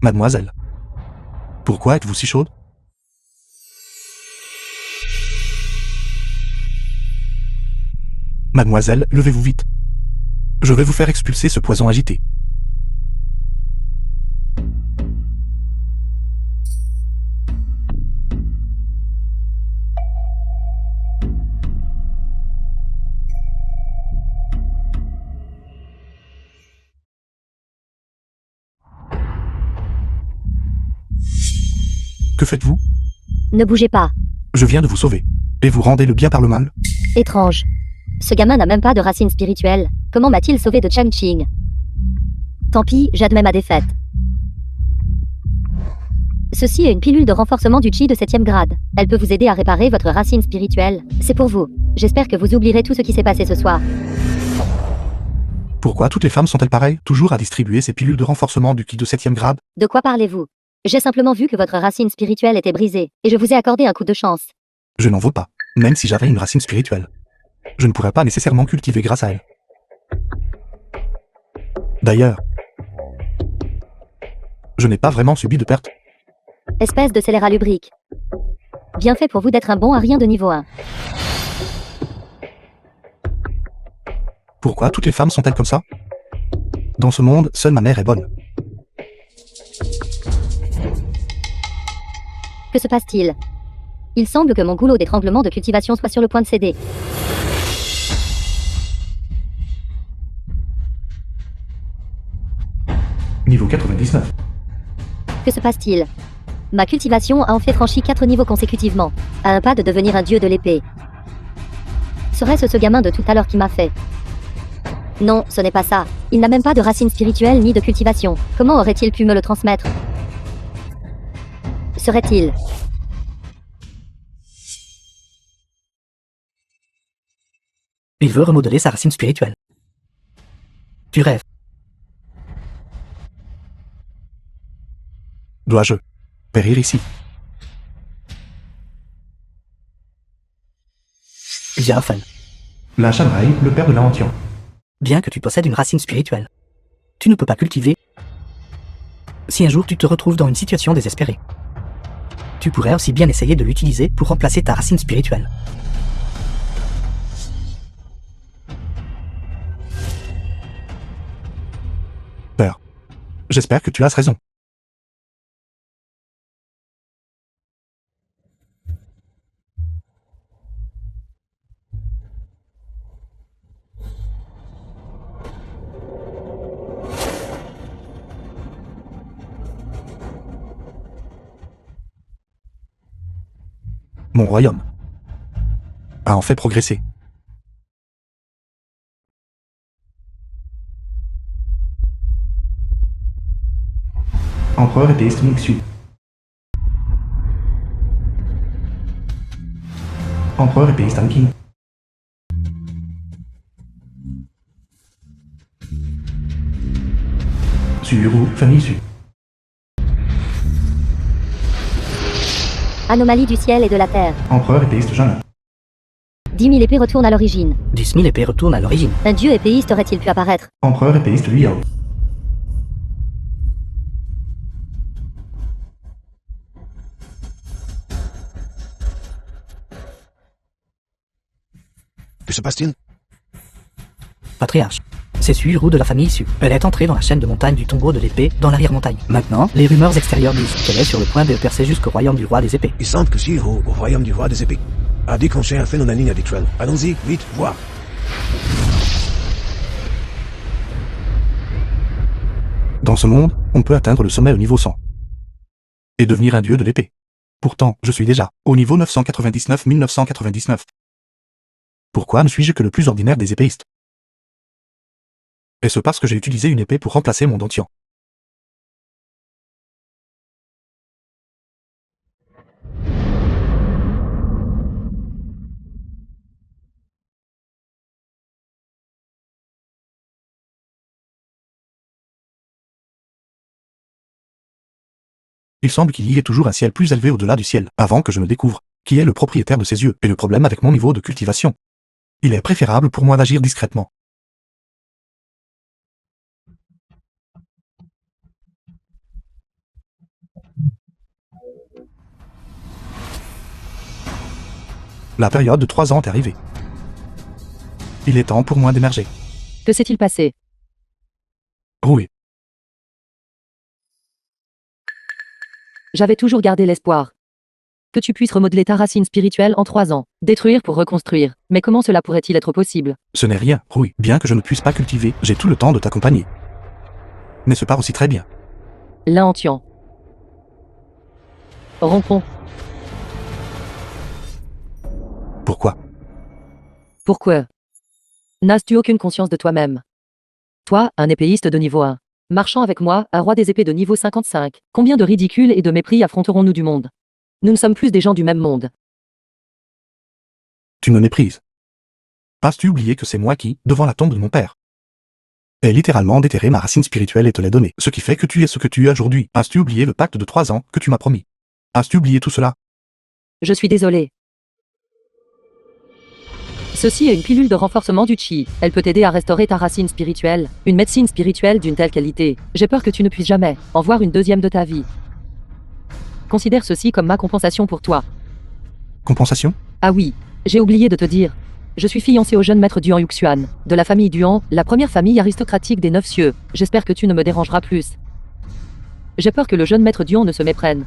Mademoiselle. Pourquoi êtes-vous si chaude? Mademoiselle, levez-vous vite. Je vais vous faire expulser ce poison agité. Que faites-vous? Ne bougez pas. Je viens de vous sauver. Et vous rendez le bien par le mal? Étrange. Ce gamin n'a même pas de racines spirituelles. Comment m'a-t-il sauvé de Chang Ching? Tant pis, j'admets ma défaite. Ceci est une pilule de renforcement du chi de 7e grade. Elle peut vous aider à réparer votre racine spirituelle. C'est pour vous. J'espère que vous oublierez tout ce qui s'est passé ce soir. Pourquoi toutes les femmes sont-elles pareilles, toujours à distribuer ces pilules de renforcement du ki de 7e grade? De quoi parlez-vous? J'ai simplement vu que votre racine spirituelle était brisée, et je vous ai accordé un coup de chance. Je n'en veux pas, même si j'avais une racine spirituelle. Je ne pourrais pas nécessairement cultiver grâce à elle. D'ailleurs, je n'ai pas vraiment subi de perte. Espèce de scélérat lubrique. Bien fait pour vous d'être un bon à rien de niveau 1. Pourquoi toutes les femmes sont-elles comme ça? Dans ce monde, seule ma mère est bonne. Que se passe-t-il? Il semble que mon goulot d'étranglement de cultivation soit sur le point de céder. Niveau 99. Que se passe-t-il? Ma cultivation a en fait franchi 4 niveaux consécutivement, à un pas de devenir un dieu de l'épée. Serait-ce ce gamin de tout à l'heure qui m'a fait? Non, ce n'est pas ça. Il n'a même pas de racines spirituelles ni de cultivation. Comment aurait-il pu me le transmettre? Serait-il? Il veut remodeler sa racine spirituelle. Tu rêves. Dois-je périr ici? Jiafen, La Shanghai, le père de Laurentian. bien que tu possèdes une racine spirituelle, tu ne peux pas cultiver. Si un jour tu te retrouves dans une situation désespérée, tu pourrais aussi bien essayer de l'utiliser pour remplacer ta racine spirituelle. Père, j'espère que tu as raison. Mon royaume a en fait progressé. Empereur épéiste Mingxu. Empereur épéiste Anqing. Suru, famille Su. Anomalie du ciel et de la terre. Empereur épéiste Jeanlin. 10 000 épées retournent à l'origine. 10 000 épées retournent à l'origine. Un dieu épéiste aurait-il pu apparaître? Empereur épéiste Liao. Que se passe-t-il? Patriarche. C'est Suiru de la famille Su. Elle est entrée dans la chaîne de montagne du tombeau de l'épée dans l'arrière-montagne. Maintenant, les rumeurs extérieures disent qu'elle est sur le point de percer jusqu'au royaume du roi des épées. Il semble que Shiro, au royaume du roi des épées, a déclenché un phénomène inhabituel. Allons-y, vite, voir. Dans ce monde, on peut atteindre le sommet au niveau 100 et devenir un dieu de l'épée. Pourtant, je suis déjà au niveau 999 Pourquoi ne suis-je que le plus ordinaire des épéistes? Est-ce parce que j'ai utilisé une épée pour remplacer mon dentian? Il semble qu'il y ait toujours un ciel plus élevé au-delà du ciel, avant que je ne découvre qui est le propriétaire de ces yeux, et le problème avec mon niveau de cultivation. Il est préférable pour moi d'agir discrètement. La période de 3 ans est arrivée. Il est temps pour moi d'émerger. Que s'est-il passé? Roué. J'avais toujours gardé l'espoir que tu puisses remodeler ta racine spirituelle en 3 ans. Détruire pour reconstruire. Mais comment cela pourrait-il être possible? Ce n'est rien, Roué. Bien que je ne puisse pas cultiver, j'ai tout le temps de t'accompagner. Mais ce part aussi très bien. L'un en tuant. Rompons. Pourquoi? Pourquoi? N'as-tu aucune conscience de toi-même? Toi, un épéiste de niveau 1. Marchant avec moi, un roi des épées de niveau 55. Combien de ridicules et de mépris affronterons-nous du monde? Nous ne sommes plus des gens du même monde. Tu me méprises. As-tu oublié que c'est moi qui, devant la tombe de mon père, ai littéralement déterré ma racine spirituelle et te l'ai donnée, ce qui fait que tu es ce que tu es aujourd'hui. As-tu oublié le pacte de 3 ans que tu m'as promis? As-tu oublié tout cela? Je suis désolé. Ceci est une pilule de renforcement du chi. Elle peut t'aider à restaurer ta racine spirituelle. Une médecine spirituelle d'une telle qualité. J'ai peur que tu ne puisses jamais en voir une deuxième de ta vie. Considère ceci comme ma compensation pour toi. Compensation? Ah oui, j'ai oublié de te dire. Je suis fiancée au jeune maître Duan Yuxuan, de la famille Duan, la première famille aristocratique des 9 cieux. J'espère que tu ne me dérangeras plus. J'ai peur que le jeune maître Duan ne se méprenne.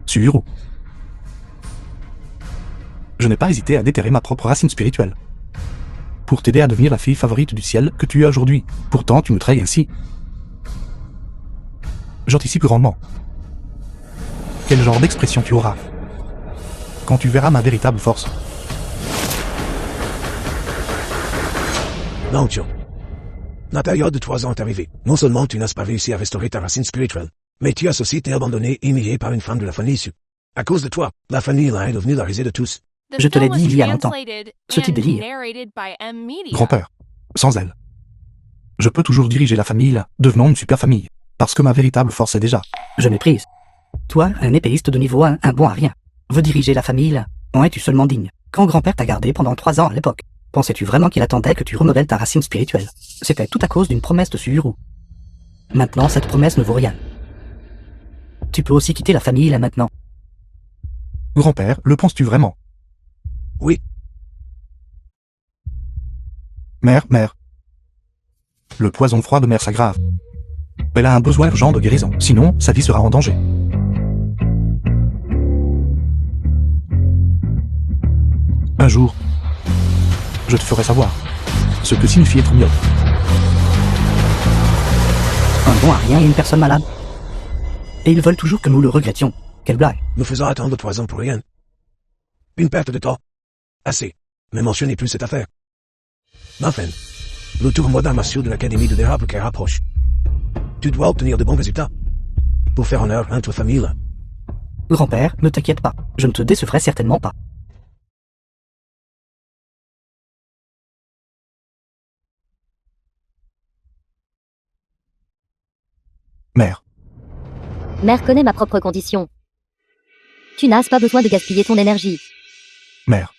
Suiru. Je n'ai pas hésité à déterrer ma propre racine spirituelle. Pour t'aider à devenir la fille favorite du ciel que tu es aujourd'hui. Pourtant, tu me trahis ainsi. J'anticipe grandement. Quel genre d'expression tu auras quand tu verras ma véritable force? Non, Tio. La période de 3 ans est arrivée. Non seulement tu n'as pas réussi à restaurer ta racine spirituelle, mais tu as aussi été abandonné et humilié par une femme de la famille Su. À cause de toi, la famille là est devenue la risée de tous. Je te l'ai dit il y a longtemps. Ce type de délire. Grand-père, sans elle, je peux toujours diriger la famille là, devenant une super famille. Parce que ma véritable force est déjà. Je méprise. Toi, un épéiste de niveau 1, un bon à rien. Veux diriger la famille, là? En es-tu seulement digne? Quand grand-père t'a gardé pendant 3 ans à l'époque, pensais-tu vraiment qu'il attendait que tu remodèles ta racine spirituelle? C'était tout à cause d'une promesse de Suiru. Maintenant, cette promesse ne vaut rien. Tu peux aussi quitter la famille, là, maintenant. Grand-père, le penses-tu vraiment? Oui. Mère. Le poison froid de mère s'aggrave. Elle a un besoin urgent de guérison, sinon sa vie sera en danger. Un jour, je te ferai savoir ce que signifie être myope. Un bon à rien et une personne malade. Et ils veulent toujours que nous le regrettions. Quelle blague. Nous faisons attendre 3 ans pour rien. Une perte de temps. Assez. Ne mentionnez plus cette affaire. Enfin, le tournoi d'arts martiaux de l'Académie de l'érable qui rapproche. Tu dois obtenir de bons résultats. Pour faire honneur à notre famille là. Grand-père, ne t'inquiète pas. Je ne te décevrai certainement pas. Mère, Mère connaît ma propre condition. Tu n'as pas besoin de gaspiller ton énergie. mère.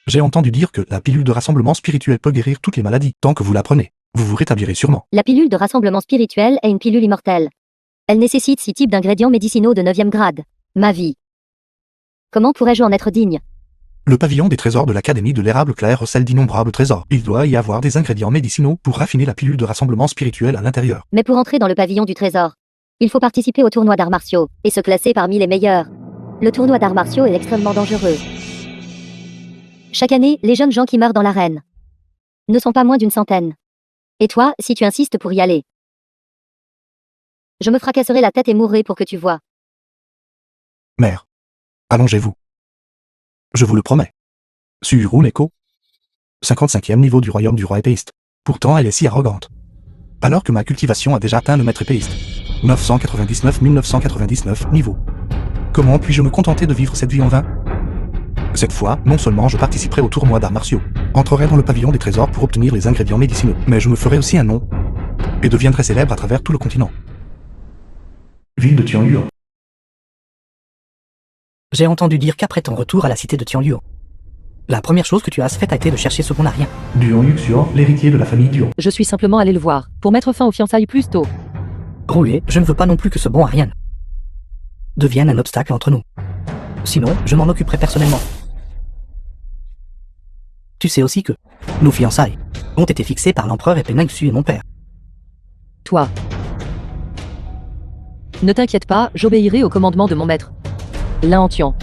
J'ai entendu dire que la pilule de rassemblement spirituel peut guérir toutes les maladies. Tant que vous la prenez, vous vous rétablirez sûrement. La pilule de rassemblement spirituel est une pilule immortelle. Elle nécessite 6 types d'ingrédients médicinaux de 9e grade. Ma vie. Comment pourrais-je en être digne? Le pavillon des trésors de l'Académie de l'érable clair recèle d'innombrables trésors. Il doit y avoir des ingrédients médicinaux pour raffiner la pilule de rassemblement spirituel à l'intérieur. Mais pour entrer dans le pavillon du trésor, il faut participer au tournoi d'arts martiaux et se classer parmi les meilleurs. Le tournoi d'arts martiaux est extrêmement dangereux. Chaque année, les jeunes gens qui meurent dans l'arène ne sont pas moins d'une centaine. Et toi, si tu insistes pour y aller, je me fracasserai la tête et mourrai pour que tu vois. Mère, allongez-vous. Je vous le promets. Suiru Neko. 55e niveau du royaume du roi épéiste. Pourtant elle est si arrogante. Alors que ma cultivation a déjà atteint le maître épéiste. 1999 niveau. Comment puis-je me contenter de vivre cette vie en vain? Cette fois, non seulement je participerai au tournoi d'arts martiaux, entrerai dans le pavillon des trésors pour obtenir les ingrédients médicinaux, mais je me ferai aussi un nom, et deviendrai célèbre à travers tout le continent. Ville de Tianluo. J'ai entendu dire qu'après ton retour à la cité de Tianluo, la première chose que tu as faite a été de chercher ce bon à rien. Duan Yuxian, l'héritier de la famille Duan. Je suis simplement allé le voir, pour mettre fin aux fiançailles plus tôt. Roué, je ne veux pas non plus que ce bon à rien devienne un obstacle entre nous. Sinon, je m'en occuperai personnellement. Tu sais aussi que nos fiançailles ont été fixées par l'empereur Epeningsu et mon père. Toi. Ne t'inquiète pas, j'obéirai au commandement de mon maître. Laantian.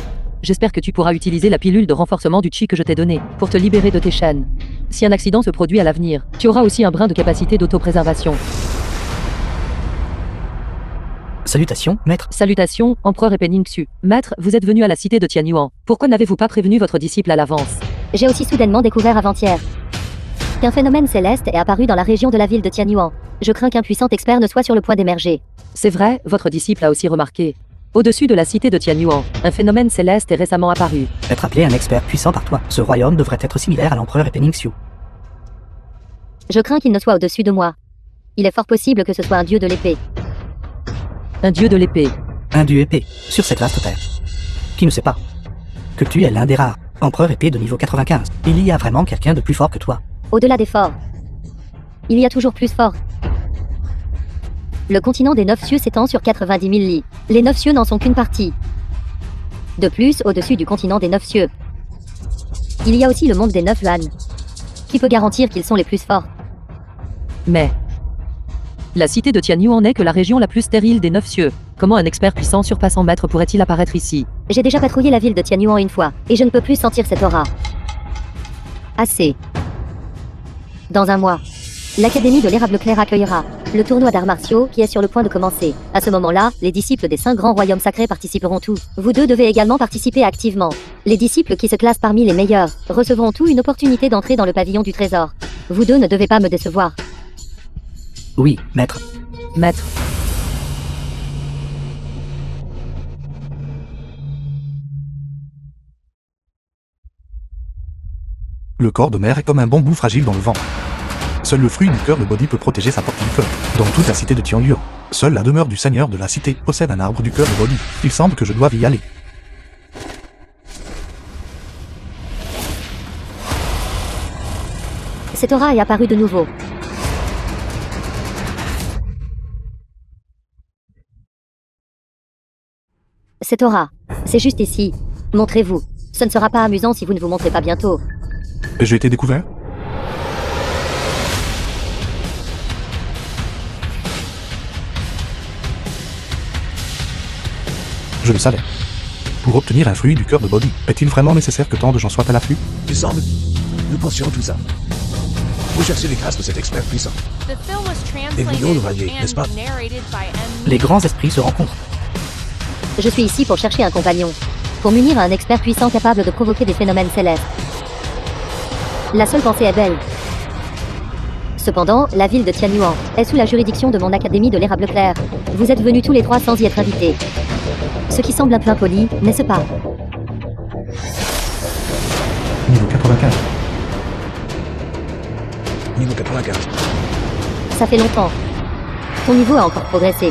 J'espère que tu pourras utiliser la pilule de renforcement du chi que je t'ai donnée pour te libérer de tes chaînes. Si un accident se produit à l'avenir, tu auras aussi un brin de capacité d'autopréservation. Salutations, maître. Salutations, empereur Epeningsu. Maître, vous êtes venu à la cité de Tianyuan. Pourquoi n'avez-vous pas prévenu votre disciple à l'avance? J'ai aussi soudainement découvert avant-hier qu'un phénomène céleste est apparu dans la région de la ville de Tianyuan. Je crains qu'un puissant expert ne soit sur le point d'émerger. C'est vrai, votre disciple a aussi remarqué. Au-dessus de la cité de Tianyuan, un phénomène céleste est récemment apparu. Être appelé un expert puissant par toi, ce royaume devrait être similaire à l'empereur Epeningsu. Je crains qu'il ne soit au-dessus de moi. Il est fort possible que ce soit un dieu de l'épée. Un dieu de l'épée. Un dieu épée, sur cette vaste terre. Qui ne sait pas que tu es l'un des rares empereurs épée de niveau 95. Il y a vraiment quelqu'un de plus fort que toi. Au-delà des forts, il y a toujours plus fort. Le continent des 9 cieux s'étend sur 90 000 lits. Les 9 cieux n'en sont qu'une partie. De plus, au-dessus du continent des 9 cieux, il y a aussi le monde des 9 Yuan. Qui peut garantir qu'ils sont les plus forts? Mais la cité de Tianyuan n'est que la région la plus stérile des 9 cieux. Comment un expert puissant surpassant maître pourrait-il apparaître ici? J'ai déjà patrouillé la ville de Tianyuan une fois, et je ne peux plus sentir cette aura. Assez. Dans un mois, l'Académie de l'Érable Clair accueillera le tournoi d'arts martiaux qui est sur le point de commencer. À ce moment-là, les disciples des 5 grands royaumes sacrés participeront tous. Vous deux devez également participer activement. Les disciples qui se classent parmi les meilleurs recevront tous une opportunité d'entrer dans le pavillon du trésor. Vous deux ne devez pas me décevoir. Oui, maître. Maître. Le corps de mer est comme un bambou fragile dans le vent. Seul le fruit du cœur de Bodhi peut protéger sa porte du cœur. Dans toute la cité de Tianyuan, seule la demeure du seigneur de la cité possède un arbre du cœur de Bodhi. Il semble que je doive y aller. Cette aura est apparue de nouveau. Cette aura, c'est juste ici. Montrez-vous. Ce ne sera pas amusant si vous ne vous montrez pas bientôt. J'ai été découvert? Je le savais. Pour obtenir un fruit du cœur de Bodhi, est-il vraiment nécessaire que tant de gens soient à l'afflux? Il semble. Nous pensions tout ça. Vous cherchez les grâces de cet expert puissant. Et Guillaume Louvallier, n'est-ce pas? Les grands esprits se rencontrent. Je suis ici pour chercher un compagnon. Pour m'unir à un expert puissant capable de provoquer des phénomènes célestes. La seule pensée est belle. Cependant, la ville de Tianyuan est sous la juridiction de mon académie de l'érable clair. Vous êtes venus tous les trois sans y être invités. Ce qui semble un peu impoli, n'est-ce pas? Niveau 95. Niveau 95. Ça fait longtemps. Ton niveau a encore progressé.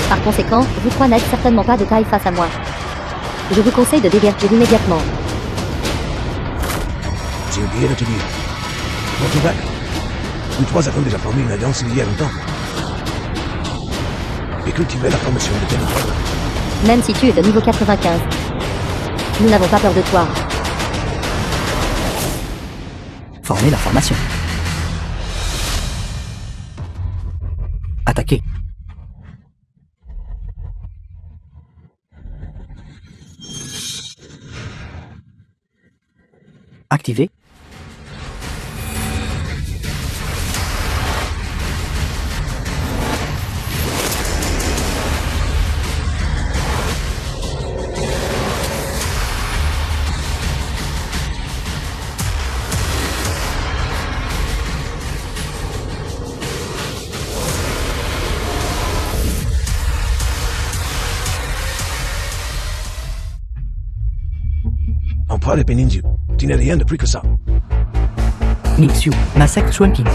Par conséquent, vous trois n'êtes certainement pas de taille face à moi. Je vous conseille de déguerpir immédiatement. J'ai oublié de te dire. Montobac, nous trois avons déjà formé une alliance il y a longtemps. Et cultivé la formation de territoire. Même si tu es de niveau 95. Nous n'avons pas peur de toi. Former la formation. Attaquer. Activer. Empereur des Peninsu, tu n'es rien de plus que ça. Ningxiu, Masek Xuanqing.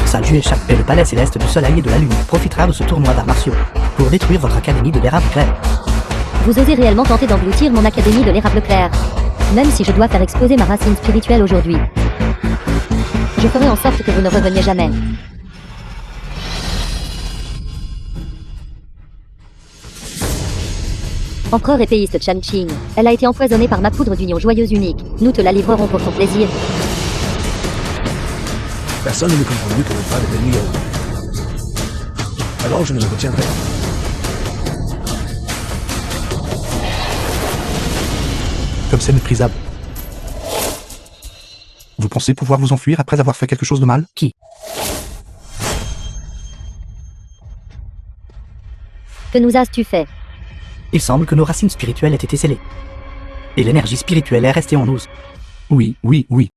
Sa Jue Sha et le palais céleste du soleil et de la lune profitera de ce tournoi d'arts martiaux pour détruire votre académie de l'érable clair. Vous osez réellement tenter d'engloutir mon académie de l'érable clair. Même si je dois faire exploser ma racine spirituelle aujourd'hui. Je ferai en sorte que vous ne reveniez jamais. Empereur épéiste Chan Qing. Elle a été empoisonnée par ma poudre d'union joyeuse unique. Nous te la livrerons pour ton plaisir. Personne ne me comprend mieux que le frère de Liao. Alors je ne me retiendrai pas. Comme c'est méprisable. Vous pensez pouvoir vous enfuir après avoir fait quelque chose de mal? Qui? Que nous as-tu fait? Il semble que nos racines spirituelles aient été scellées. Et l'énergie spirituelle est restée en nous. Oui, oui, oui.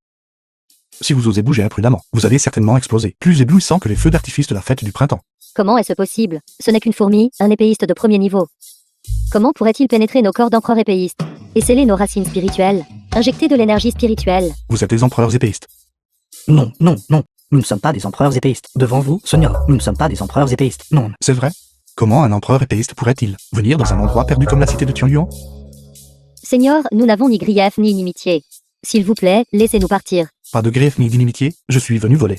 Si vous osez bouger imprudemment, vous allez certainement exploser. Plus éblouissant que les feux d'artifice de la fête du printemps. Comment est-ce possible? Ce n'est qu'une fourmi, un épéiste de premier niveau. Comment pourrait-il pénétrer nos corps d'empereur épéiste et sceller nos racines spirituelles? Injecter de l'énergie spirituelle. Vous êtes des empereurs épéistes. Non, non, non. Nous ne sommes pas des empereurs épéistes. Devant vous, Sonia, nous ne sommes pas des empereurs épéistes. Non. C'est vrai? Comment un empereur épéiste pourrait-il venir dans un endroit perdu comme la cité de Tianyuan? Seigneur, nous n'avons ni grief ni inimitié. S'il vous plaît, laissez-nous partir. Pas de grief ni d'inimitié, je suis venu voler.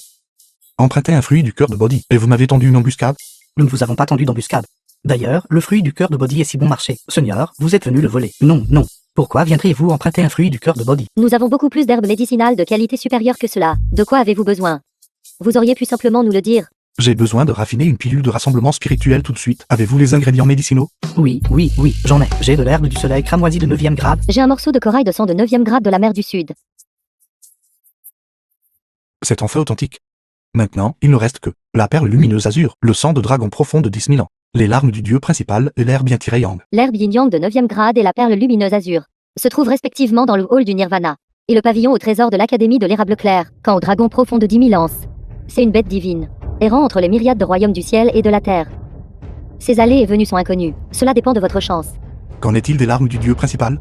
Emprunter un fruit du cœur de Bodhi, et vous m'avez tendu une embuscade? Nous ne vous avons pas tendu d'embuscade. D'ailleurs, le fruit du cœur de Bodhi est si bon marché. Seigneur, vous êtes venu le voler. Non, non. Pourquoi viendriez-vous emprunter un fruit du cœur de Bodhi? Nous avons beaucoup plus d'herbes médicinales de qualité supérieure que cela. De quoi avez-vous besoin? Vous auriez pu simplement nous le dire. J'ai besoin de raffiner une pilule de rassemblement spirituel tout de suite. Avez-vous les ingrédients médicinaux? Oui, oui, oui, j'en ai. J'ai de l'herbe du soleil cramoisi de 9e grade. J'ai un morceau de corail de sang de 9e grade de la mer du Sud. C'est en fait authentique. Maintenant, il ne reste que la perle lumineuse azur, le sang de dragon profond de 10 000 ans, les larmes du dieu principal et l'herbe bien tirée yang. L'herbe yin-yang de 9e grade et la perle lumineuse azur se trouvent respectivement dans le hall du Nirvana et le pavillon au trésor de l'Académie de l'érable clair, quant au dragon profond de 10 000 ans. C'est une bête divine, errant entre les myriades de royaumes du ciel et de la terre. Ses allées et venues sont inconnues, cela dépend de votre chance. Qu'en est-il des larmes du dieu principal?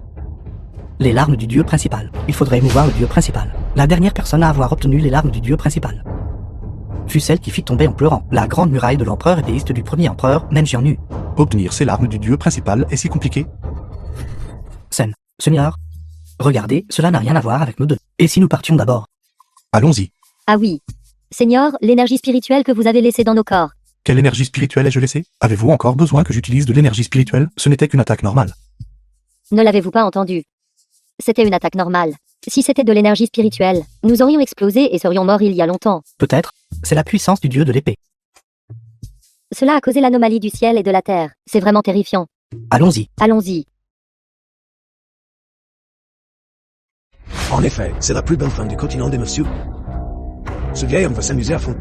Les larmes du dieu principal. Il faudrait émouvoir le dieu principal. La dernière personne à avoir obtenu les larmes du dieu principal fut celle qui fit tomber en pleurant la grande muraille de l'empereur épéiste du premier empereur, Menjianu. Obtenir ces larmes du dieu principal est si compliqué? Sen, Seigneur, regardez, cela n'a rien à voir avec nous deux. Et si nous partions d'abord? Allons-y. Ah oui. Seigneur, l'énergie spirituelle que vous avez laissée dans nos corps. Quelle énergie spirituelle ai-je laissée? Avez-vous encore besoin que j'utilise de l'énergie spirituelle? Ce n'était qu'une attaque normale. Ne l'avez-vous pas entendu? C'était une attaque normale. Si c'était de l'énergie spirituelle, nous aurions explosé et serions morts il y a longtemps. Peut-être, c'est la puissance du dieu de l'épée. Cela a causé l'anomalie du ciel et de la terre. C'est vraiment terrifiant. Allons-y. Allons-y. En effet, c'est la plus belle femme du continent des messieurs. Ce vieil homme va s'amuser à fond.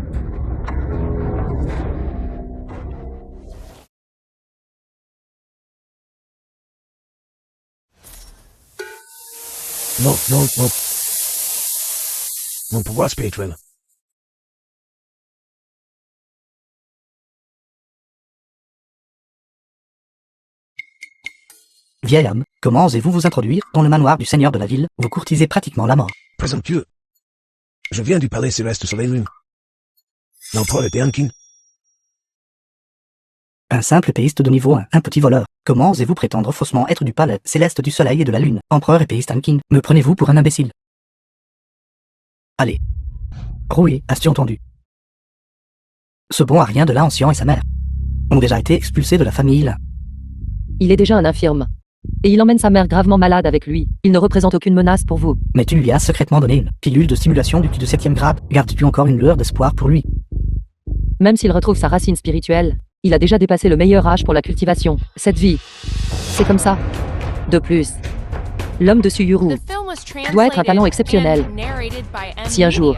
Non, non, non. Mon pouvoir spirituel. Vieil homme, comment osez-vous vous introduire dans le manoir du seigneur de la ville? Vous courtisez pratiquement la mort. Présomptueux. Je viens du palais céleste Soleil-Lune. L'empereur était un king. Un simple épéiste de niveau 1, un petit voleur. Comment osez-vous prétendre faussement être du palais céleste du soleil et de la lune? Empereur épéiste King, me prenez-vous pour un imbécile? Allez. Roué, as-tu entendu? Ce bon Arien de là ancien et sa mère ont déjà été expulsés de la famille là. Il est déjà un infirme. Et il emmène sa mère gravement malade avec lui. Il ne représente aucune menace pour vous. Mais tu lui as secrètement donné une pilule de stimulation du de 7e grade. Gardes-tu encore une lueur d'espoir pour lui? Même s'il retrouve sa racine spirituelle, il a déjà dépassé le meilleur âge pour la cultivation. Cette vie, c'est comme ça. De plus, l'homme de Suyuru doit être un talent exceptionnel. Si un jour,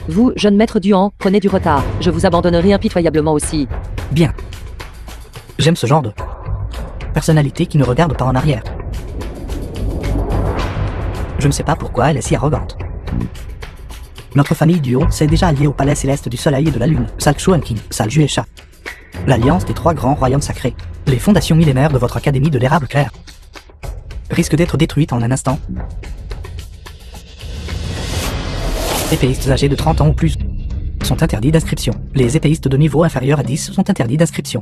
vous, jeune maître Duan, prenez du retard, je vous abandonnerai impitoyablement aussi. Bien. J'aime ce genre de personnalité qui ne regarde pas en arrière. Je ne sais pas pourquoi elle est si arrogante. Notre famille Duo s'est déjà alliée au palais céleste du soleil et de la lune, Salchuankin, Saljuecha. L'alliance des 3 grands royaumes sacrés. Les fondations millénaires de votre académie de l'érable clair risquent d'être détruites en un instant. Épéistes âgés de 30 ans ou plus sont interdits d'inscription. Les épéistes de niveau inférieur à 10 sont interdits d'inscription.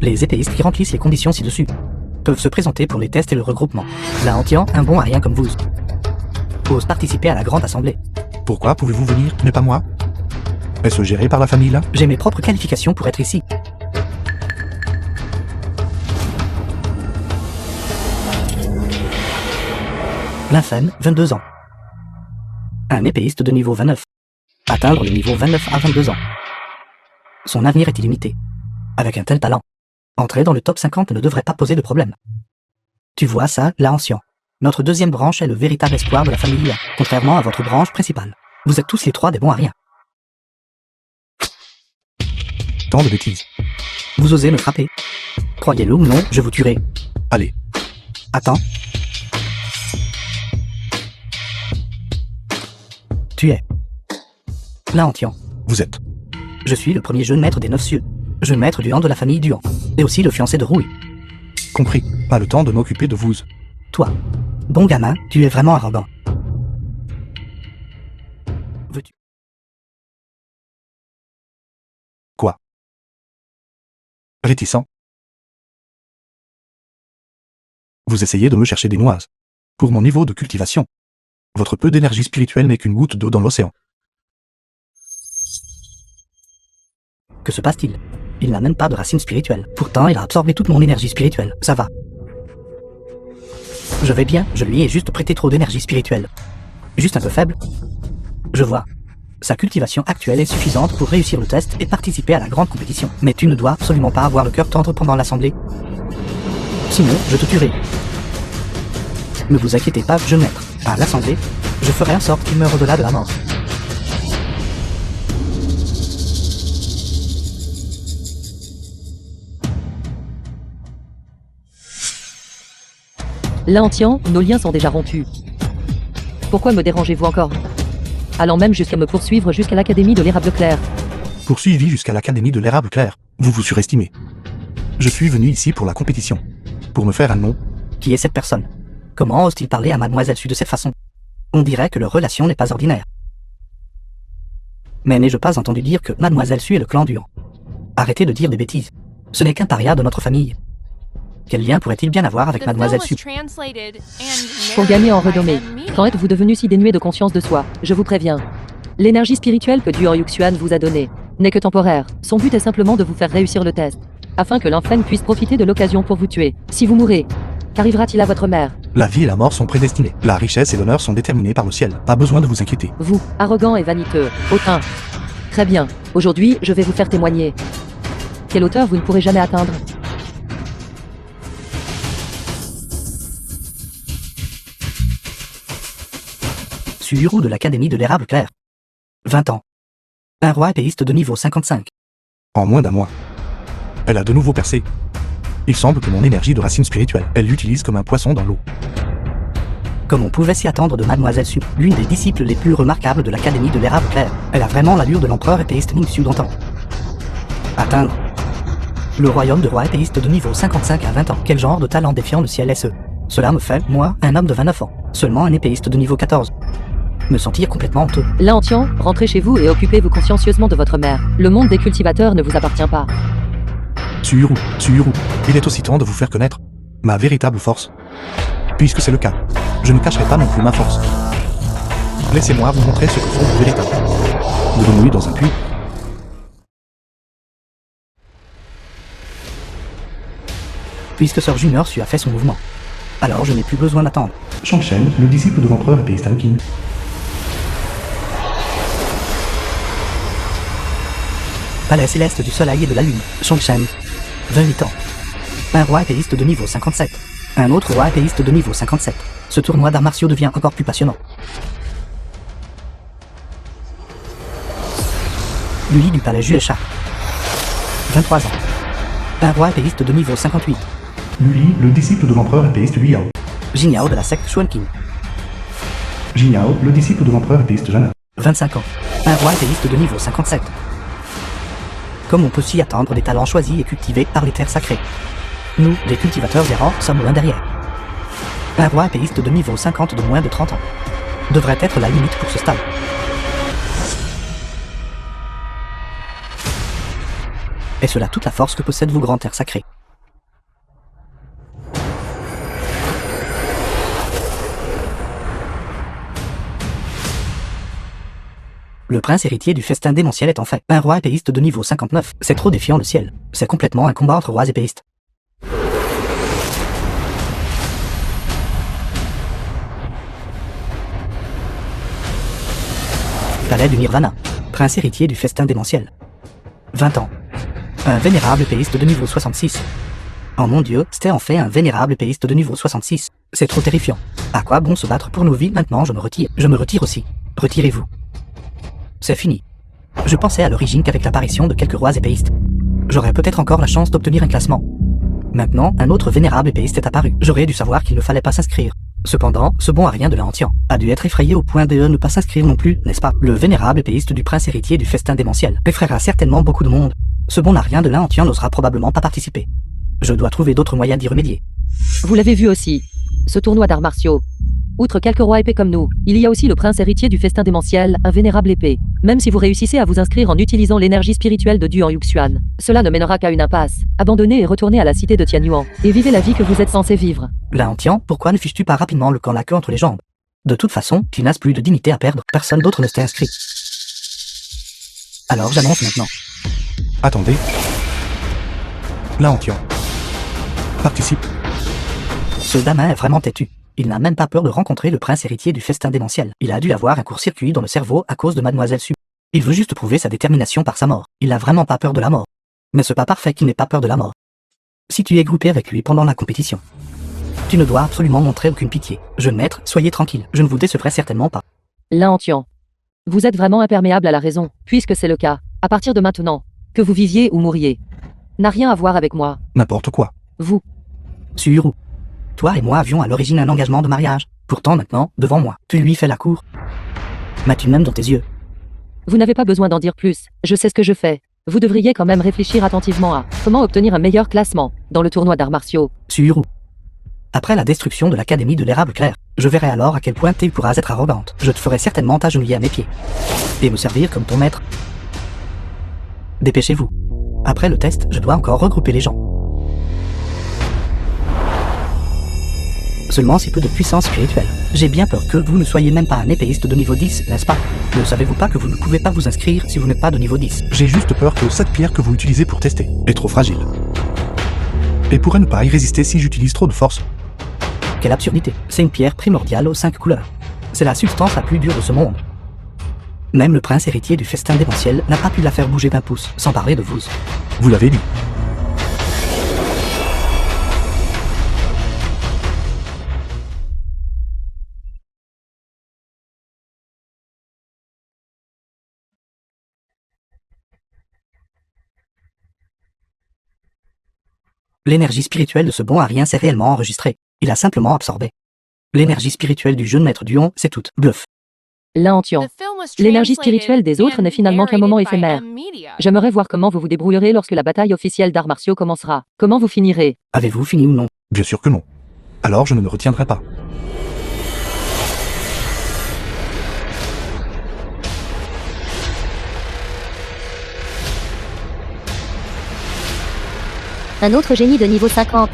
Les épéistes qui remplissent les conditions ci-dessus peuvent se présenter pour les tests et le regroupement. Là en tient un bon Arien comme vous ose participer à la grande assemblée. Pourquoi pouvez-vous venir, mais pas moi? Est-ce géré par la famille là? J'ai mes propres qualifications pour être ici. Lymphène, 22 ans. Un épéiste de niveau 29. Atteindre le niveau 29 à 22 ans. Son avenir est illimité. Avec un tel talent, entrer dans le top 50 ne devrait pas poser de problème. Tu vois ça, là, ancien. Notre deuxième branche est le véritable espoir de la famille, contrairement à votre branche principale. Vous êtes tous les trois des bons à rien. Tant de bêtises. Vous osez me frapper. Croyez-le ou non, je vous tuerai. Allez, Attends. Tu es. Laantian. vous êtes. Je suis le premier jeune maître des 9 cieux. Jeune maître du Han de la famille Duan. Et aussi le fiancé de Rouille. Compris. Pas le temps de m'occuper de vous. Toi. Bon gamin, tu es vraiment arrogant. Veux-tu? Quoi? Réticent. Vous essayez de me chercher des noises. Pour mon niveau de cultivation. Votre peu d'énergie spirituelle n'est qu'une goutte d'eau dans l'océan. Que se passe-t-il? Il n'a même pas de racine spirituelle. Pourtant, il a absorbé toute mon énergie spirituelle. Ça va. Je vais bien, je lui ai juste prêté trop d'énergie spirituelle. Juste un peu faible. Je vois. Sa cultivation actuelle est suffisante pour réussir le test et participer à la grande compétition. Mais tu ne dois absolument pas avoir le cœur tendre pendant l'assemblée. Sinon, je te tuerai. Ne vous inquiétez pas, jeune maître. À l'assemblée, je ferai en sorte qu'il meure au-delà de la mort. Laantian, nos liens sont déjà rompus. Pourquoi me dérangez-vous encore? Allant même jusqu'à me poursuivre jusqu'à l'Académie de l'Érable Clair. Poursuivi jusqu'à l'Académie de l'Érable Clair. Vous vous surestimez. Je suis venu ici pour la compétition. Pour me faire un nom. Qui est cette personne? Comment ose-t-il parler à Mademoiselle Su de cette façon? On dirait que leur relation n'est pas ordinaire. Mais n'ai-je pas entendu dire que Mademoiselle Su est le clan Duan? Arrêtez de dire des bêtises. Ce n'est qu'un paria de notre famille. Quel lien pourrait-il bien avoir avec Mademoiselle Su? Pour gagner en renommée, quand êtes-vous devenu si dénué de conscience de soi? Je vous préviens. L'énergie spirituelle que Duan Yuxuan vous a donnée n'est que temporaire. Son but est simplement de vous faire réussir le test, afin que l'Infène puisse profiter de l'occasion pour vous tuer. Si vous mourrez, qu'arrivera-t-il à votre mère? La vie et la mort sont prédestinés. La richesse et l'honneur sont déterminés par le ciel. Pas besoin de vous inquiéter. Vous, arrogant et vaniteux, hautain. Très bien. Aujourd'hui, je vais vous faire témoigner. Quelle hauteur vous ne pourrez jamais atteindre? Suru de l'Académie de l'Érable Clair. 20 ans. Un roi épéiste de niveau 55. En moins d'un mois. Elle a de nouveau percé. Il semble que mon énergie de racine spirituelle, elle l'utilise comme un poisson dans l'eau. Comme on pouvait s'y attendre de Mademoiselle Su, l'une des disciples les plus remarquables de l'Académie de l'Érable Clair. Elle a vraiment l'allure de l'empereur épéiste Ning Su d'antan. Atteindre. Le royaume de roi épéiste de niveau 55 à 20 ans. Quel genre de talent défiant le ciel est-ce? Cela me fait, moi, un homme de 29 ans. Seulement un épéiste de niveau 14. Me sentir complètement honteux. Laantian, rentrez chez vous et occupez-vous consciencieusement de votre mère. Le monde des cultivateurs ne vous appartient pas. Suru, il est aussi temps de vous faire connaître ma véritable force. Puisque c'est le cas, je ne cacherai pas non plus ma force. Laissez-moi vous montrer ce que font vos véritables. De grenouilles dans un puits. Puisque Sir Junior Su a fait son mouvement. Alors je n'ai plus besoin d'attendre. Shangshen, le disciple de l'empereur épéiste Anakin. Palais céleste du soleil et de la lune. Shongshen. 28 ans. Un roi épéiste de niveau 57. Un autre roi épéiste de niveau 57. Ce tournoi d'arts martiaux devient encore plus passionnant. Lui du palais Juesha. 23 ans. Un roi épéiste de niveau 58. Luli, le disciple de l'empereur épéiste Liao. Jinyao de la secte Xuanqing. Jinyao, le disciple de l'empereur épéiste Jana. 25 ans. Un roi épéiste de niveau 57. Comme on peut s'y attendre des talents choisis et cultivés par les terres sacrées. Nous, les cultivateurs errants, sommes loin derrière. Un roi épéiste de niveau 50 de moins de 30 ans. Devrait être la limite pour ce stade. Est-ce là toute la force que possèdent vos grands terres sacrées? Le prince héritier du festin démentiel est en fait un roi épéiste de niveau 59. C'est trop défiant le ciel. C'est complètement un combat entre rois épéistes. Palais du Nirvana. Prince héritier du festin démentiel. 20 ans. Un vénérable épéiste de niveau 66. Oh mon dieu, c'était en fait un vénérable épéiste de niveau 66. C'est trop terrifiant. À quoi bon se battre pour nos vies maintenant? Je me retire. Je me retire aussi. Retirez-vous. C'est fini. Je pensais à l'origine qu'avec l'apparition de quelques rois épéistes, j'aurais peut-être encore la chance d'obtenir un classement. Maintenant, un autre vénérable épéiste est apparu. J'aurais dû savoir qu'il ne fallait pas s'inscrire. Cependant, ce bon à rien de l'Ancien a dû être effrayé au point de ne pas s'inscrire non plus, n'est-ce pas? Le vénérable épéiste du prince héritier du festin démentiel effraiera certainement beaucoup de monde. Ce bon à rien de l'Ancien n'osera probablement pas participer. Je dois trouver d'autres moyens d'y remédier. Vous l'avez vu aussi. Ce tournoi d'arts martiaux. Outre quelques rois épées comme nous, il y a aussi le prince héritier du festin démentiel, un vénérable épée. Même si vous réussissez à vous inscrire en utilisant l'énergie spirituelle de Duan Yuxuan, cela ne mènera qu'à une impasse. Abandonnez et retournez à la cité de Tianyuan, et vivez la vie que vous êtes censé vivre. L'Ancien, pourquoi ne fiches-tu pas rapidement le camp la queue entre les jambes? De toute façon, tu n'as plus de dignité à perdre, personne d'autre ne s'est inscrit. Alors j'annonce maintenant. Attendez. Laantian. Participe. Ce damin est vraiment têtu. Il n'a même pas peur de rencontrer le prince héritier du festin démentiel. Il a dû avoir un court-circuit dans le cerveau à cause de Mademoiselle Su. Il veut juste prouver sa détermination par sa mort. Il n'a vraiment pas peur de la mort. Mais c'est pas parfait qu'il n'ait pas peur de la mort. Si tu es groupé avec lui pendant la compétition, tu ne dois absolument montrer aucune pitié. Jeune maître, soyez tranquille, je ne vous décevrai certainement pas. L'Ancien. Vous êtes vraiment imperméable à la raison, puisque c'est le cas. À partir de maintenant, que vous viviez ou mouriez, n'a rien à voir avec moi. N'importe quoi. Vous. Suru. Toi et moi avions à l'origine un engagement de mariage. Pourtant maintenant, devant moi, tu lui fais la cour. M'as-tu même dans tes yeux? Vous n'avez pas besoin d'en dire plus, je sais ce que je fais. Vous devriez quand même réfléchir attentivement à comment obtenir un meilleur classement dans le tournoi d'arts martiaux. Suru. Après la destruction de l'académie de l'érable clair, je verrai alors à quel point tu pourras être arrogante. Je te ferai certainement t'agenouiller à mes pieds. Et me servir comme ton maître. Dépêchez-vous. Après le test, je dois encore regrouper les gens. Seulement si peu de puissance spirituelle. J'ai bien peur que vous ne soyez même pas un épéiste de niveau 10, n'est-ce pas? Ne savez-vous pas que vous ne pouvez pas vous inscrire si vous n'êtes pas de niveau 10? J'ai juste peur que cette pierre que vous utilisez pour tester est trop fragile. Et pourrait ne pas y résister si j'utilise trop de force. Quelle absurdité. C'est une pierre primordiale aux 5 couleurs. C'est la substance la plus dure de ce monde. Même le prince héritier du festin démentiel n'a pas pu la faire bouger d'un pouce, sans parler de vous. Vous l'avez dit. L'énergie spirituelle de ce bon à rien s'est réellement enregistrée. Il a simplement absorbé. L'énergie spirituelle du jeune maître Duon, c'est toute bluff. L'Ancien. L'énergie spirituelle des autres n'est finalement qu'un moment éphémère. J'aimerais voir comment vous vous débrouillerez lorsque la bataille officielle d'arts martiaux commencera. Comment vous finirez? Avez-vous fini ou non? Bien sûr que non. Alors je ne me retiendrai pas. Un autre génie de niveau 50.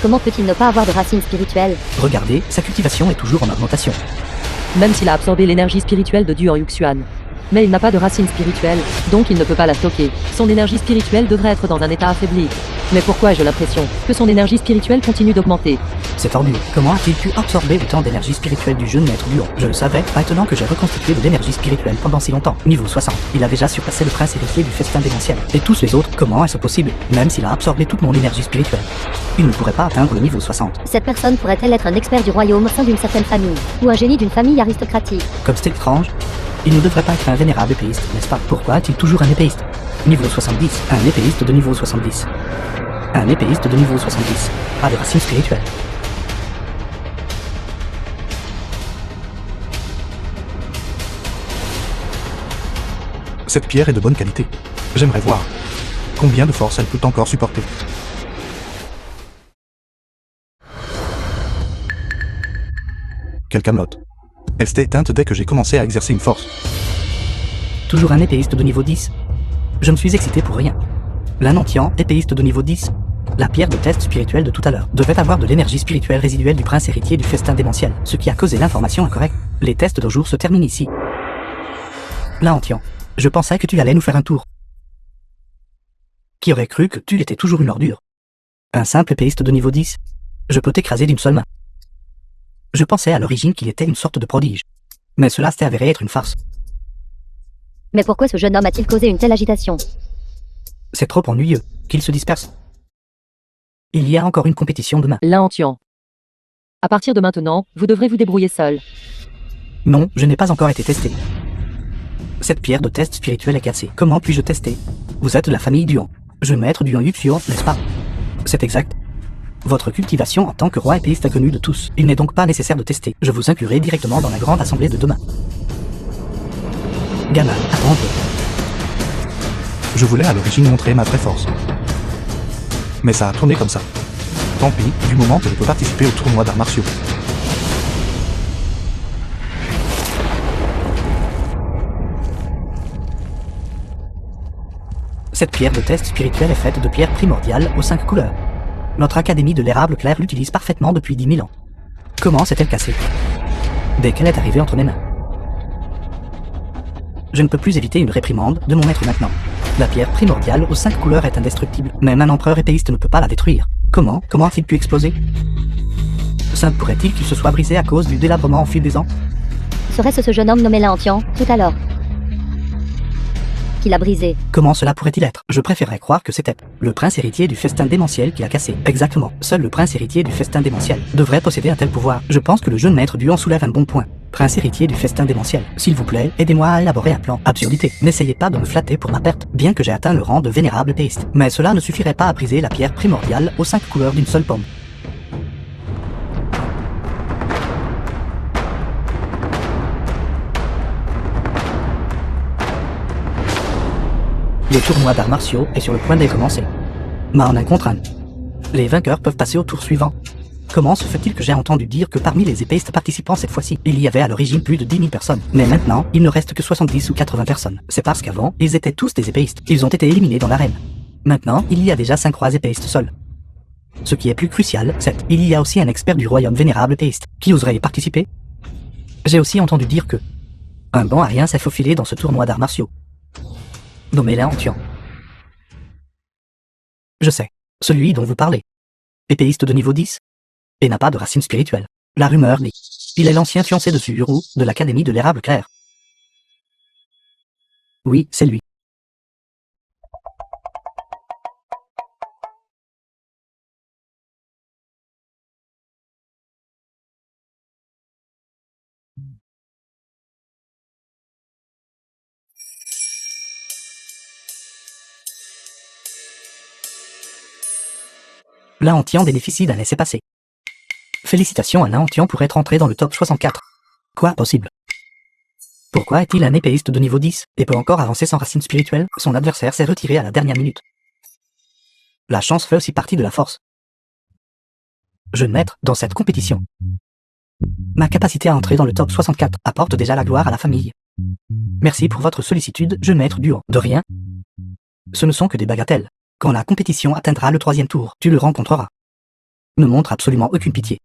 Comment peut-il ne pas avoir de racines spirituelles? Regardez, sa cultivation est toujours en augmentation. Même s'il a absorbé l'énergie spirituelle de Duan Yuxuan. Mais il n'a pas de racine spirituelle, donc il ne peut pas la stocker. Son énergie spirituelle devrait être dans un état affaibli. Mais pourquoi ai-je l'impression que son énergie spirituelle continue d'augmenter? C'est tordu. Comment a-t-il pu absorber autant d'énergie spirituelle du jeune maître Duon? Je le savais, maintenant que j'ai reconstitué de l'énergie spirituelle pendant si longtemps. Niveau 60, il a déjà surpassé le prince héritier du festin démentiel. Et tous les autres, comment est-ce possible? Même s'il a absorbé toute mon énergie spirituelle, il ne pourrait pas atteindre le niveau 60. Cette personne pourrait-elle être un expert du royaume au sein d'une certaine famille, ou un génie d'une famille aristocratique? Comme c'est étrange, il ne devrait pas être un vénérable épéiste, n'est-ce pas? Pourquoi est-il toujours un épéiste? Niveau 70, un épéiste de niveau 70. Un épéiste de niveau 70. Pas de racine spirituelle. Cette pierre est de bonne qualité. J'aimerais voir combien de force elle peut encore supporter. Quelle camelote. Elle s'était éteinte dès que j'ai commencé à exercer une force. Toujours un épéiste de niveau 10. Je me suis excité pour rien. L'Anantian, épéiste de niveau 10. La pierre de test spirituel de tout à l'heure devait avoir de l'énergie spirituelle résiduelle du prince héritier du festin démentiel, ce qui a causé l'information incorrecte. Les tests d'un jour se terminent ici. L'Antian, je pensais que tu allais nous faire un tour. Qui aurait cru que tu étais toujours une ordure? Un simple épéiste de niveau 10. Je peux t'écraser d'une seule main. Je pensais à l'origine qu'il était une sorte de prodige. Mais cela s'est avéré être une farce. Mais pourquoi ce jeune homme a-t-il causé une telle agitation? C'est trop ennuyeux, qu'il se disperse. Il y a encore une compétition demain. Laantian. À partir de maintenant, vous devrez vous débrouiller seul. Non, je n'ai pas encore été testé. Cette pierre de test spirituel est cassée. Comment puis-je tester? Vous êtes de la famille Duan. Je maître Duan Yuxian, n'est-ce pas? C'est exact. Votre cultivation en tant que roi épéiste est connue de tous. Il n'est donc pas nécessaire de tester. Je vous inclurai directement dans la grande assemblée de demain. Gamin, attends un peu. Je voulais à l'origine montrer ma vraie force. Mais ça a tourné comme ça. Tant pis, du moment que je peux participer au tournoi d'arts martiaux. Cette pierre de test spirituel est faite de pierres primordiales aux 5 couleurs. Notre académie de l'érable clair l'utilise parfaitement depuis 10 000 ans. Comment s'est-elle cassée? Dès qu'elle est arrivée entre mes mains. Je ne peux plus éviter une réprimande de mon maître maintenant. La pierre primordiale aux 5 couleurs est indestructible. Même un empereur épéiste ne peut pas la détruire. Comment a-t-il pu exploser? Ça pourrait-il qu'il se soit brisé à cause du délabrement au fil des ans? Serait-ce ce jeune homme nommé Laantian, tout à l'heure, qui l'a brisé? Comment cela pourrait-il être? Je préférerais croire que c'était le prince héritier du festin démentiel qui a cassé. Exactement. Seul le prince héritier du festin démentiel devrait posséder un tel pouvoir. Je pense que le jeune maître Duan soulève un bon point. Prince héritier du festin démentiel. S'il vous plaît, aidez-moi à élaborer un plan. Absurdité. N'essayez pas de me flatter pour ma perte, bien que j'ai atteint le rang de vénérable épéiste. Mais cela ne suffirait pas à briser la pierre primordiale aux 5 couleurs d'une seule pomme. Le tournoi d'arts martiaux est sur le point de commencer. Mais en un contre un. Les vainqueurs peuvent passer au tour suivant. Comment se fait-il que j'ai entendu dire que parmi les épéistes participants cette fois-ci, il y avait à l'origine plus de 10 000 personnes. Mais maintenant, il ne reste que 70 ou 80 personnes. C'est parce qu'avant, ils étaient tous des épéistes. Ils ont été éliminés dans l'arène. Maintenant, il y a déjà 5 rois épéistes seuls. Ce qui est plus crucial, c'est qu'il y a aussi un expert du royaume vénérable épéiste. Qui oserait y participer? J'ai aussi entendu dire que un bon arien s'est faufilé dans ce tournoi d'arts martiaux. Nommé Laantian. Je sais, celui dont vous parlez. Épéiste de niveau 10 et n'a pas de racine spirituelle. La rumeur dit. Il est l'ancien fiancé de Suru de l'académie de l'érable clair. Oui, c'est lui. Laantian bénéficie d'un laissez-passer. Félicitations à Laantian pour être entré dans le top 64. Quoi, possible? Pourquoi est-il un épéiste de niveau 10 et peut encore avancer sans racine spirituelle? Son adversaire s'est retiré à la dernière minute. La chance fait aussi partie de la force. Jeune maître, dans cette compétition, ma capacité à entrer dans le top 64 apporte déjà la gloire à la famille. Merci pour votre sollicitude, jeune maître Duan. De rien. Ce ne sont que des bagatelles. Quand la compétition atteindra le 3e tour, tu le rencontreras. Ne montre absolument aucune pitié.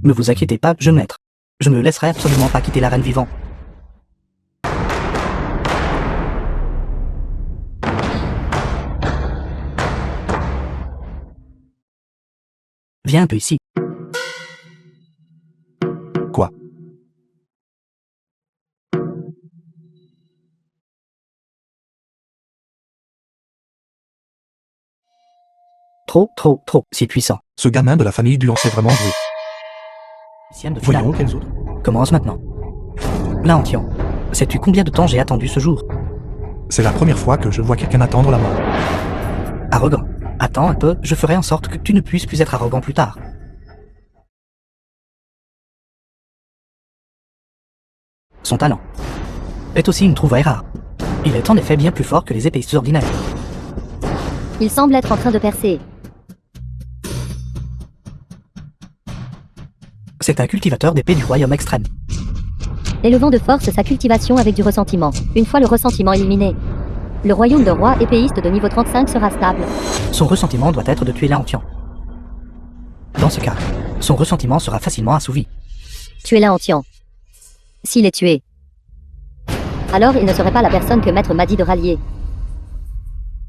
Ne vous inquiétez pas, jeune maître. Je ne laisserai absolument pas quitter l'arène vivant. Viens un peu ici. Quoi? Trop, si puissant. Ce gamin de la famille Duan sait vraiment jouer. Sienne de finale. Voyons quels autres. Commence maintenant. Laantian, sais-tu combien de temps j'ai attendu ce jour? C'est la première fois que je vois quelqu'un attendre la mort. Arrogant. Attends un peu, je ferai en sorte que tu ne puisses plus être arrogant plus tard. Son talent est aussi une trouvaille rare. Il est en effet bien plus fort que les épéistes ordinaires. Il semble être en train de percer. C'est un cultivateur d'épée du royaume extrême. Élevant de force sa cultivation avec du ressentiment. Une fois le ressentiment éliminé, le royaume de roi épéiste de niveau 35 sera stable. Son ressentiment doit être de tuer Laantian. Dans ce cas, son ressentiment sera facilement assouvi. Tuer Laantian. S'il est tué, alors il ne serait pas la personne que maître m'a dit de rallier.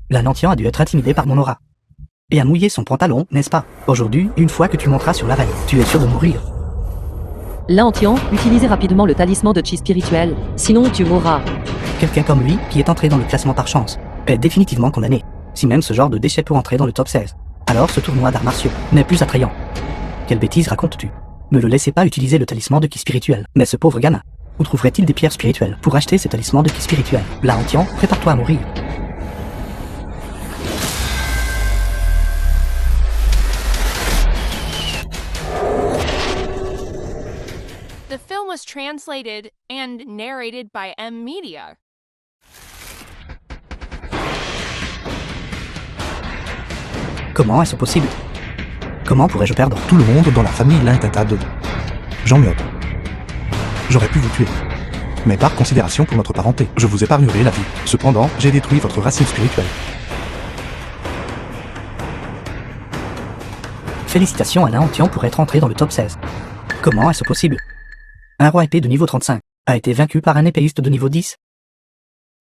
Laantian a dû être intimidé par mon aura. Et a mouillé son pantalon, n'est-ce pas? Aujourd'hui, une fois que tu monteras sur l'arène, tu es sûr de mourir. Laantian, utilisez rapidement le talisman de chi spirituel, sinon tu mourras. Quelqu'un comme lui, qui est entré dans le classement par chance, est définitivement condamné. Si même ce genre de déchet peut entrer dans le top 16, alors ce tournoi d'arts martiaux n'est plus attrayant. Quelle bêtise racontes-tu? Ne le laissez pas utiliser le talisman de ki spirituel. Mais ce pauvre gamin, où trouverait-il des pierres spirituelles pour acheter ce talisman de ki spirituel? Là, Antian, prépare-toi à mourir. The film was translated and narrated by M Media. Comment est-ce possible? Comment pourrais-je perdre? Tout le monde dans la famille Lintata de Jean Miotte. J'aurais pu vous tuer. Mais par considération pour notre parenté, je vous épargnerai la vie. Cependant, j'ai détruit votre racine spirituelle. Félicitations à Antian pour être entré dans le top 16. Comment est-ce possible? Un roi épée de niveau 35 a été vaincu par un épéiste de niveau 10.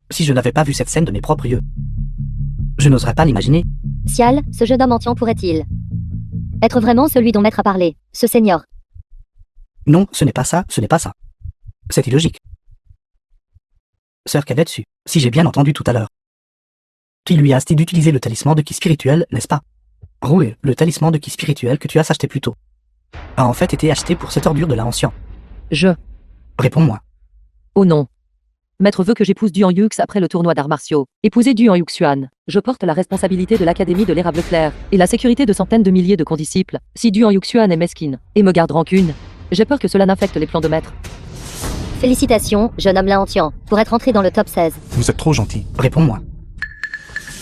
Si je n'avais pas vu cette scène de mes propres yeux, je n'oserais pas l'imaginer. Cial, ce jeune homme Antian pourrait-il être vraiment celui dont Maître a parlé, ce seigneur? Non, ce n'est pas ça, ce n'est pas ça. C'est illogique. Sœur Kavetsu, si j'ai bien entendu tout à l'heure, tu lui as dit d'utiliser le talisman de ki spirituel, n'est-ce pas? Oui, le talisman de ki spirituel que tu as acheté plus tôt a en fait été acheté pour cette ordure de la Ancien. Réponds-moi. Oh non. Maître veut que j'épouse Duan Yux après le tournoi d'arts martiaux. Épouser Duan Yuxuan. Je porte la responsabilité de l'Académie de l'Érable Clair et la sécurité de centaines de milliers de condisciples. Si Duan Yuxuan est mesquine et me garde rancune, j'ai peur que cela n'infecte les plans de Maître. Félicitations, jeune homme Antian, pour être entré dans le top 16. Vous êtes trop gentil. Réponds-moi.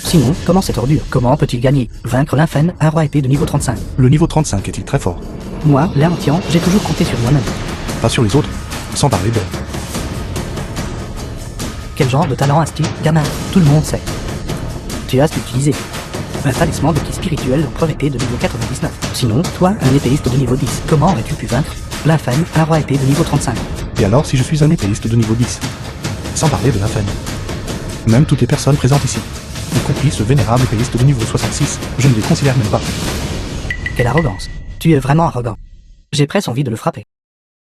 Sinon, comment cette ordure? Comment peut-il gagner? Vaincre l'Infen, un roi épée de niveau 35. Le niveau 35 est-il très fort? Moi, Antian, j'ai toujours compté sur moi-même. Pas sur les autres, sans parler d'elle. Quel genre de talent as-tu, gamin? Tout le monde sait. Tu as utilisé un talisman de ki spirituel d'empereur épée de niveau 99. Sinon, toi, un épéiste de niveau 10, comment aurais-tu pu vaincre l'Infen, un roi épée de niveau 35? Et alors si je suis un épéiste de niveau 10? Sans parler de l'infâme. Même toutes les personnes présentes ici, y compris ce vénérable épéiste de niveau 66, je ne les considère même pas. Quelle arrogance. Tu es vraiment arrogant. J'ai presque envie de le frapper.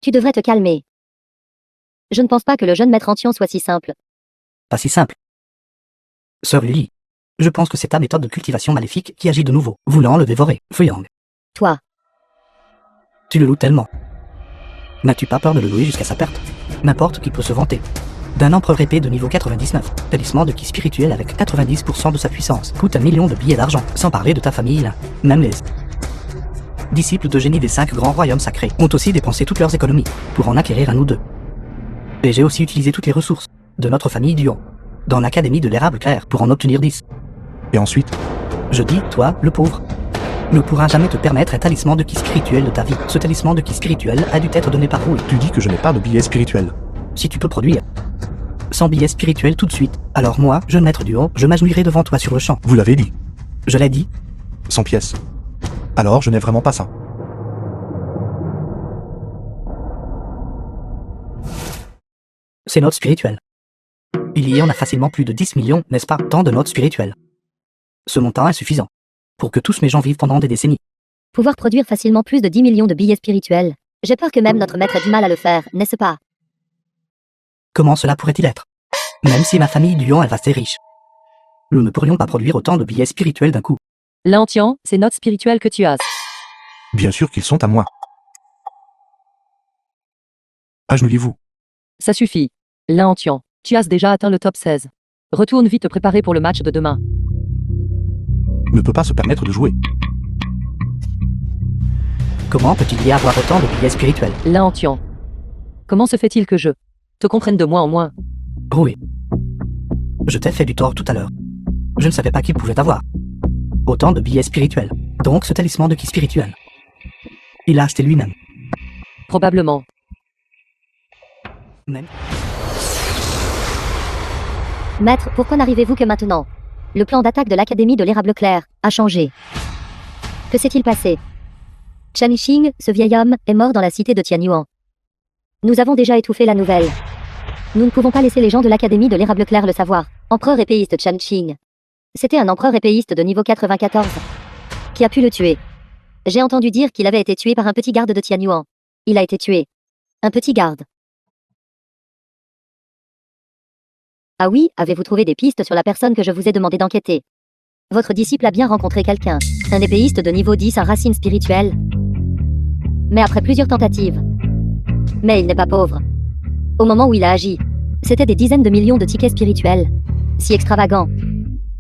Tu devrais te calmer. Je ne pense pas que le jeune maître Antian soit si simple. Pas si simple. Sœur Lily, je pense que c'est ta méthode de cultivation maléfique qui agit de nouveau, voulant le dévorer. Fuyang. Toi, Tu le loues tellement. N'as-tu pas peur de le louer jusqu'à sa perte? N'importe qui peut se vanter d'un empereur épée de niveau 99, talisman de ki spirituel avec 90% de sa puissance, coûte 1 million de billets d'argent, sans parler de ta famille là. Même les disciples de génie des 5 grands royaumes sacrés ont aussi dépensé toutes leurs économies pour en acquérir un ou deux. Et j'ai aussi utilisé toutes les ressources de notre famille Duon dans l'académie de l'érable clair pour en obtenir 10. Et ensuite, Je dis, toi, le pauvre, ne pourra jamais te permettre un talisman de ki spirituel de ta vie. Ce talisman de ki spirituel a dû être donné par Rui. tu dis que je n'ai pas de billet spirituel. Si tu peux produire 100 billets spirituels tout de suite, alors moi, jeune maître Duon, je m'agenouillerai devant toi sur le champ. Vous l'avez dit, Je l'ai dit, 100 pièces. Alors je n'ai vraiment pas ça. c'est notes spirituelles. Il y en a facilement plus de 10 millions, n'est-ce pas, tant de notes spirituelles. Ce montant est suffisant pour que tous mes gens vivent pendant des décennies. pouvoir produire facilement plus de 10 millions de billets spirituels. J'ai peur que même notre maître ait du mal à le faire, n'est-ce pas? Comment cela pourrait-il être? Même si ma famille Duon est vaste et riche, nous ne pourrions pas produire autant de billets spirituels d'un coup. L'Antian, c'est notes spirituelles que tu as. Bien sûr qu'ils sont à moi. Agenouillez-vous. Ça suffit. L'Antian, tu as déjà atteint le top 16. Retourne vite te préparer pour le match de demain. Ne peut pas se permettre de jouer. Comment peut-il y avoir autant de billets spirituels? L'Antian. Comment se fait-il que je te comprenne de moins en moins? Oui. Je t'ai fait du tort tout à l'heure. Je ne savais pas qu'il pouvait avoir autant de billets spirituels. Donc ce talisman de ki spirituel, il l'a acheté lui-même. Probablement. Même. Maître, pourquoi n'arrivez-vous que maintenant? Le plan d'attaque de l'Académie de l'Érable Clair a changé. Que s'est-il passé? Chen Xing, ce vieil homme, est mort dans la cité de Tianyuan. Nous avons déjà étouffé la nouvelle. Nous ne pouvons pas laisser les gens de l'Académie de l'Érable Clair le savoir. Empereur épéiste Chen Xing. C'était un empereur épéiste de niveau 94 qui a pu le tuer. J'ai entendu dire qu'il avait été tué par un petit garde de Tianyuan. Il a été tué. Un petit garde. Ah oui, avez-vous trouvé des pistes sur la personne que je vous ai demandé d'enquêter? Votre disciple a bien rencontré quelqu'un, un épéiste de niveau 10 à racine spirituelle. Mais après plusieurs tentatives. Mais il n'est pas pauvre. Au moment où il a agi, c'était des dizaines de millions de tickets spirituels. Si extravagant.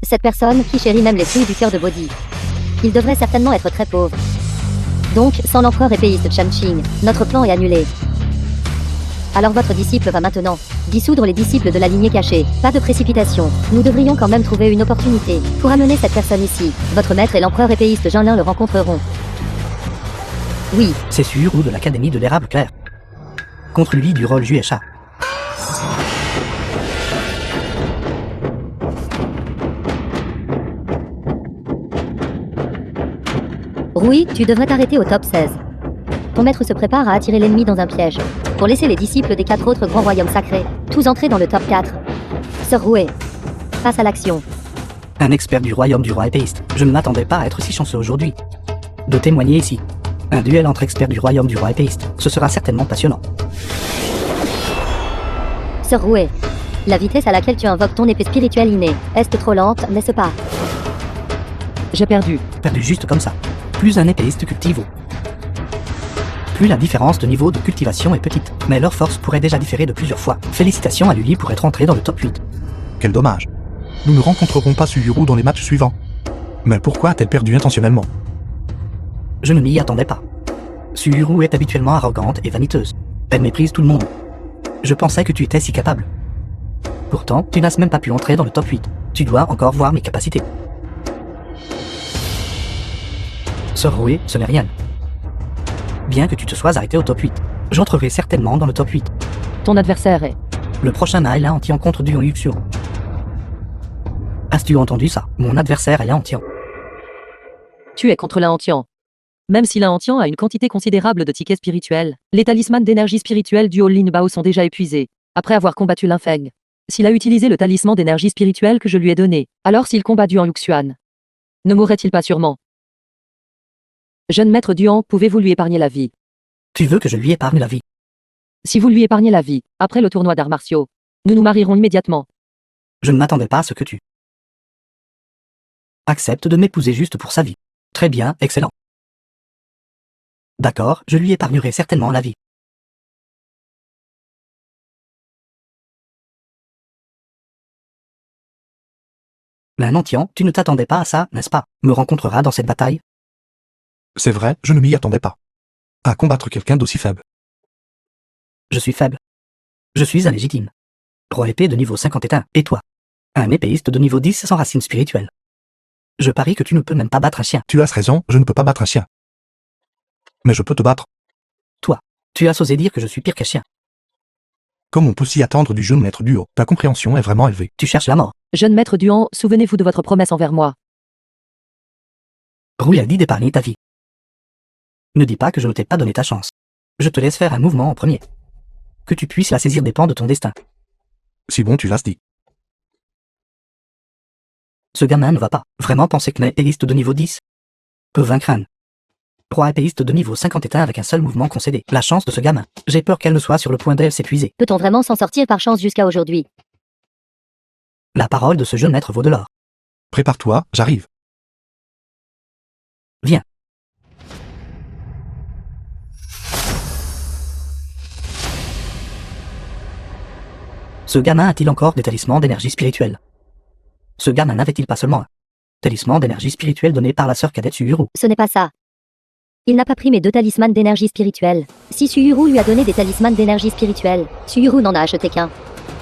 Cette personne, qui chérit même les fruits du cœur de Bodhi. Il devrait certainement être très pauvre. Donc, sans l'empereur épéiste Chanqing, notre plan est annulé. Alors votre disciple va maintenant dissoudre les disciples de la lignée cachée. Pas de précipitation. Nous devrions quand même trouver une opportunité pour amener cette personne ici. Votre maître et l'empereur épéiste Jeanlin le rencontreront. Oui, C'est sûr ou de l'Académie de l'érable clair. Contre lui du rôle Juecha. Rui, tu devrais t'arrêter au top 16. Ton maître se prépare à attirer l'ennemi dans un piège, pour laisser les disciples des 4 autres grands royaumes sacrés, tous entrer dans le top 4. Sir Rouet, passe à l'action. Un expert du royaume du roi épéiste. Je ne m'attendais pas à être si chanceux aujourd'hui. De témoigner ici. Un duel entre experts du royaume du roi épéiste. Ce sera certainement passionnant. Sir Rouet, la vitesse à laquelle tu invoques ton épée spirituelle innée, est trop lente, n'est-ce pas? J'ai perdu. Perdu juste comme ça. Plus un épéiste cultive haut. Plus la différence de niveau de cultivation est petite, mais leur force pourrait déjà différer de plusieurs fois. Félicitations à Luli pour être entré dans le top 8. Quel dommage. Nous ne rencontrerons pas Suyuru dans les matchs suivants. Mais pourquoi a-t-elle perdu intentionnellement? Je ne m'y attendais pas. Suyuru est habituellement arrogante et vaniteuse. Elle méprise tout le monde. Je pensais que tu étais si capable. Pourtant, tu n'as même pas pu entrer dans le top 8. Tu dois encore voir mes capacités. Sir Rouet, ce n'est rien. Bien que tu te sois arrêté au top 8, j'entrerai certainement dans le top 8. Ton adversaire est... Le prochain a Lan Tian contre Duan Yuxiu. As-tu entendu ça? Mon adversaire est Lan Tian. Tu es contre l'Aantian. Même si l'Aantian a une quantité considérable de tickets spirituels, les talismans d'énergie spirituelle du All-in Bao sont déjà épuisés, après avoir combattu l'Infeng. S'il a utilisé le talisman d'énergie spirituelle que je lui ai donné, alors s'il combat Duan Yuxian, ne mourrait-il pas sûrement? Jeune maître Duan, pouvez-vous lui épargner la vie? Tu veux que je lui épargne la vie? Si vous lui épargnez la vie, après le tournoi d'arts martiaux, nous nous marierons immédiatement. Je ne m'attendais pas à ce que tu acceptes de m'épouser juste pour sa vie. Très bien, excellent. D'accord, je lui épargnerai certainement la vie. Lan Antian, tu ne t'attendais pas à ça, n'est-ce pas? Me rencontrera dans cette bataille? C'est vrai, je ne m'y attendais pas. À combattre quelqu'un d'aussi faible. Je suis faible. Je suis un légitime. Roi épée de niveau 51, et toi? Un épéiste de niveau 10 sans racine spirituelle. Je parie que tu ne peux même pas battre un chien. Tu as raison, je ne peux pas battre un chien. Mais je peux te battre. Toi, tu as osé dire que je suis pire qu'un chien. Comme on peut s'y attendre du jeune maître Duo, ta compréhension est vraiment élevée. Tu cherches la mort. Jeune maître Duan, souvenez-vous de votre promesse envers moi. Rouille a dit d'épargner ta vie. Ne dis pas que je ne t'ai pas donné ta chance. Je te laisse faire un mouvement en premier. Que tu puisses la saisir dépend de ton destin. Si bon tu l'as dit. Ce gamin ne va pas vraiment penser que épéiste de niveau 10 peut vaincre un roi épéiste de niveau 51 avec un seul mouvement concédé. La chance de ce gamin. J'ai peur qu'elle ne soit sur le point d'elle s'épuiser. Peut-on vraiment s'en sortir par chance jusqu'à aujourd'hui? La parole de ce jeune maître vaut de l'or. Prépare-toi, j'arrive. Viens. Ce gamin a-t-il encore des talismans d'énergie spirituelle? Ce gamin n'avait-il pas seulement un talisman d'énergie spirituelle donné par la sœur cadette Suyuru? Ce n'est pas ça. Il n'a pas pris mes 2 talismans d'énergie spirituelle. Si Suyuru lui a donné des talismans d'énergie spirituelle, Suyuru n'en a acheté qu'un.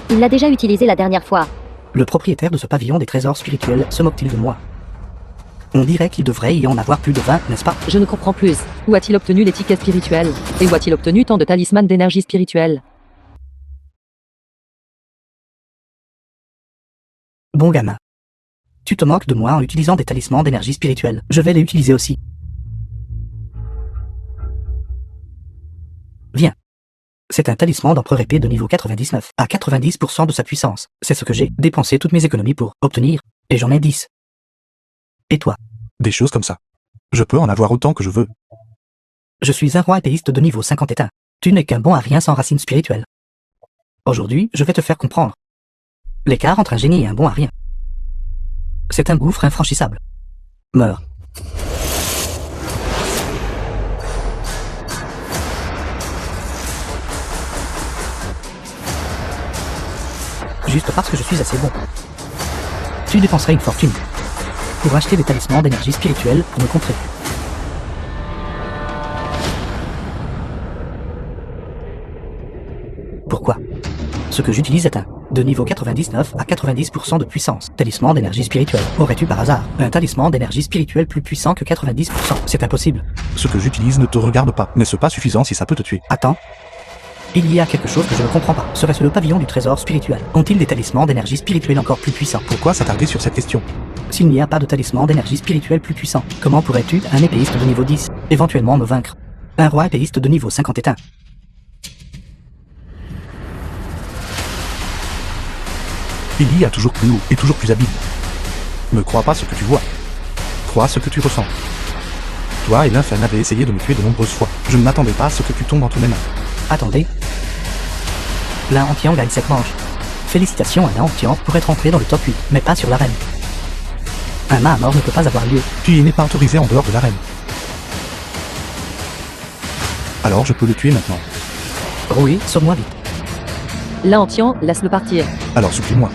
Il l'a déjà utilisé la dernière fois. Le propriétaire de ce pavillon des trésors spirituels se moque-t-il de moi? On dirait qu'il devrait y en avoir plus de 20, n'est-ce pas? Je ne comprends plus. Où a-t-il obtenu les tickets spirituels? Et où a-t-il obtenu tant de talismans d'énergie spirituelle? Bon gamin. Tu te moques de moi en utilisant des talismans d'énergie spirituelle. Je vais les utiliser aussi. Viens. C'est un talisman d'empereur épée de niveau 99, à 90% de sa puissance. C'est ce que j'ai dépensé toutes mes économies pour obtenir, et j'en ai 10. Et toi? Des choses comme ça. Je peux en avoir autant que je veux. Je suis un roi épéiste de niveau 51. Tu n'es qu'un bon à rien sans racine spirituelle. Aujourd'hui, je vais te faire comprendre L'écart entre un génie et un bon à rien. C'est un gouffre infranchissable. Meurs. Juste parce que je suis assez bon. Tu dépenserais une fortune pour acheter des talismans d'énergie spirituelle pour me contrer. Pourquoi? Ce que j'utilise est un de niveau 99 à 90% de puissance. Talisman d'énergie spirituelle. Aurais-tu par hasard un talisman d'énergie spirituelle plus puissant que 90%? C'est impossible. Ce que j'utilise ne te regarde pas. N'est-ce pas suffisant si ça peut te tuer? Attends. Il y a quelque chose que je ne comprends pas. Serait-ce le pavillon du trésor spirituel? Ont-ils des talismans d'énergie spirituelle encore plus puissants? Pourquoi s'attarder sur cette question? S'il n'y a pas de talisman d'énergie spirituelle plus puissant, comment pourrais-tu, un épéiste de niveau 10, éventuellement me vaincre? Un roi épéiste de niveau 50 est un. Il y a toujours plus haut et toujours plus habile. Ne crois pas ce que tu vois. Crois ce que tu ressens. Toi et l'infâme avaient essayé de me tuer de nombreuses fois. Je ne m'attendais pas à ce que tu tombes entre mes mains. Attendez. L'un Antian gagne cette manche. Félicitations à l'un Antian pour être entré dans le top 8, mais pas sur l'arène. Un mât à mort ne peut pas avoir lieu. Tu n'est pas autorisé en dehors de l'arène. Alors je peux le tuer maintenant. Roué, sauve-moi vite. Laantian, laisse-le partir. Alors supplie-moi.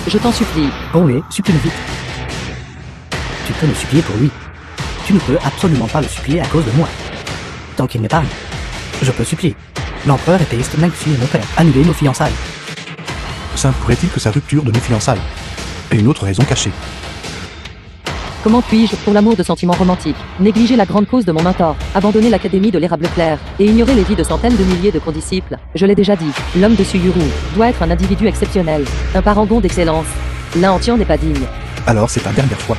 Je t'en supplie. Roué, supplie-le vite. Tu peux me supplier pour lui. Tu ne peux absolument pas le supplier à cause de moi. Tant qu'il m'épargne. Je peux supplier. L'empereur épéiste Nangxi et mon père. Annuler nos fiançailles. S'impourrait-il que sa rupture de nos fiançailles ait une autre raison cachée? Comment puis-je, pour l'amour de sentiments romantiques, négliger la grande cause de mon mentor, abandonner l'académie de l'érable clair, et ignorer les vies de centaines de milliers de condisciples? Je l'ai déjà dit, l'homme de Suyuru doit être un individu exceptionnel, un parangon d'excellence. Laantian n'est pas digne. Alors c'est ta dernière fois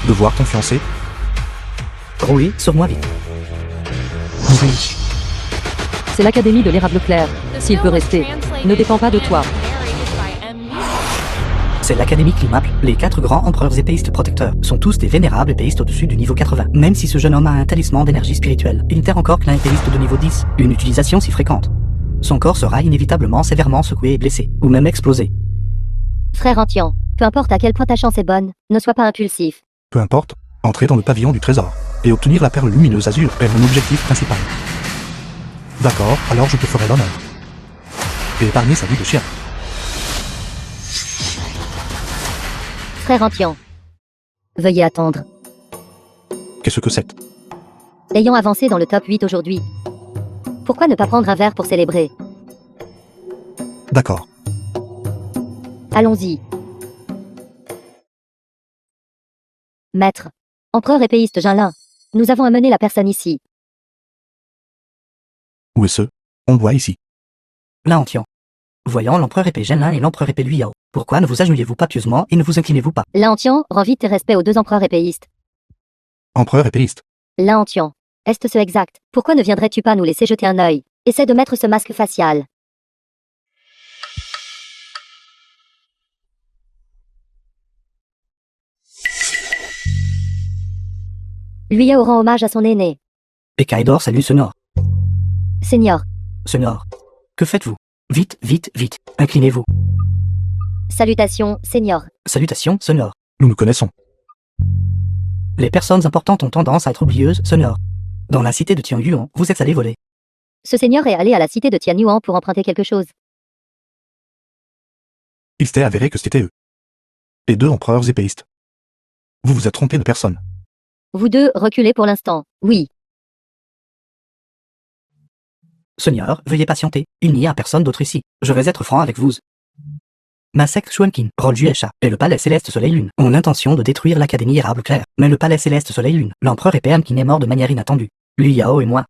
de voir ton fiancé Roué, sauve-moi vite. mourir. C'est l'académie de l'érable clair. The S'il film peut was rester, translated ne dépend pas de toi. and narrated by M. Media. C'est l'académie qui m'appelle. Les 4 grands empereurs épéistes protecteurs sont tous des vénérables épéistes au-dessus du niveau 80. Même si ce jeune homme a un talisman d'énergie spirituelle, il n'était encore qu'un épéiste de niveau 10. Une utilisation si fréquente. Son corps sera inévitablement sévèrement secoué et blessé, ou même explosé. Frère Antian, peu importe à quel point ta chance est bonne, ne sois pas impulsif. Peu importe, entrer dans le pavillon du trésor et obtenir la perle lumineuse azur est mon objectif principal. D'accord, alors je te ferai l'honneur. Et épargner sa vie de chien. Frère Antian. Veuillez attendre. Qu'est-ce que c'est? Ayant avancé dans le top 8 aujourd'hui. Pourquoi ne pas prendre un verre pour célébrer? D'accord. Allons-y. Maître. Empereur épéiste Jinlin. Nous avons amené la personne ici. Où est ce? On voit ici. Là Antian. Voyant l'empereur épée Genlin et l'empereur épée Luyao. Pourquoi ne vous agenouillez-vous pas pieusement et ne vous inclinez-vous pas? Laantian, rends vite tes respects aux 2 empereurs épéistes. Empereur épéiste. Laantian. Est-ce ce exact? Pourquoi ne viendrais-tu pas nous laisser jeter un œil? Essaie de mettre ce masque facial. Luyao rend hommage à son aîné. Et Kaedor salue Senor. Seigneur. Senor. Que faites-vous? Vite, vite, vite. Inclinez-vous. Salutations, Seigneur. Salutations, Senor. Nous nous connaissons. Les personnes importantes ont tendance à être oublieuses, Senor. Dans la cité de Tianyuan, vous êtes allé voler. Ce seigneur est allé à la cité de Tianyuan pour emprunter quelque chose. Il s'était avéré que c'était eux. Les 2 empereurs épéistes. Vous vous êtes trompé de personne. Vous deux, reculez pour l'instant. Oui. Senor, veuillez patienter. Il n'y a personne d'autre ici. Je vais être franc avec vous. Ma secte Xuanqin, Roljuecha, et le palais céleste Soleil-Lune ont l'intention de détruire l'académie érable clair. Mais le palais céleste Soleil-Lune, l'empereur épée Amkin est mort de manière inattendue. Lui Yao et moi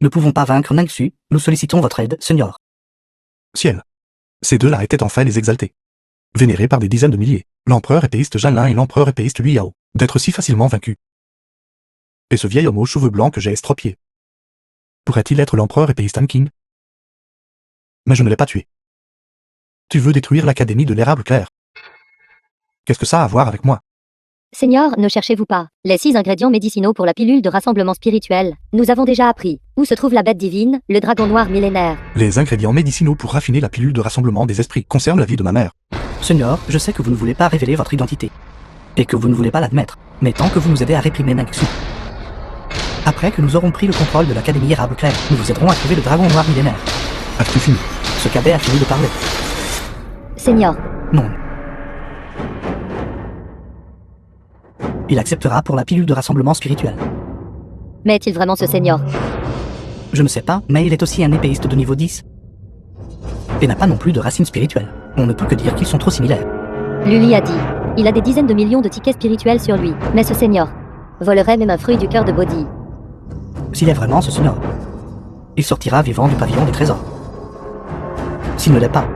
ne pouvons pas vaincre Nangxu. Nous sollicitons votre aide, Seigneur. Ciel. Ces 2-là étaient enfin les exaltés. Vénérés par des dizaines de milliers, l'empereur épéiste Jinlin et l'empereur épéiste Luyao, d'être si facilement vaincus. Et ce vieil homme aux cheveux blancs que j'ai estropié. Pourrait-il être l'empereur épéiste Amkin? Mais je ne l'ai pas tué. Tu veux détruire l'académie de l'érable clair. Qu'est-ce que ça a à voir avec moi? Seigneur, ne cherchez-vous pas. Les 6 ingrédients médicinaux pour la pilule de rassemblement spirituel. Nous avons déjà appris. Où se trouve la bête divine, le dragon noir millénaire? Les ingrédients médicinaux pour raffiner la pilule de rassemblement des esprits concernent la vie de ma mère. Seigneur, je sais que vous ne voulez pas révéler votre identité. Et que vous ne voulez pas l'admettre. Mais tant que vous nous aidez à réprimer Manxu. Après que nous aurons pris le contrôle de l'Académie Érable Clair, nous vous aiderons à trouver le dragon noir millénaire. As-tu fini? Ce cadet a fini de parler. Seigneur, Non. Il acceptera pour la pilule de rassemblement spirituel. mais est-il vraiment ce Seigneur? Je ne sais pas, mais il est aussi un épéiste de niveau 10. Et n'a pas non plus de racines spirituelles. On ne peut que dire qu'ils sont trop similaires. Lully a dit. Il a des dizaines de millions de tickets spirituels sur lui. Mais ce Seigneur volerait même un fruit du cœur de Bodhi. S'il est vraiment ce Seigneur, il sortira vivant du pavillon des trésors. S'il ne l'est pas,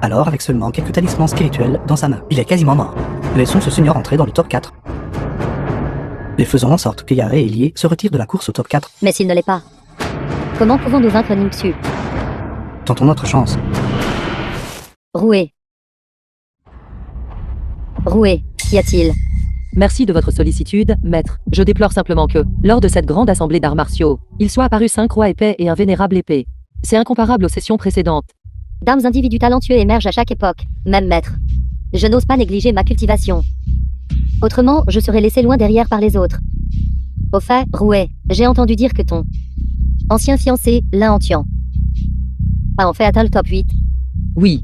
alors avec seulement quelques talismans spirituels dans sa main, il est quasiment mort. Laissons ce Seigneur entrer dans le top 4. Et faisons en sorte que Yare et Elie se retirent de la course au top 4. Mais s'il ne l'est pas, comment pouvons-nous vaincre Ningxu? Tentons notre chance. Roué. Roué, qu'y a-t-il? Merci de votre sollicitude, maître. Je déplore simplement que, lors de cette grande assemblée d'arts martiaux, il soit apparu 5 rois épais et un vénérable épée. C'est incomparable aux sessions précédentes. D'armes individus talentueux émergent à chaque époque, même maître. Je n'ose pas négliger ma cultivation. Autrement, je serais laissé loin derrière par les autres. Au fait, Roué, j'ai entendu dire que ton ancien fiancé, Lin Antian, a en fait atteint le top 8. Oui.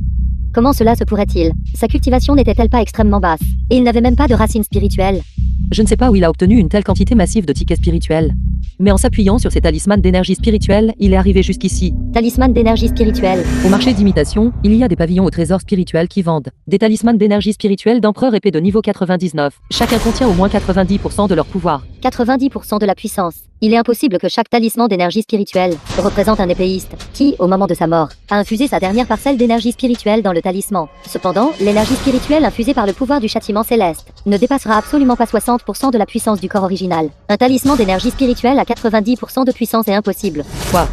Comment cela se pourrait-il? Sa cultivation n'était-elle pas extrêmement basse? Et il n'avait même pas de racines spirituelles. Je ne sais pas où il a obtenu une telle quantité massive de tickets spirituels. Mais en s'appuyant sur ses talismans d'énergie spirituelle, il est arrivé jusqu'ici. Talisman d'énergie spirituelle. Au marché d'imitation, il y a des pavillons au trésor spirituel qui vendent des talismans d'énergie spirituelle d'empereur épée de niveau 99. Chacun contient au moins 90% de leur pouvoir. 90% de la puissance. Il est impossible que chaque talisman d'énergie spirituelle représente un épéiste qui, au moment de sa mort, a infusé sa dernière parcelle d'énergie spirituelle dans le talisman. Cependant, l'énergie spirituelle infusée par le pouvoir du châtiment céleste ne dépassera absolument pas 60% de la puissance du corps original. Un talisman d'énergie spirituelle à 90% de puissance est impossible. Quoi?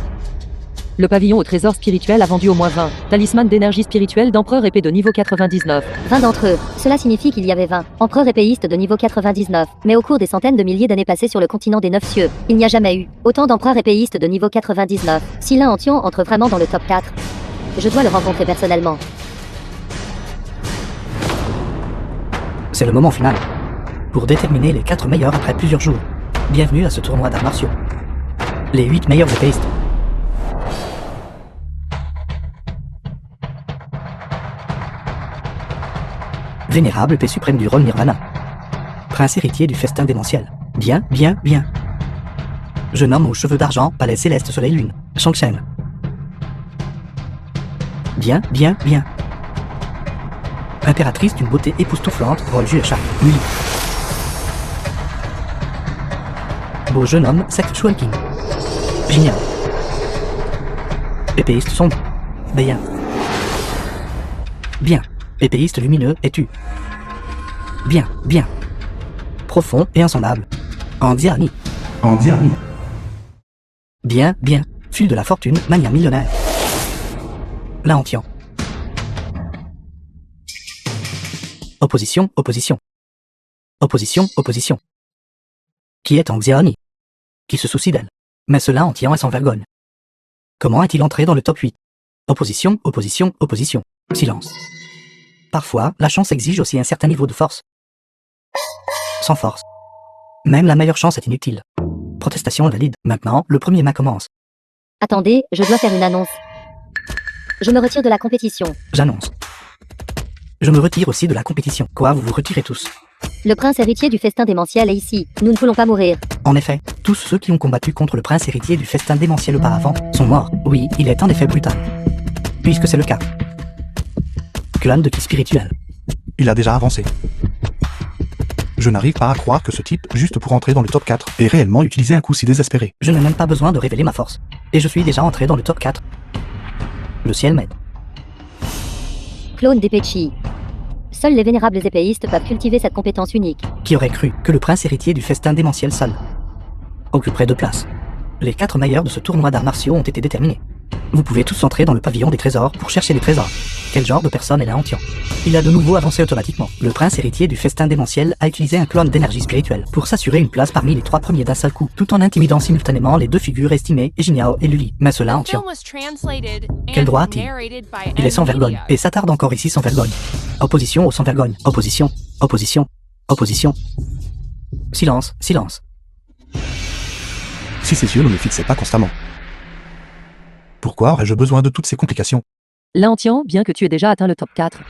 Le pavillon au trésor spirituel a vendu au moins 20 talismans d'énergie spirituelle d'empereur épée de niveau 99. 20 d'entre eux. Cela signifie qu'il y avait 20 empereurs épéistes de niveau 99. Mais au cours des centaines de milliers d'années passées sur le continent des 9 cieux, il n'y a jamais eu autant d'empereurs épéistes de niveau 99. Si Lin Antian entre vraiment dans le top 4, je dois le rencontrer personnellement. C'est le moment final. Pour déterminer les 4 meilleurs après plusieurs jours. Bienvenue à ce tournoi d'arts martiaux. Les 8 meilleurs épéistes. Vénérable épée suprême du rôle Nirvana. Prince héritier du festin démentiel. Bien, bien, bien. Jeune homme aux cheveux d'argent, palais céleste soleil lune. Shang-Chen. Bien, bien, bien. Impératrice d'une beauté époustouflante, rôle Juecha. Oui. Beau jeune homme, secte Chuan King. Génial. Épéiste sombre. Bien. Bien. Épéiste lumineux et tu. Bien, bien. Profond et insondable. Andiani. Andiani. Bien, bien. Fil de la fortune, manière millionnaire. Lin Antian. Opposition, opposition. Opposition, opposition. Qui est Anxiani? Qui se soucie d'elle? Mais cela Antian est sans vergogne. Comment est-il entré dans le top 8? Opposition, opposition, opposition. Silence. Parfois, la chance exige aussi un certain niveau de force. Sans force, même la meilleure chance est inutile. Protestation valide. Maintenant, le premier match commence. Attendez, je dois faire une annonce. Je me retire de la compétition. J'annonce. Je me retire aussi de la compétition. Quoi, vous vous retirez tous? Le prince héritier du festin démentiel est ici. Nous ne voulons pas mourir. En effet, tous ceux qui ont combattu contre le prince héritier du festin démentiel auparavant sont morts. Oui, il est en effet brutal. Puisque c'est le cas. Clan de qui spirituel. Il a déjà avancé. Je n'arrive pas à croire que ce type, juste pour entrer dans le top 4, ait réellement utilisé un coup si désespéré. Je n'ai même pas besoin de révéler ma force. Et je suis déjà entré dans le top 4. Le ciel m'aide. Clone d'épée Chi. Seuls les vénérables épéistes peuvent cultiver cette compétence unique. Qui aurait cru que le prince héritier du festin démentiel seul occuperait 2 places? Les 4 meilleurs de ce tournoi d'arts martiaux ont été déterminés. Vous pouvez tous entrer dans le pavillon des trésors pour chercher les trésors. Quel genre de personne est la Antian? Il a de nouveau avancé automatiquement. Le prince héritier du festin démentiel a utilisé un clone d'énergie spirituelle pour s'assurer une place parmi les 3 premiers d'un seul coup, tout en intimidant simultanément les 2 figures estimées, Jiniao et Luli. Mais cela, The Antian, film was translated Quel and droit a-t-il? narrated by il est sans M vergogne, Media. et s'attarde encore ici sans vergogne. Opposition au sans vergogne. Opposition. Opposition. Opposition. Silence. Silence. Si ses yeux ne me fixaient pas constamment. Pourquoi aurais-je besoin de toutes ces complications? Laantian, bien que tu aies déjà atteint le top 4,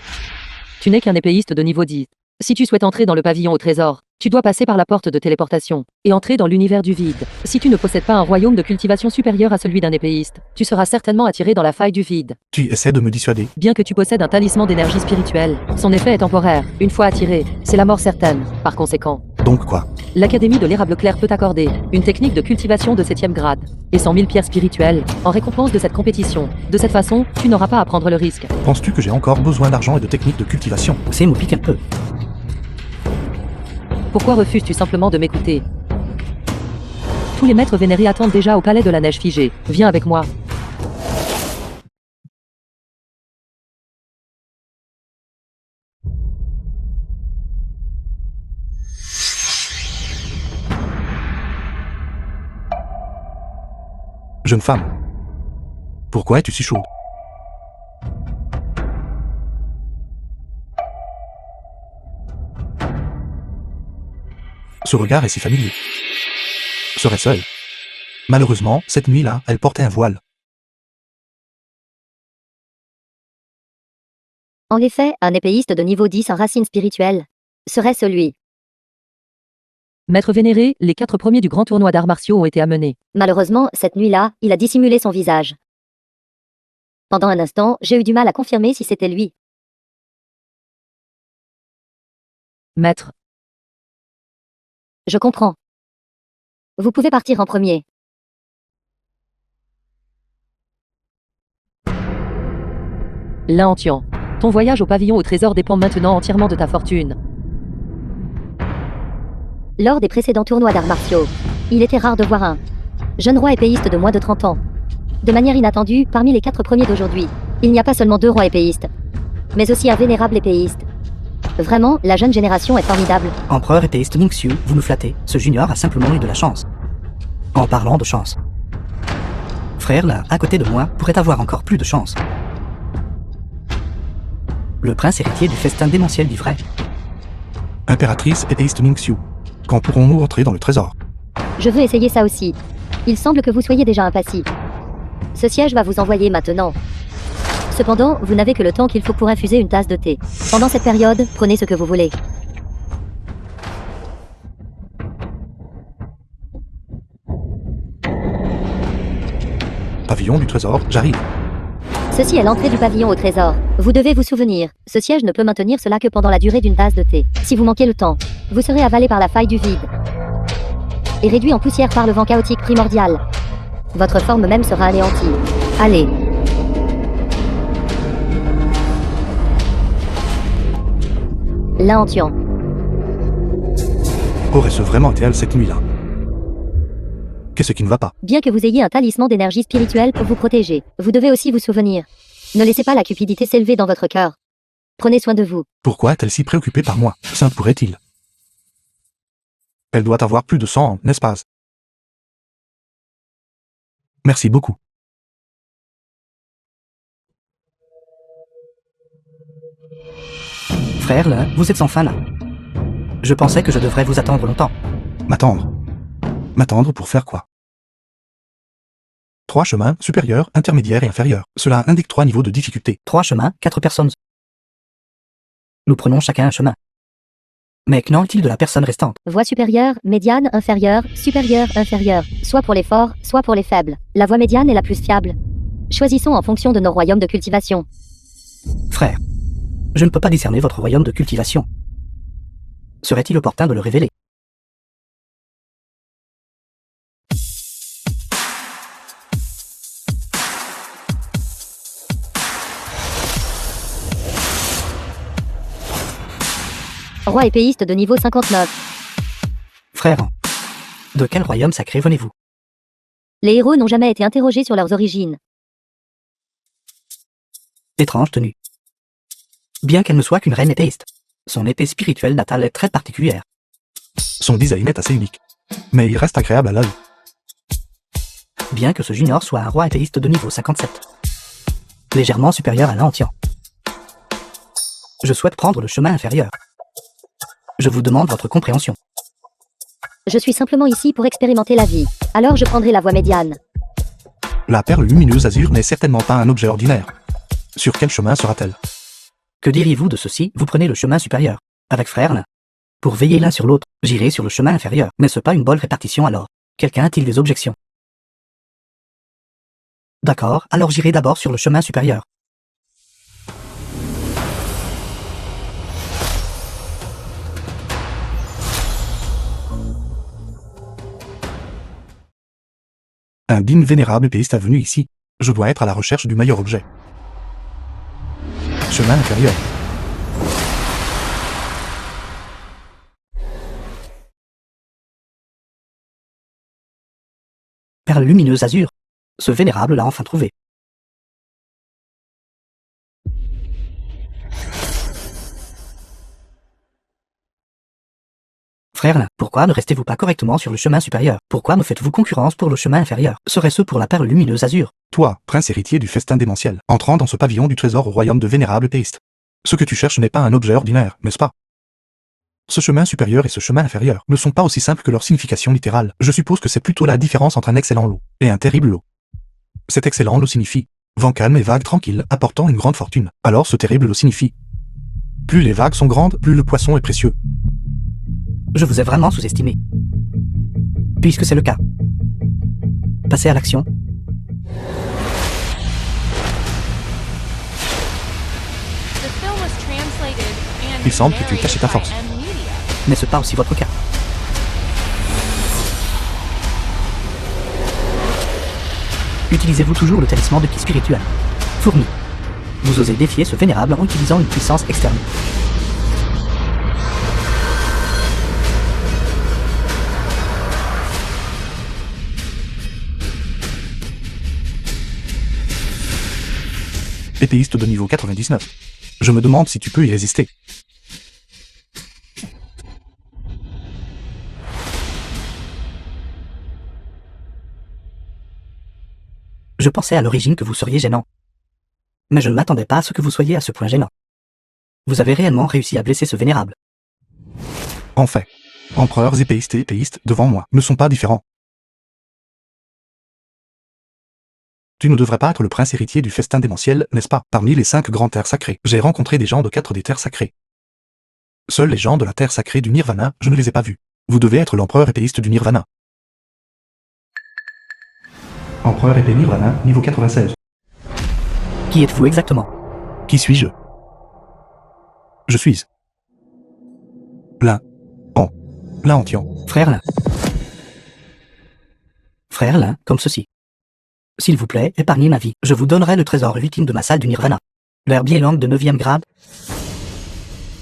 tu n'es qu'un épéiste de niveau 10. Si tu souhaites entrer dans le pavillon au trésor, tu dois passer par la porte de téléportation et entrer dans l'univers du vide. Si tu ne possèdes pas un royaume de cultivation supérieur à celui d'un épéiste, tu seras certainement attiré dans la faille du vide. Tu essaies de me dissuader. Bien que tu possèdes un talisman d'énergie spirituelle, son effet est temporaire. Une fois attiré, c'est la mort certaine. Par conséquent, Donc quoi? l'Académie de l'érable clair peut t'accorder une technique de cultivation de 7e grade et 100 000 pierres spirituelles en récompense de cette compétition. De cette façon, tu n'auras pas à prendre le risque. Penses-tu que j'ai encore besoin d'argent et de techniques de cultivation? C'est me pique un peu. Pourquoi refuses-tu simplement de m'écouter? Tous les maîtres vénérés attendent déjà au palais de la neige figée. Viens avec moi. Jeune femme. Pourquoi es-tu si chaude? Ce regard est si familier. Serait seule. Malheureusement, cette nuit-là, elle portait un voile. En effet, un épéiste de niveau 10 en racine spirituelle serait celui. Maître vénéré, les 4 premiers du grand tournoi d'arts martiaux ont été amenés. Malheureusement, cette nuit-là, il a dissimulé son visage. Pendant un instant, j'ai eu du mal à confirmer si c'était lui. Maître, Je comprends. Vous pouvez partir en premier. Laantian, ton voyage au pavillon au trésor dépend maintenant entièrement de ta fortune. Lors des précédents tournois d'arts martiaux, il était rare de voir un jeune roi épéiste de moins de 30 ans. De manière inattendue, parmi les 4 premiers d'aujourd'hui, il n'y a pas seulement 2 rois épéistes, mais aussi un vénérable épéiste. Vraiment, la jeune génération est formidable. Empereur épéiste Ningxiu, vous nous flattez. Ce junior a simplement eu de la chance. En parlant de chance. Frère là, à côté de moi, pourrait avoir encore plus de chance. Le prince héritier du festin démentiel du vrai. Impératrice épéiste Ningxiu. Quand pourrons-nous entrer dans le trésor? Je veux essayer ça aussi. Il semble que vous soyez déjà impassible. Ce siège va vous envoyer maintenant. Cependant, vous n'avez que le temps qu'il faut pour infuser une tasse de thé. Pendant cette période, prenez ce que vous voulez. Pavillon du trésor, j'arrive. Ceci est l'entrée du pavillon au trésor. Vous devez vous souvenir, ce siège ne peut maintenir cela que pendant la durée d'une tasse de thé. Si vous manquez le temps, vous serez avalé par la faille du vide et réduit en poussière par le vent chaotique primordial. Votre forme même sera anéantie. Allez. Laantian. Aurait-ce vraiment été elle cette nuit-là? Qu'est-ce qui ne va pas? Bien que vous ayez un talisman d'énergie spirituelle pour vous protéger, vous devez aussi vous souvenir. Ne laissez pas la cupidité s'élever dans votre cœur. Prenez soin de vous. Pourquoi est-elle si préoccupée par moi? Saint pourrait-il? Elle doit avoir plus de 100 ans, n'est-ce pas? Merci beaucoup. Frère là, vous êtes enfin là. Je pensais que je devrais vous attendre longtemps. M'attendre. M'attendre pour faire quoi? 3 chemins, supérieur, intermédiaire et inférieur. Cela indique 3 niveaux de difficulté. 3 chemins, 4 personnes. Nous prenons chacun un chemin. Mais qu'en est-il de la personne restante? Voie supérieure, médiane, inférieure, supérieure, inférieure. Soit pour les forts, soit pour les faibles. La voie médiane est la plus fiable. Choisissons en fonction de nos royaumes de cultivation. Frère, je ne peux pas discerner votre royaume de cultivation. Serait-il opportun de le révéler? Roi épéiste de niveau 59. Frère, de quel royaume sacré venez-vous? Les héros n'ont jamais été interrogés sur leurs origines. Étrange tenue. Bien qu'elle ne soit qu'une reine épéiste, son épée spirituelle natale est très particulière. Son design est assez unique. Mais il reste agréable à l'œil. Bien que ce junior soit un roi épéiste de niveau 57. Légèrement supérieur à l'Antien. Je souhaite prendre le chemin inférieur. Je vous demande votre compréhension. Je suis simplement ici pour expérimenter la vie. Alors je prendrai la voie médiane. La perle lumineuse azur n'est certainement pas un objet ordinaire. Sur quel chemin sera-t-elle? Que diriez-vous de ceci? Vous prenez le chemin supérieur, avec frère nain. Pour veiller l'un sur l'autre, j'irai sur le chemin inférieur. N'est-ce pas une bonne répartition alors? Quelqu'un a-t-il des objections? D'accord, alors j'irai d'abord sur le chemin supérieur. Un digne vénérable épéiste est venu ici. Je dois être à la recherche du meilleur objet. Chemin inférieur. Perle lumineuse azur. Ce vénérable l'a enfin trouvé. Frère nain, pourquoi ne restez-vous pas correctement sur le chemin supérieur? Pourquoi me faites-vous concurrence pour le chemin inférieur? Serait-ce pour la perle lumineuse azur? Toi, prince héritier du festin démentiel, entrant dans ce pavillon du trésor au royaume de vénérable épéiste. Ce que tu cherches n'est pas un objet ordinaire, n'est-ce pas? Ce chemin supérieur et ce chemin inférieur ne sont pas aussi simples que leur signification littérale. Je suppose que c'est plutôt la différence entre un excellent lot et un terrible lot. Cet excellent lot signifie vent calme et vague tranquille, apportant une grande fortune. Alors ce terrible lot signifie plus les vagues sont grandes, plus le poisson est précieux. Je vous ai vraiment sous-estimé. Puisque c'est le cas. Passez à l'action. The film was translated and Il semble que tu aies caché ta narrated force. by M Media. N'est-ce pas aussi votre cas? Utilisez-vous toujours le talisman de ki spirituel? Fourmi. Vous osez défier ce vénérable en utilisant une puissance externe. Épéiste de niveau 99. Je me demande si tu peux y résister. Je pensais à l'origine que vous seriez gênant. Mais je ne m'attendais pas à ce que vous soyez à ce point gênant. Vous avez réellement réussi à blesser ce vénérable. En fait, empereurs épéistes et épéistes devant moi ne sont pas différents. Tu ne devrais pas être le prince héritier du festin démentiel, n'est-ce pas? Parmi les 5 grands terres sacrées, j'ai rencontré des gens de 4 des terres sacrées. Seuls les gens de la terre sacrée du Nirvana, je ne les ai pas vus. Vous devez être l'empereur épéiste du Nirvana. Empereur épée Nirvana, niveau 96. Qui êtes-vous exactement? Qui suis-je? Je suis l'Antien. Frère Lin. Frère Lin, comme ceci. S'il vous plaît, épargnez ma vie. Je vous donnerai le trésor ultime de ma salle du Nirvana. L'herbier langue de 9e grade.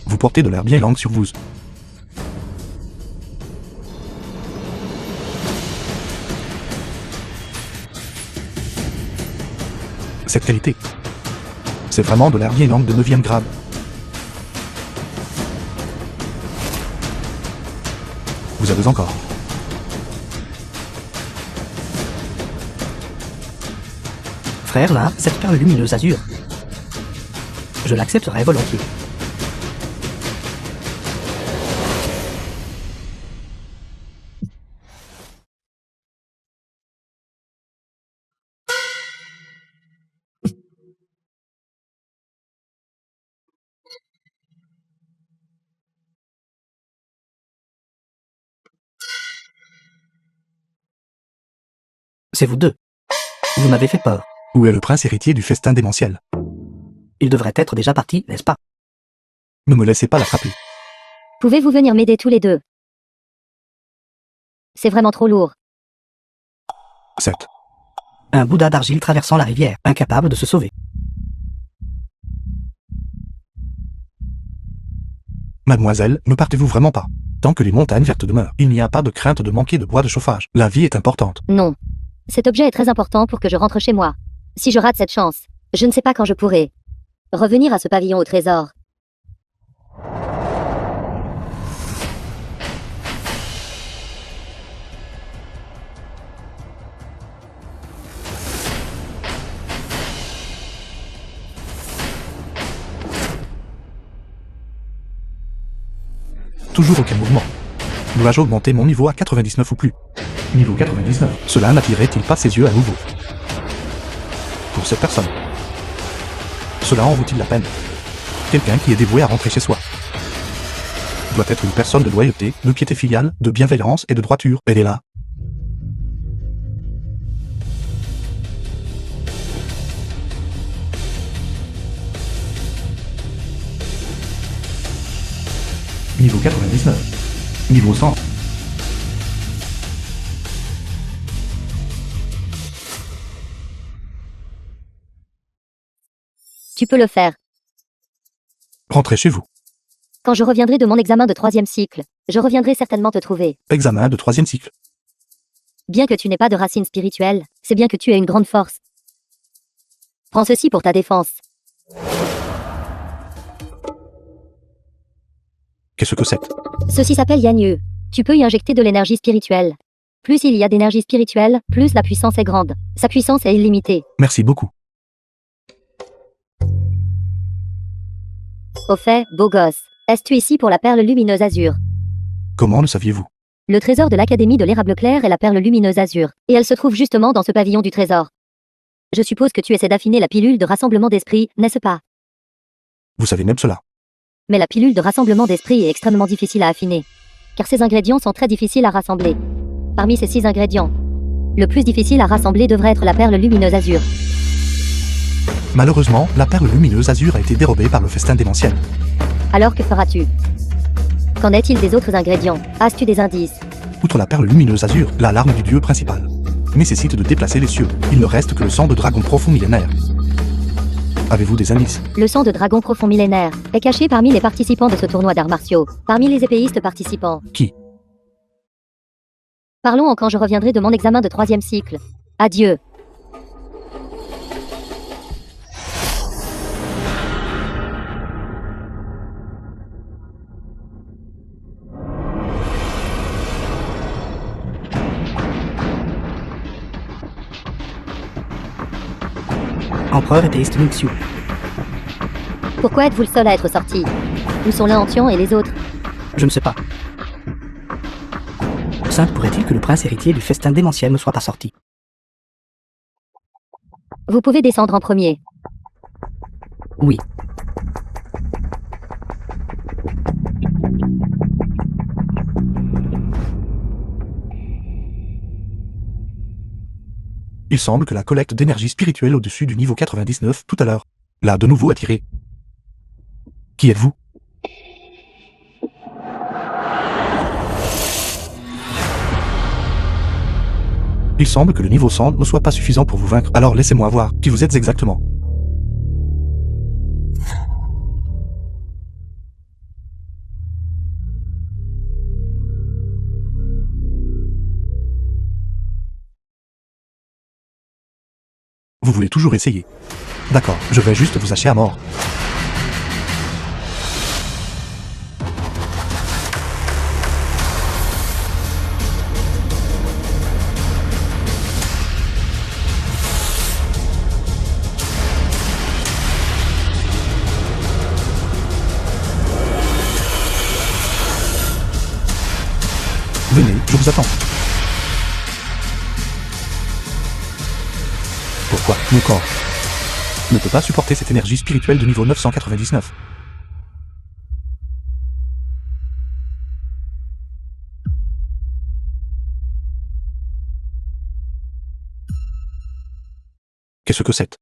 Vous portez de l'air bien langue sur vous. Cette qualité, c'est vraiment de l'air bien langue de 9e grade. Vous avez encore. Frère Lin, cette perle lumineuse azur. Je l'accepterai volontiers. C'est vous deux. Vous m'avez fait peur. Où est le prince héritier du festin démentiel? Il devrait être déjà parti, n'est-ce pas? Ne me laissez pas l'attraper. Pouvez-vous venir m'aider tous les deux? C'est vraiment trop lourd. 7. Un Bouddha d'argile traversant la rivière, incapable de se sauver. Mademoiselle, ne partez-vous vraiment pas? Tant que les montagnes vertes demeurent, il n'y a pas de crainte de manquer de bois de chauffage. La vie est importante. Non. Cet objet est très important pour que je rentre chez moi. Si je rate cette chance, je ne sais pas quand je pourrai. Revenir à ce pavillon au trésor. Toujours aucun mouvement. Dois-je augmenter mon niveau à 99 ou plus? Niveau 99. Cela n'attirerait-il pas ses yeux à nouveau? Pour cette personne. Cela en vaut-il la peine? Quelqu'un qui est dévoué à rentrer chez soi doit être une personne de loyauté, de piété filiale, de bienveillance et de droiture. Elle est là. Niveau 99. Niveau 100. Tu peux le faire. Rentrez chez vous. Quand je reviendrai de mon examen de 3e cycle, je reviendrai certainement te trouver. Examen de 3e cycle. Bien que tu n'aies pas de racines spirituelles, c'est bien que tu aies une grande force. Prends ceci pour ta défense. Qu'est-ce que c'est? Ceci s'appelle Yanyu. Tu peux y injecter de l'énergie spirituelle. Plus il y a d'énergie spirituelle, plus la puissance est grande. Sa puissance est illimitée. Merci beaucoup. Au fait, beau gosse, es-tu ici pour la perle lumineuse azur? Comment le saviez-vous? Le trésor de l'Académie de l'érable clair est la perle lumineuse azur, et elle se trouve justement dans ce pavillon du trésor. Je suppose que tu essaies d'affiner la pilule de rassemblement d'esprit, n'est-ce pas? Vous savez même cela. Mais la pilule de rassemblement d'esprit est extrêmement difficile à affiner, car ces ingrédients sont très difficiles à rassembler. Parmi ces 6 ingrédients, le plus difficile à rassembler devrait être la perle lumineuse azur. Malheureusement, la perle lumineuse azur a été dérobée par le festin démentiel. Alors que feras-tu? Qu'en est-il des autres ingrédients? As-tu des indices? Outre la perle lumineuse azur, la larme du dieu principal nécessite de déplacer les cieux. Il ne reste que le sang de dragon profond millénaire. Avez-vous des indices? Le sang de dragon profond millénaire est caché parmi les participants de ce tournoi d'arts martiaux, parmi les épéistes participants. Qui? Parlons quand je reviendrai de mon examen de 3e cycle. Adieu. Empereur épéiste Ningxiu. Pourquoi êtes-vous le seul à être sorti? Où sont l'Antian et les autres? Je ne sais pas. Simple pourrait-il que le prince héritier du festin démentiel ne soit pas sorti? Vous pouvez descendre en premier. Oui. Il semble que la collecte d'énergie spirituelle au-dessus du niveau 99 tout à l'heure l'a de nouveau attiré. Qui êtes-vous? Il semble que le niveau 100 ne soit pas suffisant pour vous vaincre, alors laissez-moi voir qui vous êtes exactement. Vous voulez toujours essayer. D'accord, je vais juste vous hacher à mort. Venez, je vous attends. Pourquoi mon corps ne peut pas supporter cette énergie spirituelle de niveau 999? Qu'est-ce que c'est?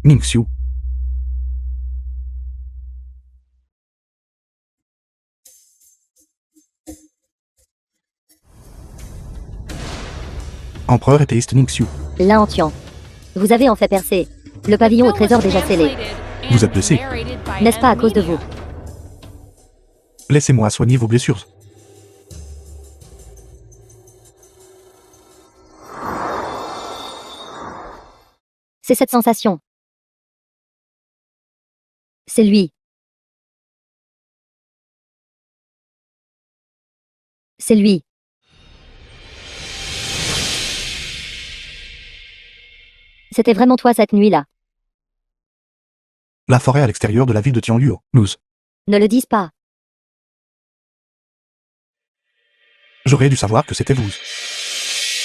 Ningxiu. Empereur épéiste Ningxiu. L'Antian. Vous avez en fait percé le pavillon au trésor déjà scellé. Vous êtes blessé. N'est-ce pas à cause de vous? Laissez-moi soigner vos blessures. C'est cette sensation. C'est lui. C'est lui. C'était vraiment toi cette nuit-là. La forêt à l'extérieur de la ville de Tianluo, nous. Ne le dise pas. J'aurais dû savoir que c'était vous.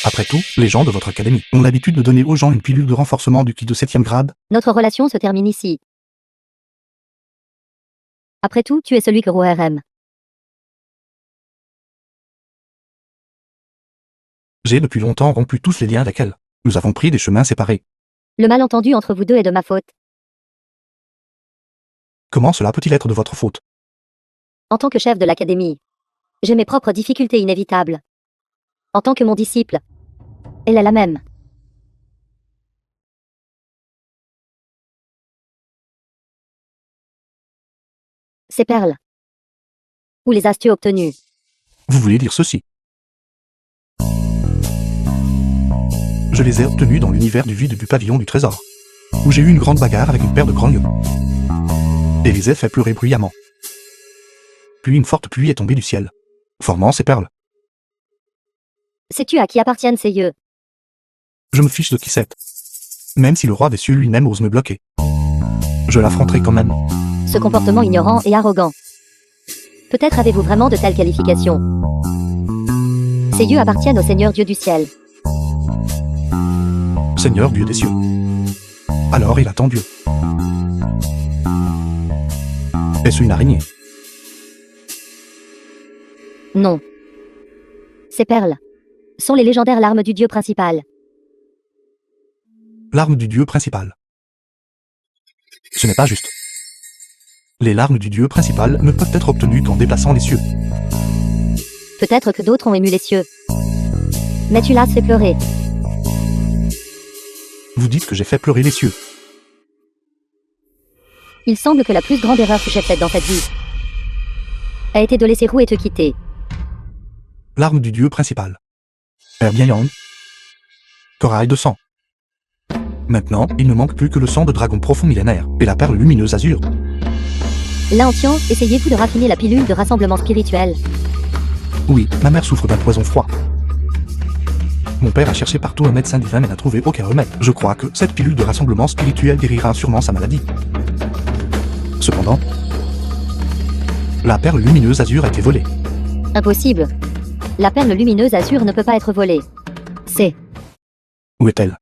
Après tout, les gens de votre académie ont l'habitude de donner aux gens une pilule de renforcement du ki de 7e grade. Notre relation se termine ici. Après tout, tu es celui que Roer aime. J'ai depuis longtemps rompu tous les liens avec elle. Nous avons pris des chemins séparés. Le malentendu entre vous deux est de ma faute. Comment cela peut-il être de votre faute? En tant que chef de l'académie, j'ai mes propres difficultés inévitables. En tant que mon disciple, elle est la même. Ces perles. Où les as-tu obtenues? Vous voulez dire ceci? Je les ai obtenus dans l'univers du vide du pavillon du trésor, où j'ai eu une grande bagarre avec une paire de grands lions, et les ai fait pleurer bruyamment. Puis une forte pluie est tombée du ciel, formant ces perles. Sais-tu à qui appartiennent ces yeux? Je me fiche de qui c'est. Même si le roi des cieux lui-même ose me bloquer, je l'affronterai quand même. Ce comportement ignorant et arrogant. Peut-être avez-vous vraiment de telles qualifications. Ces yeux appartiennent au Seigneur Dieu du ciel. Seigneur Dieu des cieux. Alors il attend Dieu. Est-ce une araignée? Non. Ces perles sont les légendaires larmes du dieu principal. L'arme du dieu principal. Ce n'est pas juste. Les larmes du dieu principal ne peuvent être obtenues qu'en déplaçant les cieux. Peut-être que d'autres ont ému les cieux. Mais tu l'as fait pleurer. Vous dites que j'ai fait pleurer les cieux. Il semble que la plus grande erreur que j'ai faite dans cette vie a été de laisser Rouet te quitter. L'arme du dieu principal. Yang. Corail de sang. Maintenant, il ne manque plus que le sang de dragon profond millénaire et la perle lumineuse azur. Lancian, essayez-vous de raffiner la pilule de rassemblement spirituel? Oui, ma mère souffre d'un poison froid. Mon père a cherché partout un médecin divin mais n'a trouvé aucun remède. Je crois que cette pilule de rassemblement spirituel guérira sûrement sa maladie. Cependant, la perle lumineuse azur a été volée. Impossible. La perle lumineuse azur ne peut pas être volée. C'est... Où est-elle?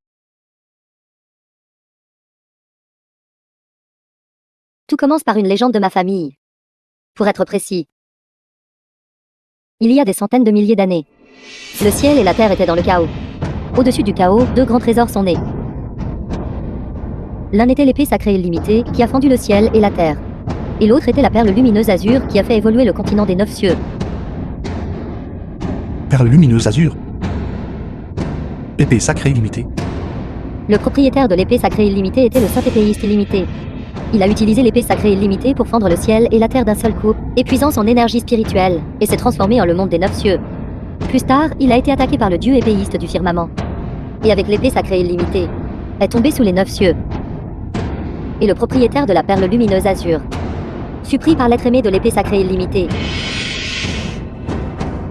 Tout commence par une légende de ma famille. Pour être précis. Il y a des centaines de milliers d'années, le ciel et la terre étaient dans le chaos. Au-dessus du chaos, deux grands trésors sont nés. L'un était l'épée sacrée illimitée, qui a fendu le ciel et la terre. Et l'autre était la perle lumineuse azur, qui a fait évoluer le continent des 9 cieux. Perle lumineuse azur. Épée sacrée illimitée. Le propriétaire de l'épée sacrée illimitée était le saint épéiste illimité. Il a utilisé l'épée sacrée illimitée pour fendre le ciel et la terre d'un seul coup, épuisant son énergie spirituelle, et s'est transformé en le monde des 9 cieux. Plus tard, il a été attaqué par le dieu épéiste du firmament. Et avec l'épée sacrée illimitée, est tombé sous les 9 cieux. Et le propriétaire de la perle lumineuse azur fut pris par l'être aimé de l'épée sacrée illimitée.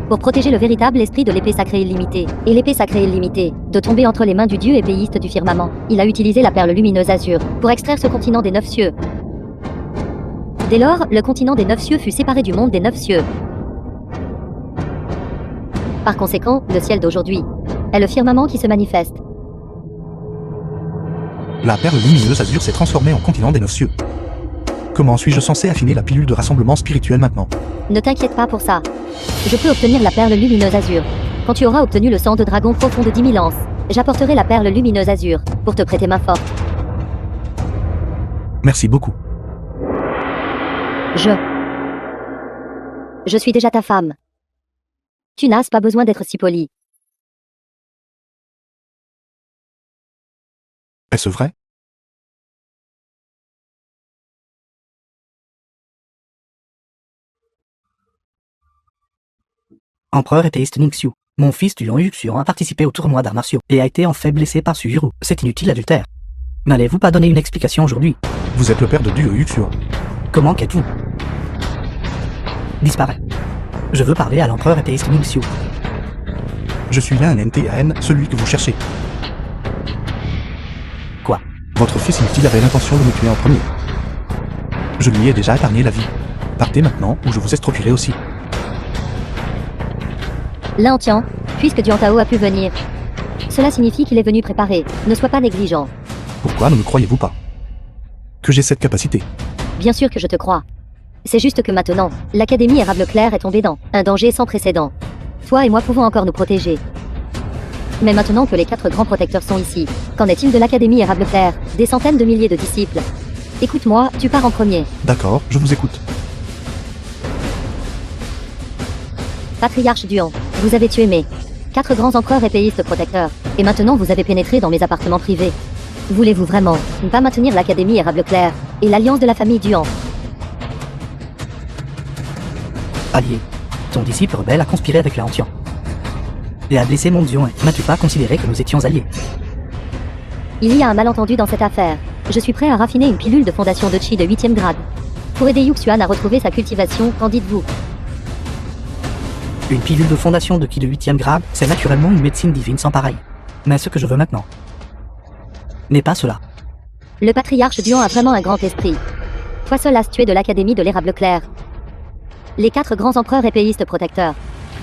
Pour protéger le véritable esprit de l'épée sacrée illimitée, et l'épée sacrée illimitée, de tomber entre les mains du dieu épéiste du firmament, il a utilisé la perle lumineuse azur pour extraire ce continent des 9 cieux. Dès lors, le continent des 9 cieux fut séparé du monde des 9 cieux. Par conséquent, le ciel d'aujourd'hui est le firmament qui se manifeste. La perle lumineuse azur s'est transformée en continent des 9 cieux. Comment suis-je censé affiner la pilule de rassemblement spirituel maintenant? Ne t'inquiète pas pour ça. Je peux obtenir la perle lumineuse azur. Quand tu auras obtenu le sang de dragon profond de 10 000 ans, j'apporterai la perle lumineuse azur pour te prêter main forte. Merci beaucoup. Je suis déjà ta femme. Tu n'as pas besoin d'être si poli. Est-ce vrai? Empereur épéiste Ningxiu. Mon fils Tuan Yuxian a participé au tournoi d'arts martiaux et a été en fait blessé par Sujiro. C'est inutile adultère. N'allez-vous pas donner une explication aujourd'hui? Vous êtes le père de Duo Yuxuo. Comment qu'êtes-vous? Disparaît. Je veux parler à l'empereur épéiste Ningxiu. Je suis là un NTAN, celui que vous cherchez. Quoi? Votre fils inutile avait l'intention de me tuer en premier. Je lui ai déjà épargné la vie. Partez maintenant, ou je vous estropilerai aussi. Lin Tian, puisque Duan Tao a pu venir. Cela signifie qu'il est venu préparer. Ne sois pas négligent. Pourquoi ne me croyez-vous pas? Que j'ai cette capacité. Bien sûr que je te crois. C'est juste que maintenant, l'Académie Érable Clair est tombée dans un danger sans précédent. Toi et moi pouvons encore nous protéger. Mais maintenant que les 4 grands protecteurs sont ici, qu'en est-il de l'Académie Érable Clair? Des centaines de milliers de disciples. Écoute-moi, tu pars en premier. D'accord, je vous écoute. Patriarche Duan, vous avez tué mes 4 grands empereurs épéistes protecteurs, et maintenant vous avez pénétré dans mes appartements privés. Voulez-vous vraiment ne pas maintenir l'Académie Érable Clair et l'alliance de la famille Duan? Allié. Ton disciple rebelle a conspiré avec la Hantian. Et a blessé mon Duan. N'as-tu pas considéré que nous étions alliés? Il y a un malentendu dans cette affaire. Je suis prêt à raffiner une pilule de fondation de Chi de 8e grade. Pour aider Yuxuan à retrouver sa cultivation, qu'en dites-vous? Une pilule de fondation de Qi de 8e grade, c'est naturellement une médecine divine sans pareil. Mais ce que je veux maintenant n'est pas cela. Le patriarche Duan a vraiment un grand esprit. Toi seul as tué de l'Académie de l'Érable Clair les 4 grands empereurs épéistes protecteurs.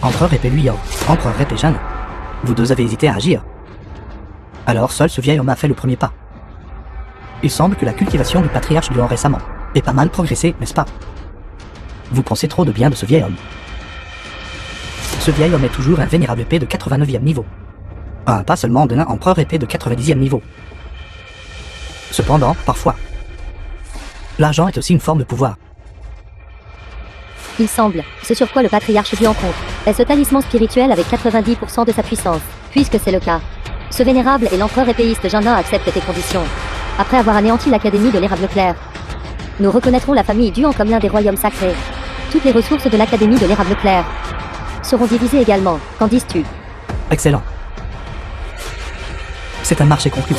Empereur épée Lui Yao, empereur épée Jeanne. Vous deux avez hésité à agir. Alors seul ce vieil homme a fait le premier pas. Il semble que la cultivation du patriarche Duan récemment ait pas mal progressé, n'est-ce pas? Vous pensez trop de bien de ce vieil homme. Ce vieil homme est toujours un vénérable épée de 89e niveau. Pas seulement d'un empereur épée de 90e niveau. Cependant, parfois, l'argent est aussi une forme de pouvoir. Il semble, ce sur quoi le patriarche Duan compte, est ce talisman spirituel avec 90% de sa puissance. Puisque c'est le cas, ce vénérable et l'empereur épéiste Jeannin acceptent tes conditions. Après avoir anéanti l'Académie de l'Érable Clair, nous reconnaîtrons la famille Duan comme l'un des royaumes sacrés. Toutes les ressources de l'Académie de l'Érable Clair seront divisées également. Qu'en dis-tu? Excellent. C'est un marché conclu.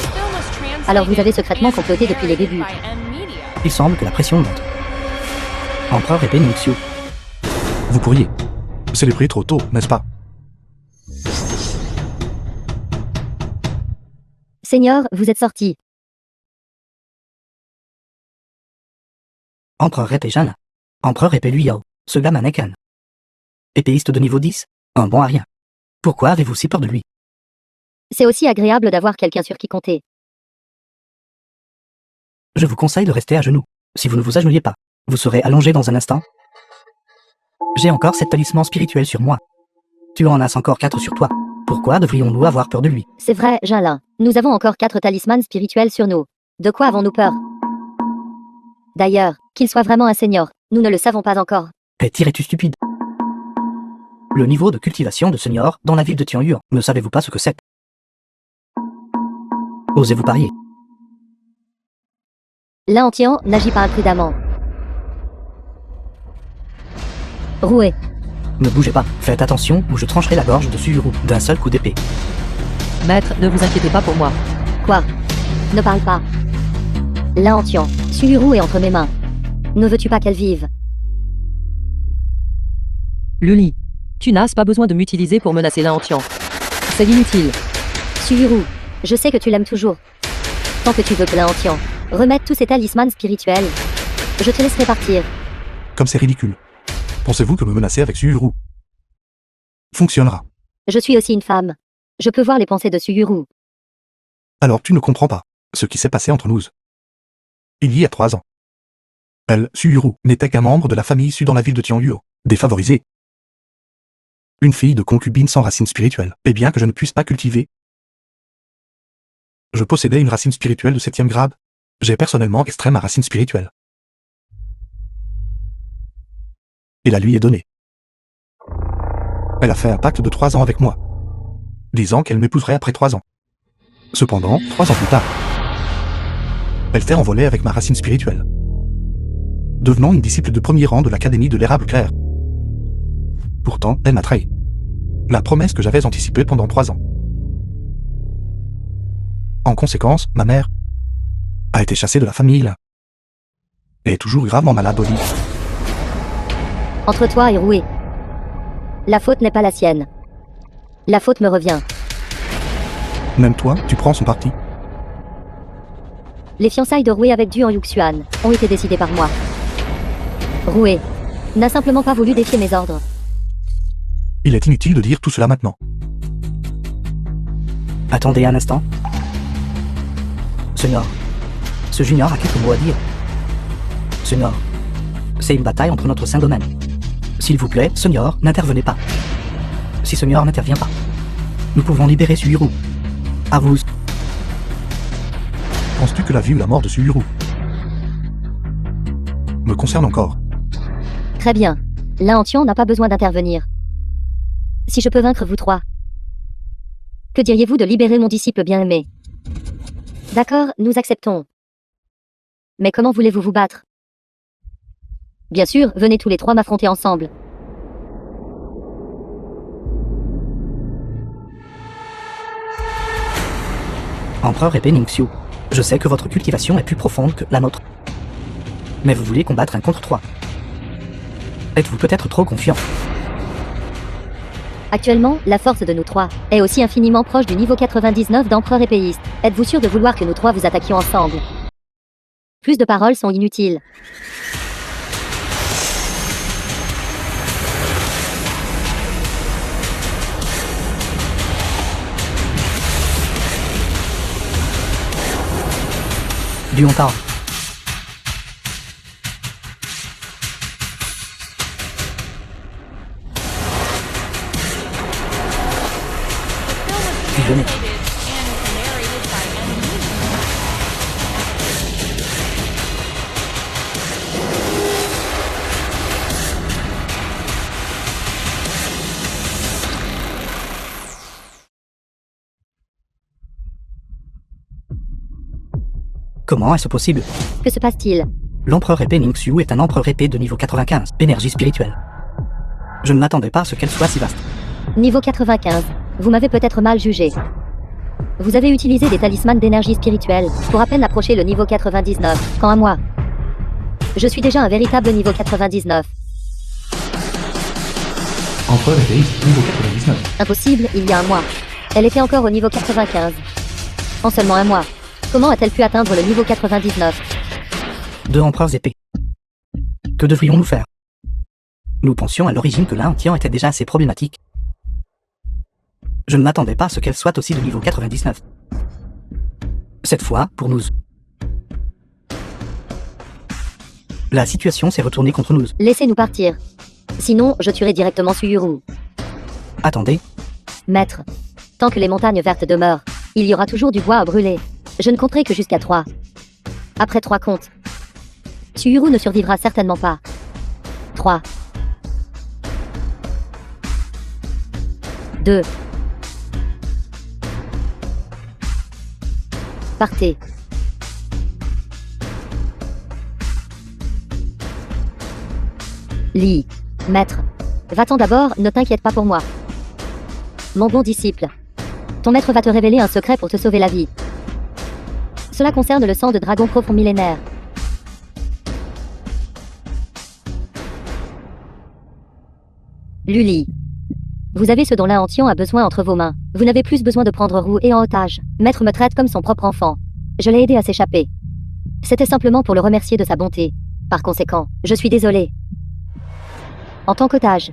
Alors vous avez secrètement comploté depuis les débuts. Il semble que la pression monte. Empereur épée Ningxiu. Vous pourriez célébrer trop tôt, n'est-ce pas? Seigneur, vous êtes sorti. Empereur épée Jeanne. Empereur épée Lui Yao. Ce gamin n'est qu'un épéiste de niveau 10, un bon à rien. Pourquoi avez-vous si peur de lui? C'est aussi agréable d'avoir quelqu'un sur qui compter. Je vous conseille de rester à genoux. Si vous ne vous agenouillez pas, vous serez allongé dans un instant. J'ai encore cet talisman spirituel sur moi. Tu en as encore 4 sur toi. Pourquoi devrions-nous avoir peur de lui? C'est vrai, Jalin. Nous avons encore 4 talismans spirituels sur nous. De quoi avons-nous peur? D'ailleurs, qu'il soit vraiment un seigneur, nous ne le savons pas encore. Es-tu stupide? Le niveau de cultivation de seigneur dans la ville de Tianyuan, ne savez-vous pas ce que c'est? Osez-vous parier? Lin Tian n'agit pas imprudemment. Roué. Ne bougez pas, faites attention ou je trancherai la gorge de Suyuru d'un seul coup d'épée. Maître, ne vous inquiétez pas pour moi. Quoi? Ne parle pas. Lin Tian, Suyuru est entre mes mains. Ne veux-tu pas qu'elle vive? Luli, tu n'as pas besoin de m'utiliser pour menacer Lin Tian. C'est inutile. Suyuru, je sais que tu l'aimes toujours. Tant que tu veux que Lin Tian remette tous ces talismans spirituels, je te laisserai partir. Comme c'est ridicule. Pensez-vous que me menacer avec Suyuru fonctionnera? Je suis aussi une femme. Je peux voir les pensées de Suyuru. Alors tu ne comprends pas ce qui s'est passé entre nous. Il y a 3 ans. Elle, Suyuru, n'était qu'un membre de la famille issue dans la ville de Tianyuan, défavorisée. Une fille de concubine sans racine spirituelle. Et bien que je ne puisse pas cultiver, je possédais une racine spirituelle de 7e grade. J'ai personnellement extrait ma racine spirituelle. Et la lui est donnée. Elle a fait un pacte de 3 ans avec moi, disant qu'elle m'épouserait après 3 ans. Cependant, 3 ans plus tard, elle s'est envolée avec ma racine spirituelle, devenant une disciple de premier rang de l'Académie de l'Érable Clair. Pourtant, elle m'a trahi. La promesse que j'avais anticipée pendant 3 ans. En conséquence, ma mère A été chassé de la famille. Et est toujours gravement malade au lit. Entre toi et Roué. La faute n'est pas la sienne. La faute me revient. Même toi, tu prends son parti. Les fiançailles de Roué avec Du en Yuxuan ont été décidées par moi. Roué n'a simplement pas voulu défier mes ordres. Il est inutile de dire tout cela maintenant. Attendez un instant. Senior, ce junior a quelques mots à dire. Senior, c'est une bataille entre notre 5 domaines. S'il vous plaît, Senior, n'intervenez pas. Si Senior n'intervient pas, nous pouvons libérer Suiru. À vous. Penses-tu que la vie ou la mort de Suiru me concerne encore? Très bien. Laantian n'a pas besoin d'intervenir. Si je peux vaincre vous trois, que diriez-vous de libérer mon disciple bien-aimé? D'accord, nous acceptons. Mais comment voulez-vous vous battre? Bien sûr, venez tous les trois m'affronter ensemble. Empereur épée Ningxiu, je sais que votre cultivation est plus profonde que la nôtre. Mais vous voulez combattre un contre 3. Êtes-vous peut-être trop confiant? Actuellement, la force de nous trois est aussi infiniment proche du niveau 99 d'empereur épéiste. Êtes-vous sûr de vouloir que nous trois vous attaquions ensemble? Plus de paroles sont inutiles. Du Hontar. The film was Fusionné. translated and narrated by M. Media. Comment est-ce possible? Que se passe-t-il? L'empereur épée Ningxiu est un empereur épée de niveau 95, énergie spirituelle. Je ne m'attendais pas à ce qu'elle soit si vaste. Niveau 95. Vous m'avez peut-être mal jugé. Vous avez utilisé des talismans d'énergie spirituelle pour à peine approcher le niveau 99. Quant à moi, je suis déjà un véritable niveau 99. Empereur épéiste, niveau 99. Impossible, il y a un mois. Elle était encore au niveau 95. En seulement un mois. Comment a-t-elle pu atteindre le niveau 99? 2 empereurs épées. Que devrions-nous faire? Nous pensions à l'origine que Laantian était déjà assez problématique. Je ne m'attendais pas à ce qu'elle soit aussi de niveau 99. Cette fois, pour nous. La situation s'est retournée contre nous. Laissez-nous partir. Sinon, je tuerai directement Suyuru. Attendez, Maître, tant que les montagnes vertes demeurent, il y aura toujours du bois à brûler. Je ne compterai que jusqu'à 3. Après 3 comptes, Suyuru ne survivra certainement pas. 3. 2. Partez. Lis, maître, va-t'en d'abord, ne t'inquiète pas pour moi. Mon bon disciple, ton maître va te révéler un secret pour te sauver la vie. Cela concerne le sang de dragon profond millénaire. Luli. Vous avez ce dont Laantian a besoin entre vos mains. Vous n'avez plus besoin de prendre Roué en otage. Maître me traite comme son propre enfant. Je l'ai aidé à s'échapper. C'était simplement pour le remercier de sa bonté. Par conséquent, je suis désolé. En tant qu'otage,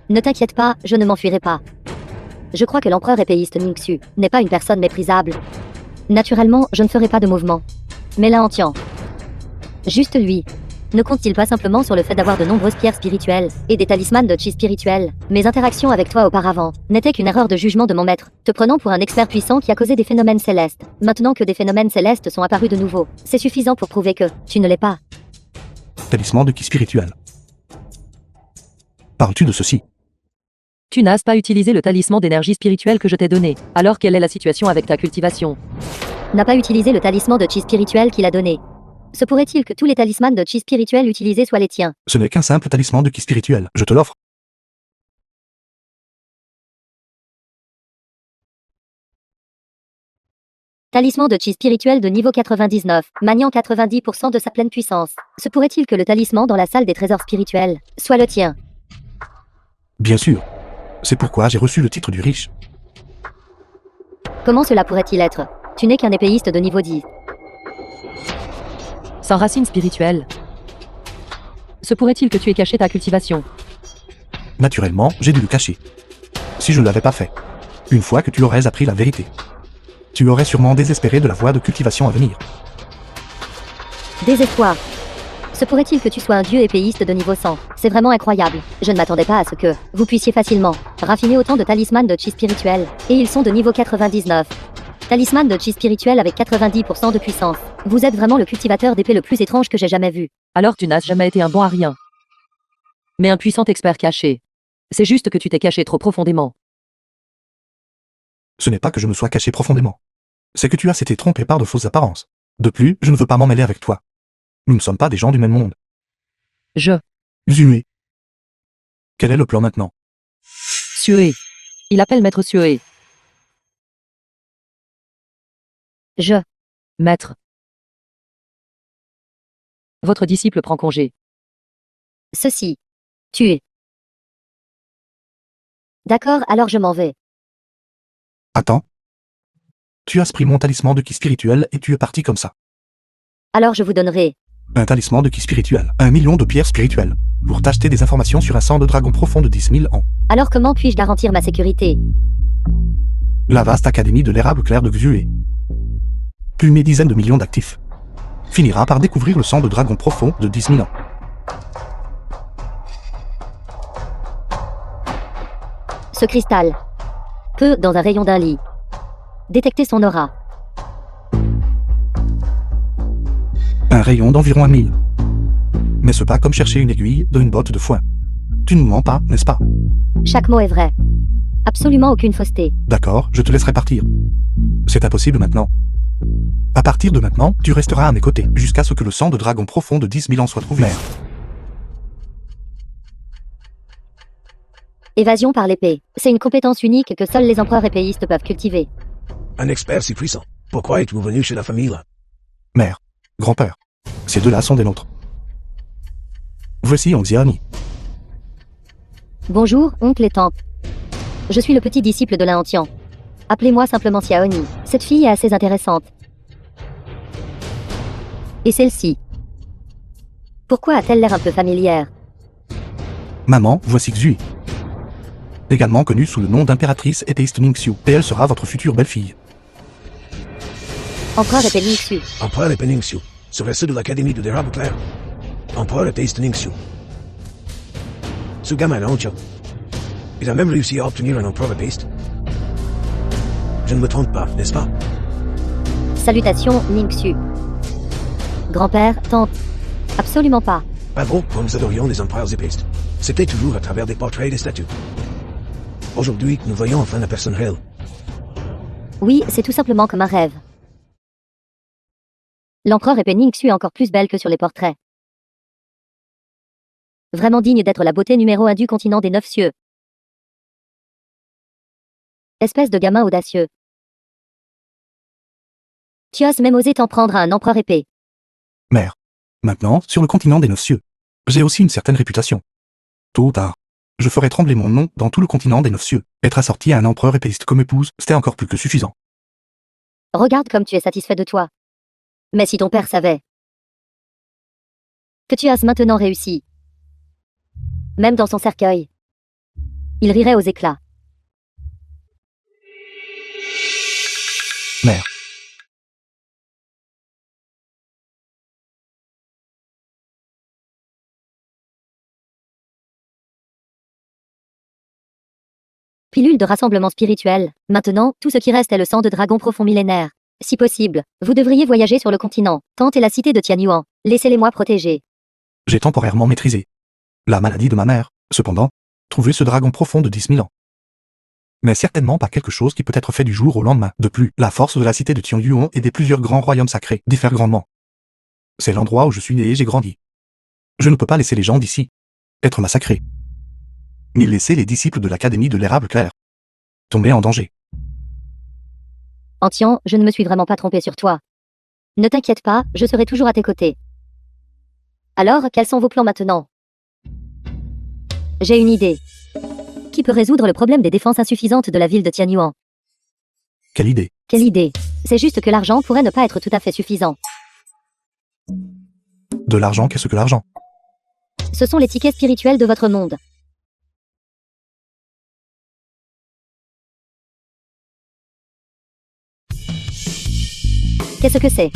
ne t'inquiète pas, je ne m'enfuirai pas. Je crois que l'empereur épéiste Ningxiu n'est pas une personne méprisable. Naturellement, je ne ferai pas de mouvement. Mais Laantian, juste lui, ne compte-t-il pas simplement sur le fait d'avoir de nombreuses pierres spirituelles et des talismans de chi spirituels? Mes interactions avec toi auparavant n'étaient qu'une erreur de jugement de mon maître, te prenant pour un expert puissant qui a causé des phénomènes célestes. Maintenant que des phénomènes célestes sont apparus de nouveau, c'est suffisant pour prouver que tu ne l'es pas. Talisman de qui spirituel. Parles-tu de ceci? Tu n'as pas utilisé le talisman d'énergie spirituelle que je t'ai donné. Alors quelle est la situation avec ta cultivation? N'a pas utilisé le talisman de chi spirituel qu'il a donné. Se pourrait-il que tous les talismans de chi spirituel utilisés soient les tiens? Ce n'est qu'un simple talisman de qui spirituel. Je te l'offre. Talisman de chi spirituel de niveau 99, maniant 90% de sa pleine puissance. Se pourrait-il que le talisman dans la salle des trésors spirituels soit le tien? Bien sûr. C'est pourquoi j'ai reçu le titre du riche. Comment cela pourrait-il être? Tu n'es qu'un épéiste de niveau 10. Sans racine spirituelle. Se pourrait-il que tu aies caché ta cultivation? Naturellement, j'ai dû le cacher. Si je ne l'avais pas fait. Une fois que tu aurais appris la vérité, tu aurais sûrement désespéré de la voie de cultivation à venir. Désespoir. Se pourrait-il que tu sois un dieu épéiste de niveau 100? C'est vraiment incroyable. Je ne m'attendais pas à ce que vous puissiez facilement raffiner autant de talismans de chi spirituel. Et ils sont de niveau 99. Talisman de chi spirituel avec 90% de puissance. Vous êtes vraiment le cultivateur d'épée le plus étrange que j'ai jamais vu. Alors tu n'as jamais été un bon à rien. Mais un puissant expert caché. C'est juste que tu t'es caché trop profondément. Ce n'est pas que je me sois caché profondément. C'est que tu as s'était trompé par de fausses apparences. De plus, je ne veux pas m'en mêler avec toi. Nous ne sommes pas des gens du même monde. Zumué. Quel est le plan maintenant? Sué. Il appelle Maître Sué. Maître. Votre disciple prend congé. Ceci. Tu es. D'accord, alors je m'en vais. Attends. Tu as pris mon talisman de ki spirituel et tu es parti comme ça. Alors je vous donnerai. Un talisman de ki spirituel. 1 million de pierres spirituelles. Pour t'acheter des informations sur un sang de dragon profond de 10 000 ans. Alors comment puis-je garantir ma sécurité? La vaste académie de l'érable clair de Xué. Plus mes dizaines de millions d'actifs. Finira par découvrir le sang de dragon profond de 10 000 ans. Ce cristal peut, dans un rayon d'un lit, détecter son aura. Un rayon d'environ 1 000. Mais ce pas comme chercher une aiguille dans une botte de foin. Tu ne mens pas, n'est-ce pas? Chaque mot est vrai. Absolument aucune fausseté. D'accord, je te laisserai partir. C'est impossible maintenant. À partir de maintenant, tu resteras à mes côtés, jusqu'à ce que le sang de dragon profond de 10 000 ans soit trouvé. Évasion par l'épée. C'est une compétence unique que seuls les empereurs épéistes peuvent cultiver. Un expert si puissant. Pourquoi êtes-vous venu chez la famille là? Mère, grand-père, ces deux-là sont des nôtres. Voici Onxiani. Bonjour, oncle et tante. Je suis le petit disciple de l'Aantian. Appelez-moi simplement Xiaoni. Cette fille est assez intéressante. Et celle-ci. Pourquoi a-t-elle l'air un peu familière? Maman, voici Xui. Également connue sous le nom d'impératrice épéiste Ningxiu, et elle sera votre future belle-fille. Empereur épée Ningxiu. Empereur épée Ningxiu. Serait ceux de l'Académie de l'érable clair. Empereur épéiste Ningxiu. Ce gamin là, il a même réussi à obtenir un empereur épéiste. Je ne me trompe pas, n'est-ce pas? Salutations, Ningxiu. Grand-père, tante. Absolument pas. Pas bon, quand nous adorions les empereurs épéistes. C'était toujours à travers des portraits et des statues. Aujourd'hui, nous voyons enfin la personne réelle. Oui, c'est tout simplement comme un rêve. L'empereur épée Ningxiu est encore plus belle que sur les portraits. Vraiment digne d'être la beauté numéro 1 du continent des 9 cieux. Espèce de gamin audacieux. Tu oses même osé t'en prendre à un empereur épée. Mère. Maintenant, sur le continent des 9 cieux, j'ai aussi une certaine réputation. Tôt ou tard, je ferai trembler mon nom dans tout le continent des 9 cieux. Être assorti à un empereur épéiste comme épouse, c'était encore plus que suffisant. Regarde comme tu es satisfait de toi. Mais si ton père savait que tu as maintenant réussi, même dans son cercueil, il rirait aux éclats. Mère. Pilule de rassemblement spirituel. Maintenant, tout ce qui reste est le sang de dragon profond millénaire. Si possible, vous devriez voyager sur le continent, Tante et la cité de Tianyuan. Laissez-les-moi protéger. J'ai temporairement maîtrisé la maladie de ma mère, cependant, trouver ce dragon profond de 10 000 ans. Mais certainement pas quelque chose qui peut être fait du jour au lendemain. De plus, la force de la cité de Tianyuan et des plusieurs grands royaumes sacrés diffère grandement. C'est l'endroit où je suis né et j'ai grandi. Je ne peux pas laisser les gens d'ici être massacrés, ni laisser les disciples de l'Académie de l'érable clair tomber en danger. Antian, je ne me suis vraiment pas trompé sur toi. Ne t'inquiète pas, je serai toujours à tes côtés. Alors, quels sont vos plans maintenant? J'ai une idée. Qui peut résoudre le problème des défenses insuffisantes de la ville de Tianyuan? Quelle idée. Quelle idée? C'est juste que l'argent pourrait ne pas être tout à fait suffisant. De l'argent, qu'est-ce que l'argent? Ce sont les tickets spirituels de votre monde. Qu'est-ce que c'est?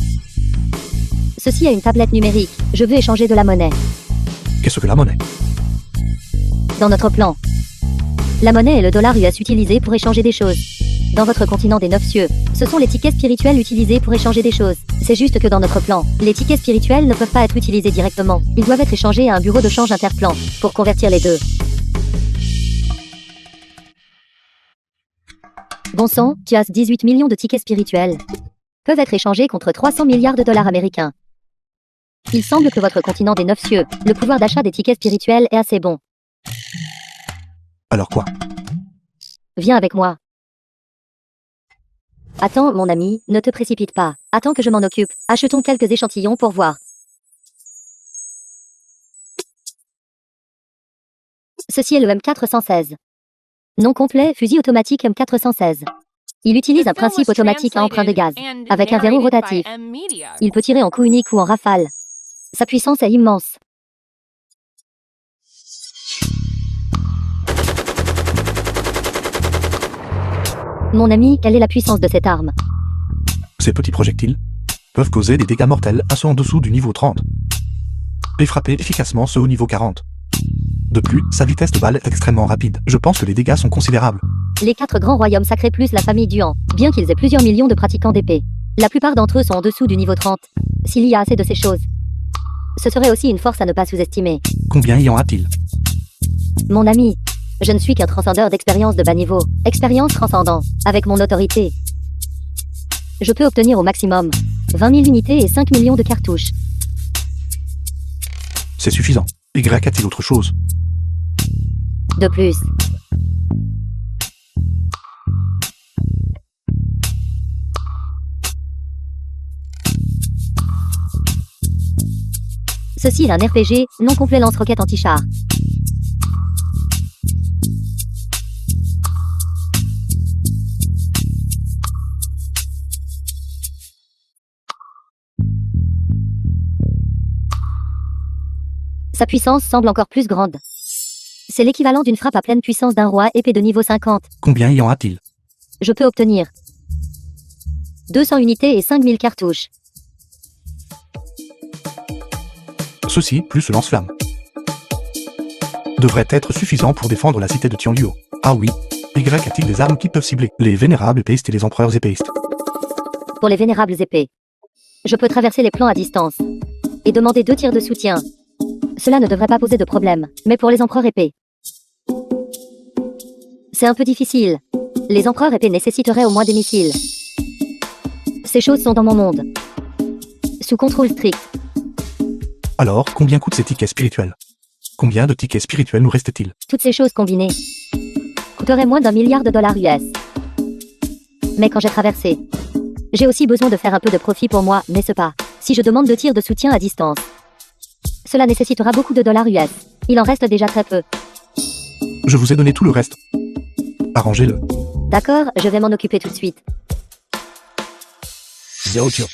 Ceci est une tablette numérique. Je veux échanger de la monnaie. Qu'est-ce que la monnaie? Dans notre plan. La monnaie est le dollar US utilisé pour échanger des choses. Dans votre continent des 9 cieux, ce sont les tickets spirituels utilisés pour échanger des choses. C'est juste que dans notre plan, les tickets spirituels ne peuvent pas être utilisés directement. Ils doivent être échangés à un bureau de change interplan pour convertir les deux. Bon sang, tu as 18 millions de tickets spirituels. Peuvent être échangés contre 300 milliards de dollars américains. Il semble que votre continent des 9 cieux, le pouvoir d'achat des tickets spirituels est assez bon. Alors quoi? Viens avec moi. Attends, mon ami, ne te précipite pas. Attends que je m'en occupe. Achetons quelques échantillons pour voir. Ceci est le M416. Nom complet, fusil automatique M416. Il utilise un principe automatique à emprunt de gaz, avec un verrou rotatif. Il peut tirer en coup unique ou en rafale. Sa puissance est immense. Mon ami, quelle est la puissance de cette arme? Ces petits projectiles peuvent causer des dégâts mortels à ceux en dessous du niveau 30 et frapper efficacement ceux au niveau 40. De plus, sa vitesse de balle est extrêmement rapide. Je pense que les dégâts sont considérables. Les 4 grands royaumes sacrés plus la famille Duan, bien qu'ils aient plusieurs millions de pratiquants d'épée. La plupart d'entre eux sont en dessous du niveau 30. S'il y a assez de ces choses, ce serait aussi une force à ne pas sous-estimer. Combien y en a-t-il? Mon ami, je ne suis qu'un transcendeur d'expérience de bas niveau. Expérience transcendant, avec mon autorité. Je peux obtenir au maximum 20 000 unités et 5 millions de cartouches. C'est suffisant. Y a-t-il autre chose? De plus. Ceci est un RPG, non complet lance-roquette anti-char. Sa puissance semble encore plus grande. C'est l'équivalent d'une frappe à pleine puissance d'un roi épée de niveau 50. Combien y en a-t-il? Je peux obtenir 200 unités et 5000 cartouches. Ceci, plus ce lance-flamme, devrait être suffisant pour défendre la cité de Tianluo. Ah oui. Y a-t-il des armes qui peuvent cibler les vénérables épéistes et les empereurs épéistes? Pour les vénérables épées, je peux traverser les plans à distance et demander 2 tirs de soutien. Cela ne devrait pas poser de problème, mais pour les empereurs épées, c'est un peu difficile. Les empereurs épées nécessiteraient au moins des missiles. Ces choses sont dans mon monde, sous contrôle strict. Alors, combien coûtent ces tickets spirituels? Combien de tickets spirituels nous reste-t-il? Toutes ces choses combinées coûteraient moins d'1 milliard de dollars US. Mais quand j'ai traversé, j'ai aussi besoin de faire un peu de profit pour moi, n'est-ce pas? Si je demande 2 tirs de soutien à distance, cela nécessitera beaucoup de dollars US. Il en reste déjà très peu. Je vous ai donné tout le reste. Arrangez-le. D'accord, je vais m'en occuper tout de suite. Xiaoqiu.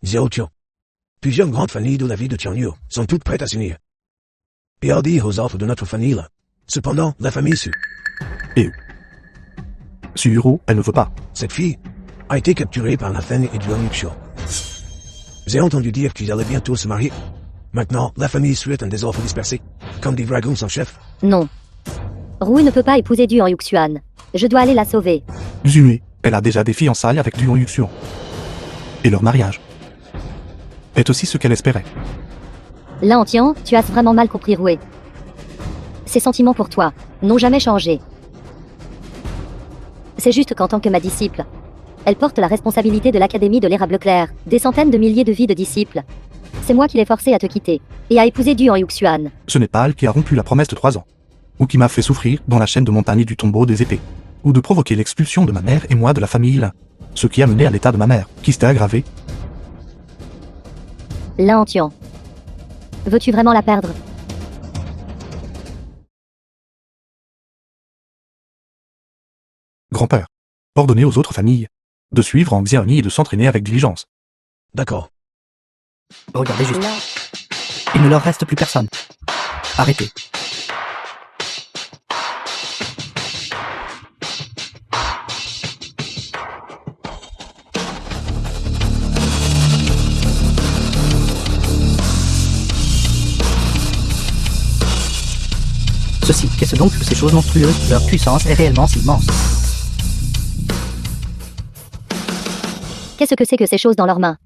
Xiaoqiu. Plusieurs grandes familles de la ville de Tianyu sont toutes prêtes à s'unir. Et Hardy aux offres de notre famille là. Cependant, la famille Su, Suhiro, elle ne veut pas. cette fille, a été capturée par la famille et Duan Yuxiu. J'ai entendu dire qu'ils allaient bientôt se marier. Maintenant, la famille Su est un des offres dispersés, comme des dragons sans chef. Non. Rui ne peut pas épouser Duan Yuxian. Je dois aller la sauver. Zunue, elle a déjà des fiançailles avec Duan Yuxian. Et leur mariage est aussi ce qu'elle espérait. Là, Antian, tu as vraiment mal compris Rui. Ses sentiments pour toi n'ont jamais changé. C'est juste qu'en tant que ma disciple, elle porte la responsabilité de l'Académie de l'Érable Clair, des centaines de milliers de vies de disciples. C'est moi qui l'ai forcé à te quitter, et à épouser Duan Yuxian. Ce n'est pas elle qui a rompu la promesse de 3 ans. Ou qui m'a fait souffrir dans la chaîne de montagne du tombeau des épées. ou de provoquer l'expulsion de ma mère et moi de la famille Lin. Ce qui a mené à l'état de ma mère, qui s'était aggravé. Laantian. Veux-tu vraiment la perdre? Grand-père. Ordonnez aux autres familles de suivre en Xiaoni et de s'entraîner avec diligence. D'accord. Regardez juste. Là. Il ne leur reste plus personne. Arrêtez. Ceci, qu'est-ce donc que ces choses monstrueuses? Leur puissance est réellement si immense. Qu'est-ce que c'est que ces choses dans leurs mains?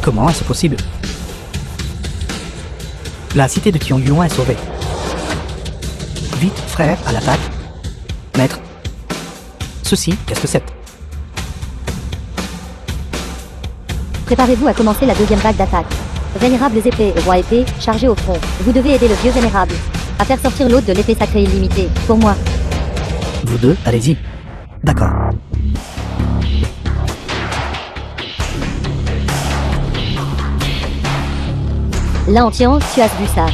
Comment est-ce possible? La cité de Tianyuan est sauvée. Vite, frère, à l'attaque. Maître. Ceci, qu'est-ce que c'est? Préparez-vous à commencer la deuxième vague d'attaque. Vénérables épées et rois épées, chargés au front. Vous devez aider le vieux vénérable à faire sortir l'hôte de l'épée sacrée illimitée. Pour moi. Vous deux, allez-y. D'accord. Laantian, tu as vu ça.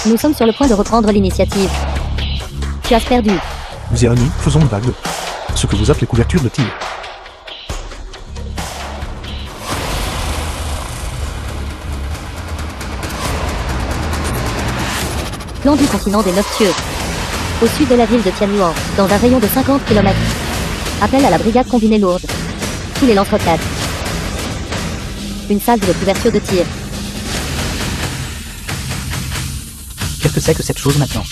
Nous sommes sur le point de reprendre l'initiative. Tu as perdu. Xiaoni, faisons une vague de ce que vous appelez couverture de tir. Plan du continent des Neuf Cieux. Au sud de la ville de Tianyuan, dans un rayon de 50 km. Appel à la brigade combinée lourde. Tous les lance-roquettes. Une salle de couverture de tir. Qu'est-ce que c'est que cette chose maintenant?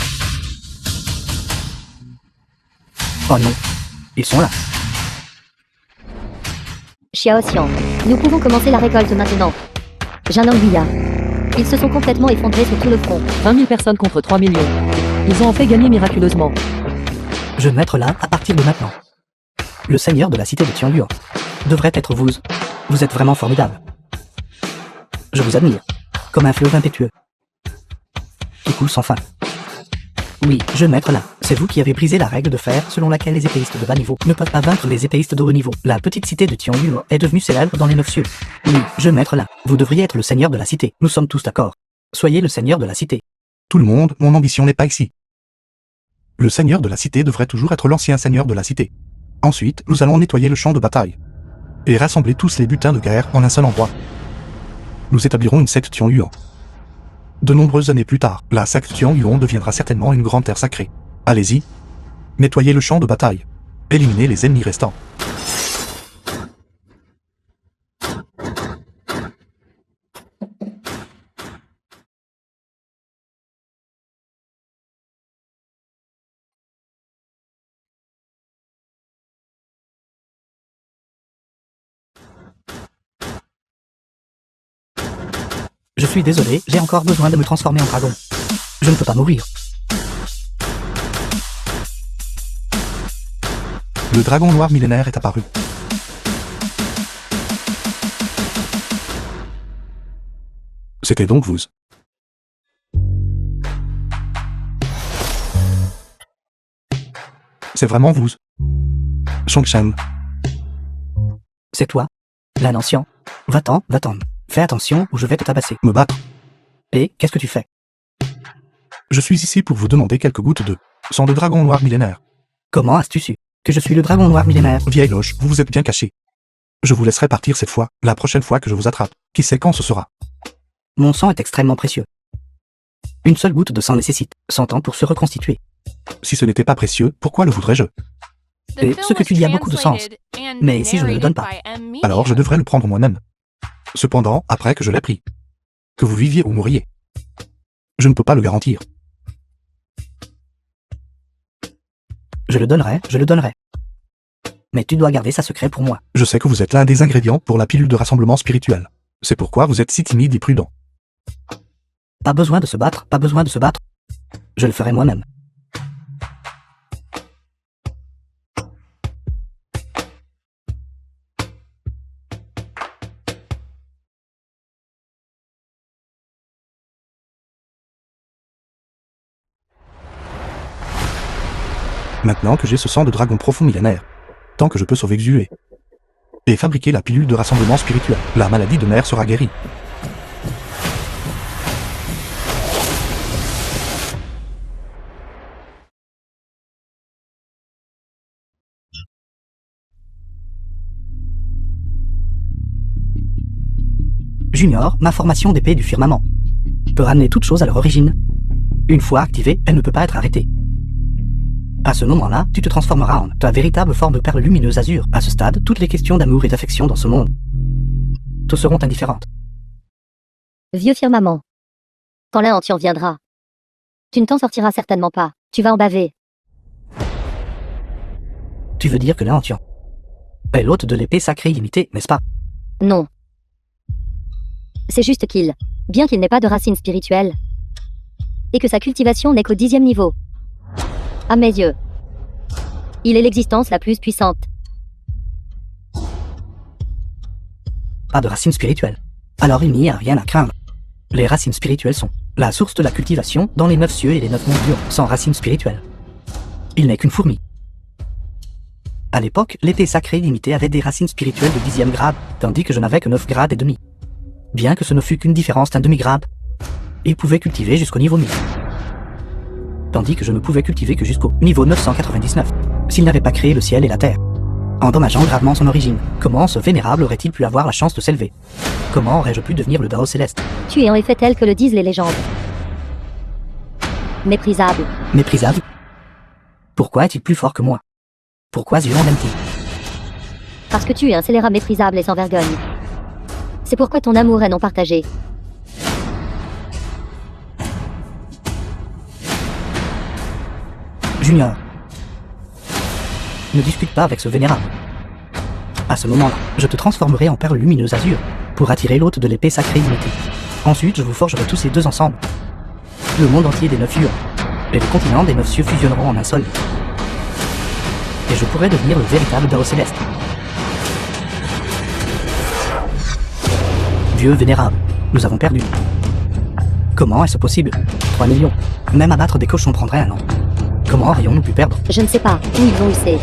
Oh non. Ils sont là. Xiaoxian. Nous pouvons commencer la récolte maintenant. Jananguya. Ils se sont complètement effondrés sur tout le front. 20 000 personnes contre 3 millions. Ils ont en fait gagné miraculeusement. Je vais mettre là à partir de maintenant. Le seigneur de la cité de Tianyuan devrait être vous. Vous êtes vraiment formidable. Je vous admire. Comme un fleuve impétueux qui coule sans fin. Oui, je vais mettre là. C'est vous qui avez brisé la règle de fer selon laquelle les épéistes de bas niveau ne peuvent pas vaincre les épéistes de haut niveau. La petite cité de Tianyuan est devenue célèbre dans les 9 cieux. Oui, je vais mettre là. Vous devriez être le seigneur de la cité. Nous sommes tous d'accord. Soyez le seigneur de la cité. Tout le monde, mon ambition n'est pas ici. Le seigneur de la cité devrait toujours être l'ancien seigneur de la cité. Ensuite, nous allons nettoyer le champ de bataille. Et rassembler tous les butins de guerre en un seul endroit. Nous établirons une secte Tianyuan. De nombreuses années plus tard, la secte Tianyuan deviendra certainement une grande terre sacrée. Allez-y. Nettoyez le champ de bataille. Éliminez les ennemis restants. Je suis désolé, j'ai encore besoin de me transformer en dragon. Je ne peux pas mourir. Le dragon noir millénaire est apparu. C'était donc vous. C'est vraiment vous. Shongshan. C'est toi? L'un ancien. Va-t'en, va-t'en. Fais attention ou je vais te tabasser. Me battre. Et qu'est-ce que tu fais? Je suis ici pour vous demander quelques gouttes de sang de dragon noir millénaire. Comment as-tu su que je suis le dragon noir millénaire? Vieille loche, vous vous êtes bien caché. Je vous laisserai partir cette fois, la prochaine fois que je vous attrape. Qui sait quand ce sera? Mon sang est extrêmement précieux. Une seule goutte de sang nécessite 100 ans pour se reconstituer. Si ce n'était pas précieux, pourquoi le voudrais-je? Et ce que tu dis a beaucoup de sens. Mais si je ne le donne pas, Alors je devrais le prendre moi-même. Cependant, après que je l'ai pris. Que vous viviez ou mouriez. Je ne peux pas le garantir. je le donnerai, je le donnerai. Mais tu dois garder ça secret pour moi. Je sais que vous êtes l'un des ingrédients pour la pilule de rassemblement spirituel. C'est pourquoi vous êtes si timide et prudent. Pas besoin de se battre, pas besoin de se battre. Je le ferai moi-même. Maintenant que j'ai ce sang de dragon profond millénaire, tant que je peux sauver Xue et fabriquer la pilule de rassemblement spirituel, la maladie de mer sera guérie. Junior, ma formation d'épée du firmament peut ramener toute chose à leur origine. Une fois activée, elle ne peut pas être arrêtée. À ce moment-là, tu te transformeras en ta véritable forme de perle lumineuse azur. À ce stade, toutes les questions d'amour et d'affection dans ce monde te seront indifférentes. Vieux firmament. Quand l'Ancien viendra, tu ne t'en sortiras certainement pas. Tu vas en baver. Tu veux dire que l'Ancien est l'hôte de l'épée sacrée illimitée, n'est-ce pas? Non. C'est juste qu'il, bien qu'il n'ait pas de racine spirituelle, et que sa cultivation n'est qu'au 10e niveau, à mes yeux, il est l'existence la plus puissante. Pas de racines spirituelles. Alors il n'y a rien à craindre. Les racines spirituelles sont la source de la cultivation dans les 9 cieux et les 9 mondes durs. Sans racines spirituelles, il n'est qu'une fourmi. À l'époque, l'épée sacrée illimitée avait des racines spirituelles de 10e grade, tandis que je n'avais que 9 grades et demi. Bien que ce ne fût qu'une différence d'un demi-grade, il pouvait cultiver jusqu'au niveau 1000. Tandis que je ne pouvais cultiver que jusqu'au niveau 999, s'il n'avait pas créé le ciel et la terre, endommageant gravement son origine. Comment ce vénérable aurait-il pu avoir la chance de s'élever? Comment aurais-je pu devenir le Dao céleste? Tu es en effet tel que le disent les légendes. Méprisable. Méprisable? Pourquoi est-il plus fort que moi? Pourquoi Zion l'aime-t-il? Parce que tu es un scélérat méprisable et sans vergogne. C'est pourquoi ton amour est non partagé. Junior, ne discute pas avec ce vénérable. À ce moment-là, je te transformerai en perle lumineuse azur pour attirer l'hôte de l'épée sacrée illimitée. Ensuite, je vous forgerai tous les deux ensemble. Le monde entier des 9 cieux et le continent des 9 cieux fusionneront en un seul. Et je pourrai devenir le véritable Dao céleste. Vieux vénérable, nous avons perdu. Comment est-ce possible? 3 millions. Même abattre des cochons prendrait un an. Comment aurions-nous pu perdre? Je ne sais pas où ils ont eu ces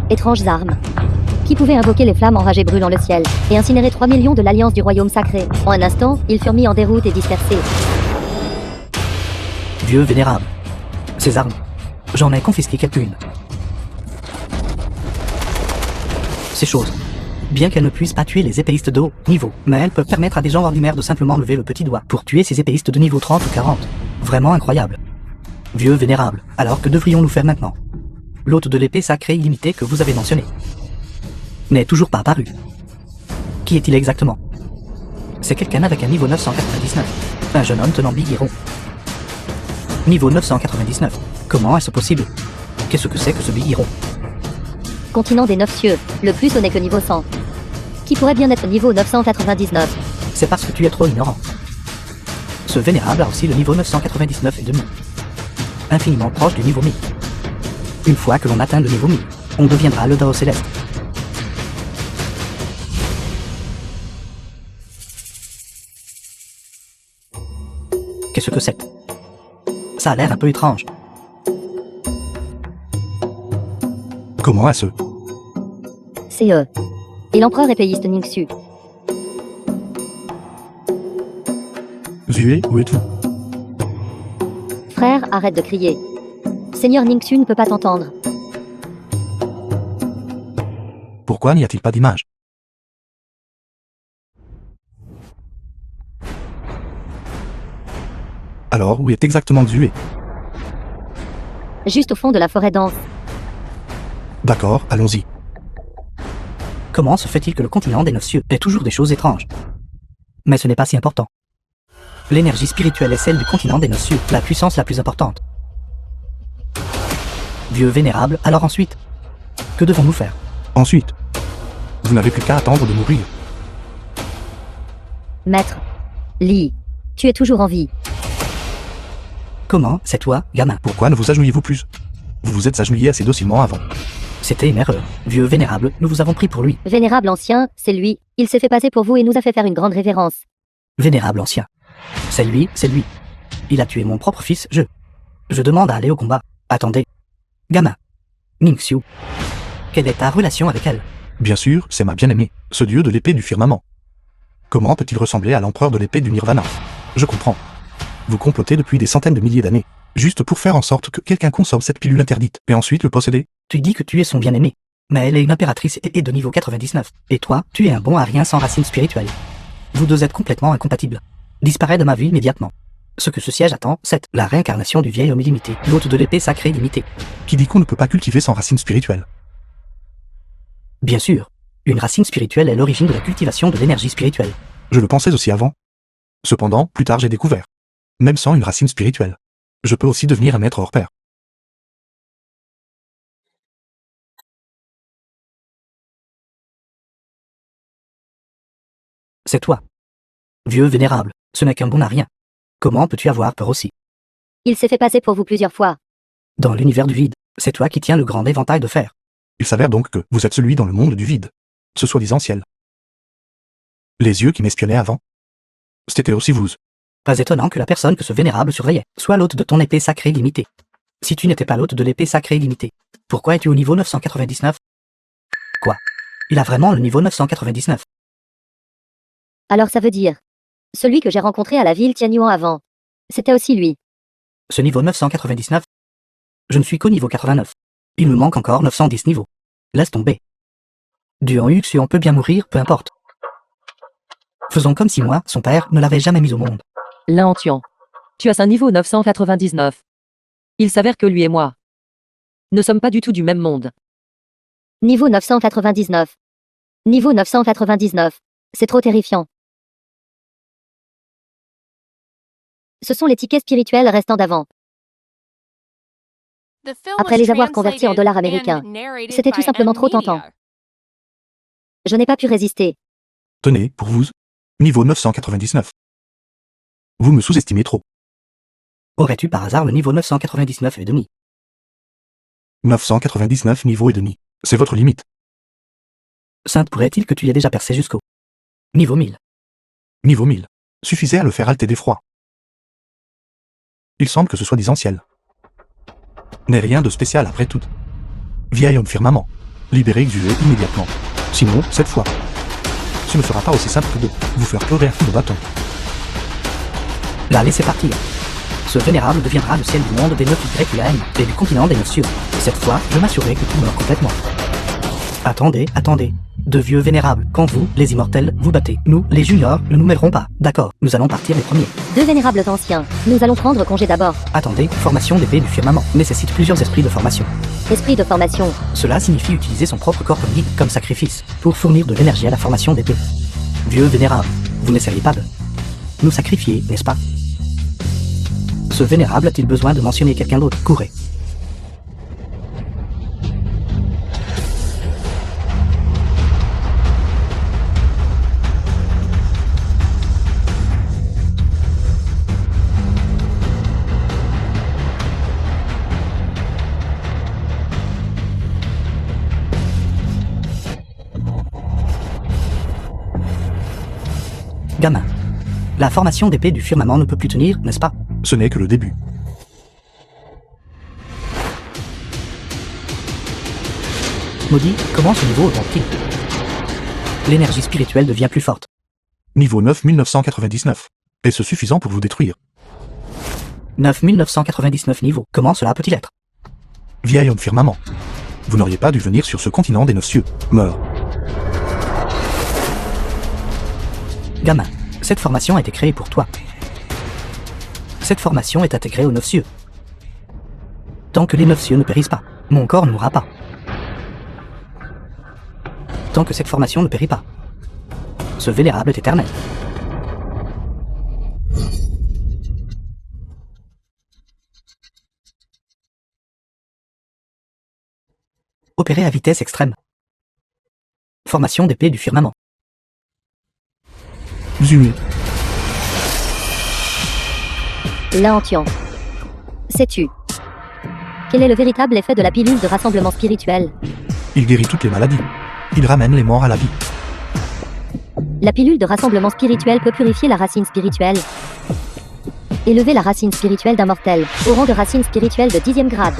étranges armes qui pouvaient invoquer les flammes enragées brûlant le ciel et incinérer 3 millions de l'Alliance du Royaume Sacré. En un instant, ils furent mis en déroute et dispersés. Vieux vénérable, ces armes, j'en ai confisqué quelques-unes. Ces choses, bien qu'elles ne puissent pas tuer les épéistes de haut niveau, mais elles peuvent permettre à des gens ordinaires de simplement lever le petit doigt pour tuer ces épéistes de niveau 30 ou 40. Vraiment incroyable. Vieux vénérable, alors que devrions-nous faire maintenant? L'hôte de l'épée sacrée illimitée que vous avez mentionné n'est toujours pas apparu. Qui est-il exactement? C'est quelqu'un avec un niveau 999. Un jeune homme tenant Biguiron. Niveau 999. Comment est-ce possible? Qu'est-ce que c'est que ce Biguiron? Continent des 9 cieux, le plus haut n'est que niveau 100. Qui pourrait bien être niveau 999? C'est parce que tu es trop ignorant. Ce vénérable a aussi le niveau 999 et demi. Infiniment proche du niveau 1000. Une fois que l'on atteint le niveau 1000, on deviendra le Dao céleste. Qu'est-ce que c'est? Ça a l'air un peu étrange. Comment est-ce? C'est eux. Et l'empereur épéiste Ningxu. Xue, où es-tu? Frère, arrête de crier. Seigneur Ningxu ne peut pas t'entendre. Pourquoi n'y a-t-il pas d'image? Alors, où est exactement Xue? Juste au fond de la forêt dense. D'accord, allons-y. Comment se fait-il que le continent des 9 cieux ait toujours des choses étranges? Mais ce n'est pas si important. L'énergie spirituelle est celle du continent des 9 cieux, la puissance la plus importante. Vieux vénérable, alors ensuite, que devons-nous faire? Ensuite, vous n'avez plus qu'à attendre de mourir. Maître. Li. Tu es toujours en vie. Comment? C'est toi, gamin? Pourquoi ne vous agenouillez-vous plus? Vous vous êtes agenouillé assez docilement avant. C'était une erreur. Vieux vénérable, nous vous avons pris pour lui. Vénérable ancien, c'est lui. Il s'est fait passer pour vous et nous a fait faire une grande révérence. Vénérable ancien. C'est lui, c'est lui. Il a tué mon propre fils, je demande à aller au combat. Attendez. Gamin. Ningxiu. Quelle est ta relation avec elle? Bien sûr, c'est ma bien-aimée, ce dieu de l'épée du firmament. Comment peut-il ressembler à l'empereur de l'épée du Nirvana? Je comprends. Vous complotez depuis des centaines de milliers d'années, juste pour faire en sorte que quelqu'un consomme cette pilule interdite, et ensuite le posséder. Tu dis que tu es son bien-aimé. Mais elle est une impératrice et de niveau 99. Et toi, tu es un bon à rien sans racine spirituelle. Vous deux êtes complètement incompatibles. Disparais de ma vie immédiatement. Ce que ce siège attend, c'est la réincarnation du vieil homme illimité, l'hôte de l'épée sacrée illimitée. Qui dit qu'on ne peut pas cultiver sans racine spirituelle? Bien sûr, une racine spirituelle est l'origine de la cultivation de l'énergie spirituelle. Je le pensais aussi avant. Cependant, plus tard j'ai découvert. Même sans une racine spirituelle, je peux aussi devenir un maître hors pair. C'est toi. Vieux vénérable, ce n'est qu'un bon à rien. Comment peux-tu avoir peur aussi? Il s'est fait passer pour vous plusieurs fois. Dans l'univers du vide, c'est toi qui tiens le grand éventail de fer. Il s'avère donc que vous êtes celui dans le monde du vide. Ce soi-disant ciel. Les yeux qui m'espionnaient avant. C'était aussi vous. Pas étonnant que la personne que ce vénérable surveillait soit l'hôte de ton épée sacrée illimitée. Si tu n'étais pas l'hôte de l'épée sacrée illimitée, pourquoi es-tu au niveau 999? Quoi? Il a vraiment le niveau 999. Alors ça veut dire. Celui que j'ai rencontré à la ville Tianyuan avant. C'était aussi lui. Ce niveau 999? Je ne suis qu'au niveau 89. Il me manque encore 910 niveaux. Laisse tomber. Duan Yuxiu, on peut bien mourir, peu importe. Faisons comme si moi, son père, ne l'avait jamais mis au monde. Laantian. Tu as un niveau 999. Il s'avère que lui et moi ne sommes pas du tout du même monde. Niveau 999. Niveau 999. C'est trop terrifiant. Ce sont les tickets spirituels restants d'avant. The film Après was les avoir convertis en translated dollars and américains, narrated c'était tout by simplement M trop tentant. Media. Je n'ai pas pu résister. Tenez, pour vous, niveau 999. Vous me sous-estimez trop. Aurais-tu par hasard le niveau 999 et demi? 999 niveaux et demi. C'est votre limite. Sainte pourrait-il que tu y aies déjà percé jusqu'au niveau 1000? Niveau 1000. Suffisait à le faire halter d'effroi. Il semble que ce soi-disant ciel n'est rien de spécial après tout. Vieil homme firmament. Libérez Xué immédiatement. Sinon, cette fois, ce ne sera pas aussi simple que de vous faire pleurer à coups de bâton. La laissez partir. Ce vénérable deviendra le ciel du monde des 9 YUAN et du continent des 9 cieux. Cette fois, je m'assurerai que tout meurt complètement. Attendez, attendez. De vieux vénérables, quand vous, les immortels, vous battez, nous, les juniors, ne nous mêlerons pas. D'accord, nous allons partir les premiers. Deux vénérables anciens. Nous allons prendre congé d'abord. Attendez, formation d'épée du firmament nécessite plusieurs esprits de formation. Esprit de formation. Cela signifie utiliser son propre corps comme guide, comme sacrifice, pour fournir de l'énergie à la formation d'épée. Vieux vénérable, vous n'essayez pas de nous sacrifier, n'est-ce pas? Ce vénérable a-t-il besoin de mentionner quelqu'un d'autre? Courez. Gamin. La formation d'épée du firmament ne peut plus tenir, n'est-ce pas? Ce n'est que le début. Maudit, comment ce niveau augmente-t-il? L'énergie spirituelle devient plus forte. Niveau 9999. Est-ce suffisant pour vous détruire? 9999 niveaux, comment cela peut-il être? Vieil homme firmament. Vous n'auriez pas dû venir sur ce continent des 9 cieux. Meurs. Gamin, cette formation a été créée pour toi. Cette formation est intégrée aux 9 cieux. Tant que les 9 cieux ne périssent pas, mon corps ne mourra pas. Tant que cette formation ne périt pas, ce vénérable est éternel. Opérer à vitesse extrême. Formation d'épée du firmament. Xué. Laantian. Sais-tu quel est le véritable effet de la pilule de rassemblement spirituel? Il guérit toutes les maladies. Il ramène les morts à la vie. La pilule de rassemblement spirituel peut purifier la racine spirituelle. Élever la racine spirituelle d'un mortel, au rang de racine spirituelle de 10e grade.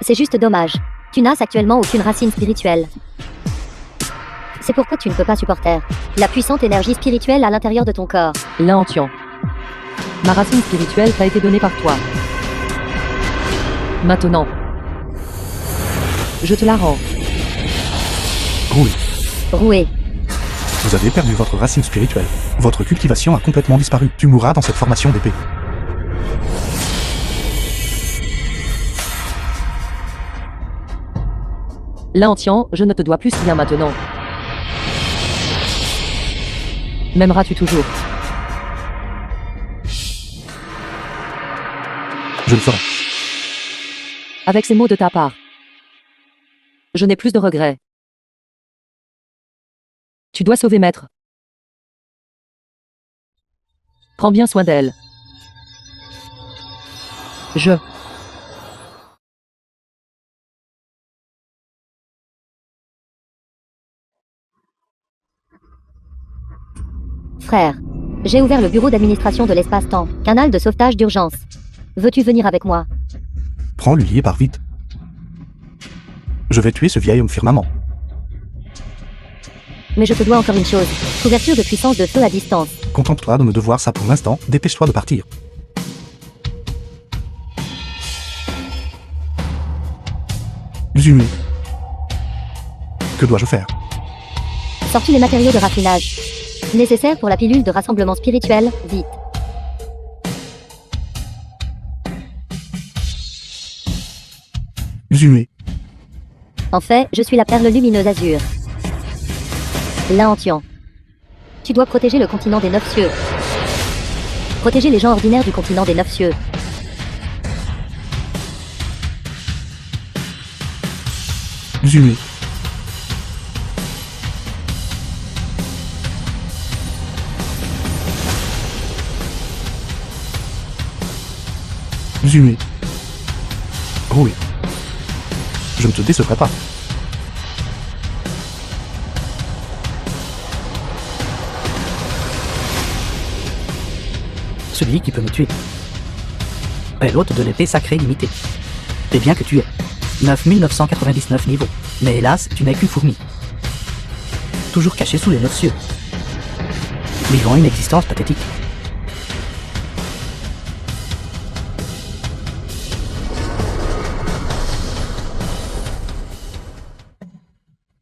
C'est juste dommage. Tu n'as actuellement aucune racine spirituelle. C'est pourquoi tu ne peux pas supporter la puissante énergie spirituelle à l'intérieur de ton corps. Laantian. Ma racine spirituelle t'a été donnée par toi. Maintenant, je te la rends. Roué. Roué. Vous avez perdu votre racine spirituelle. Votre cultivation a complètement disparu. Tu mourras dans cette formation d'épée. Laantian, je ne te dois plus rien maintenant. M'aimeras-tu toujours? Je le ferai. Avec ces mots de ta part, je n'ai plus de regrets. Tu dois sauver Maître. Prends bien soin d'elle. Je... Frère, j'ai ouvert le bureau d'administration de l'espace-temps. Canal de sauvetage d'urgence. Veux-tu venir avec moi? Prends-lui et pars vite. Je vais tuer ce vieil homme firmament. Mais je te dois encore une chose. Couverture de puissance de feu à distance. Contente-toi de me devoir ça pour l'instant, dépêche-toi de partir. Zumé. Que dois-je faire? Sors-tu les matériaux de raffinage nécessaires pour la pilule de rassemblement spirituel, vite. Zumé. En fait, je suis la perle lumineuse azur. Laantian. Tu dois protéger le continent des 9 cieux. Protéger les gens ordinaires du continent des 9 cieux. Zumé. Zumé. Roué. Je ne te décevrai pas. Celui qui peut me tuer est l'hôte de l'épée sacrée limitée. Et bien que tu aies 9999 niveaux, mais hélas, tu n'es qu'une fourmi. Toujours cachée sous les 9 cieux. Vivant une existence pathétique.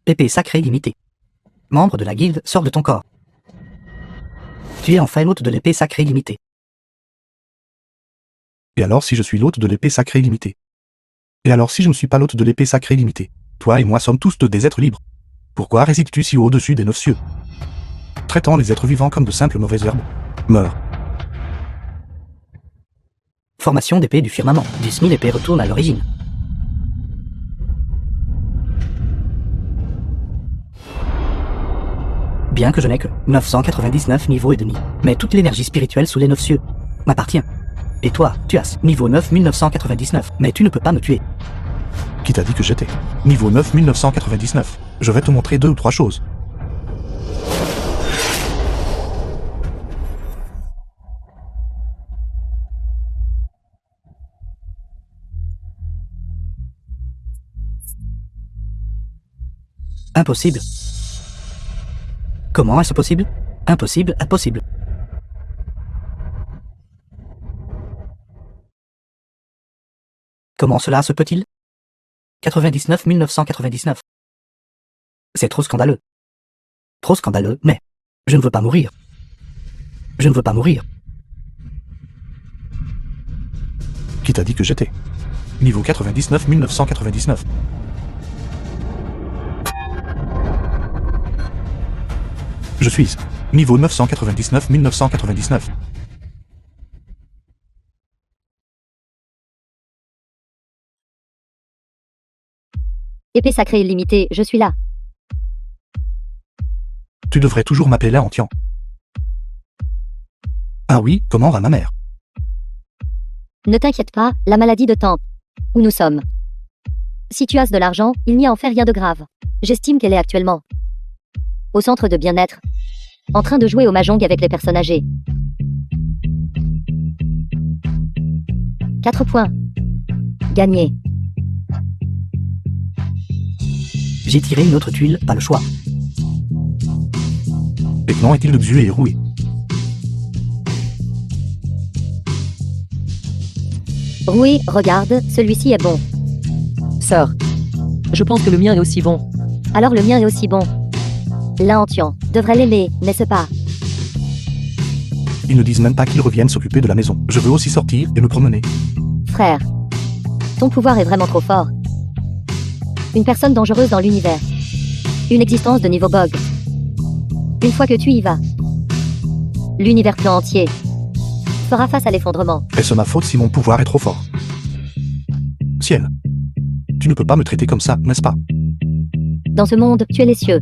Épée sacrée limitée. Membre de la guilde, sors de ton corps. Tu es enfin l'hôte de l'épée sacrée limitée. Et alors si je suis l'hôte de l'épée sacrée limitée? Et alors si je ne suis pas l'hôte de l'épée sacrée limitée? Toi et moi sommes tous des êtres libres. Pourquoi résides-tu si haut au-dessus des 9 cieux? Traitant les êtres vivants comme de simples mauvaises herbes. Meurs. Formation d'épée du firmament. 10 000 épées retournent à l'origine. Bien que je n'ai que 999 niveaux et demi, mais toute l'énergie spirituelle sous les 9 cieux m'appartient. Et toi, tu as niveau 9999, mais tu ne peux pas me tuer. Qui t'a dit que j'étais niveau 9999. Je vais te montrer 2 ou 3 choses. Impossible. Comment est-ce possible? Impossible, impossible. Comment cela se peut-il? 99 999. C'est trop scandaleux. Trop scandaleux, mais je ne veux pas mourir. Je ne veux pas mourir. Qui t'a dit que j'étais niveau 99 999. Je suis niveau 999 999. Épée sacrée illimitée, je suis là. Tu devrais toujours m'appeler Laantian. Ah oui, comment va ma mère? Ne t'inquiète pas, la maladie de Tempe. Où nous sommes. Si tu as de l'argent, il n'y a en fait rien de grave. J'estime qu'elle est actuellement au centre de bien-être, en train de jouer au mahjong avec les personnes âgées. 4 points. Gagné. J'ai tiré une autre tuile, pas le choix. Et non est-il de Xu et roué. Roué, regarde, celui-ci est bon. Sœur. Je pense que le mien est aussi bon. Alors le mien est aussi bon. L'Ancien devrait l'aimer, n'est-ce pas? Ils ne disent même pas qu'ils reviennent s'occuper de la maison. Je veux aussi sortir et me promener. Frère. Ton pouvoir est vraiment trop fort. Une personne dangereuse dans l'univers. Une existence de niveau bog. Une fois que tu y vas, l'univers plan entier fera face à l'effondrement. Est-ce ma faute si mon pouvoir est trop fort? Ciel. Tu ne peux pas me traiter comme ça, n'est-ce pas? Dans ce monde, tu es les cieux.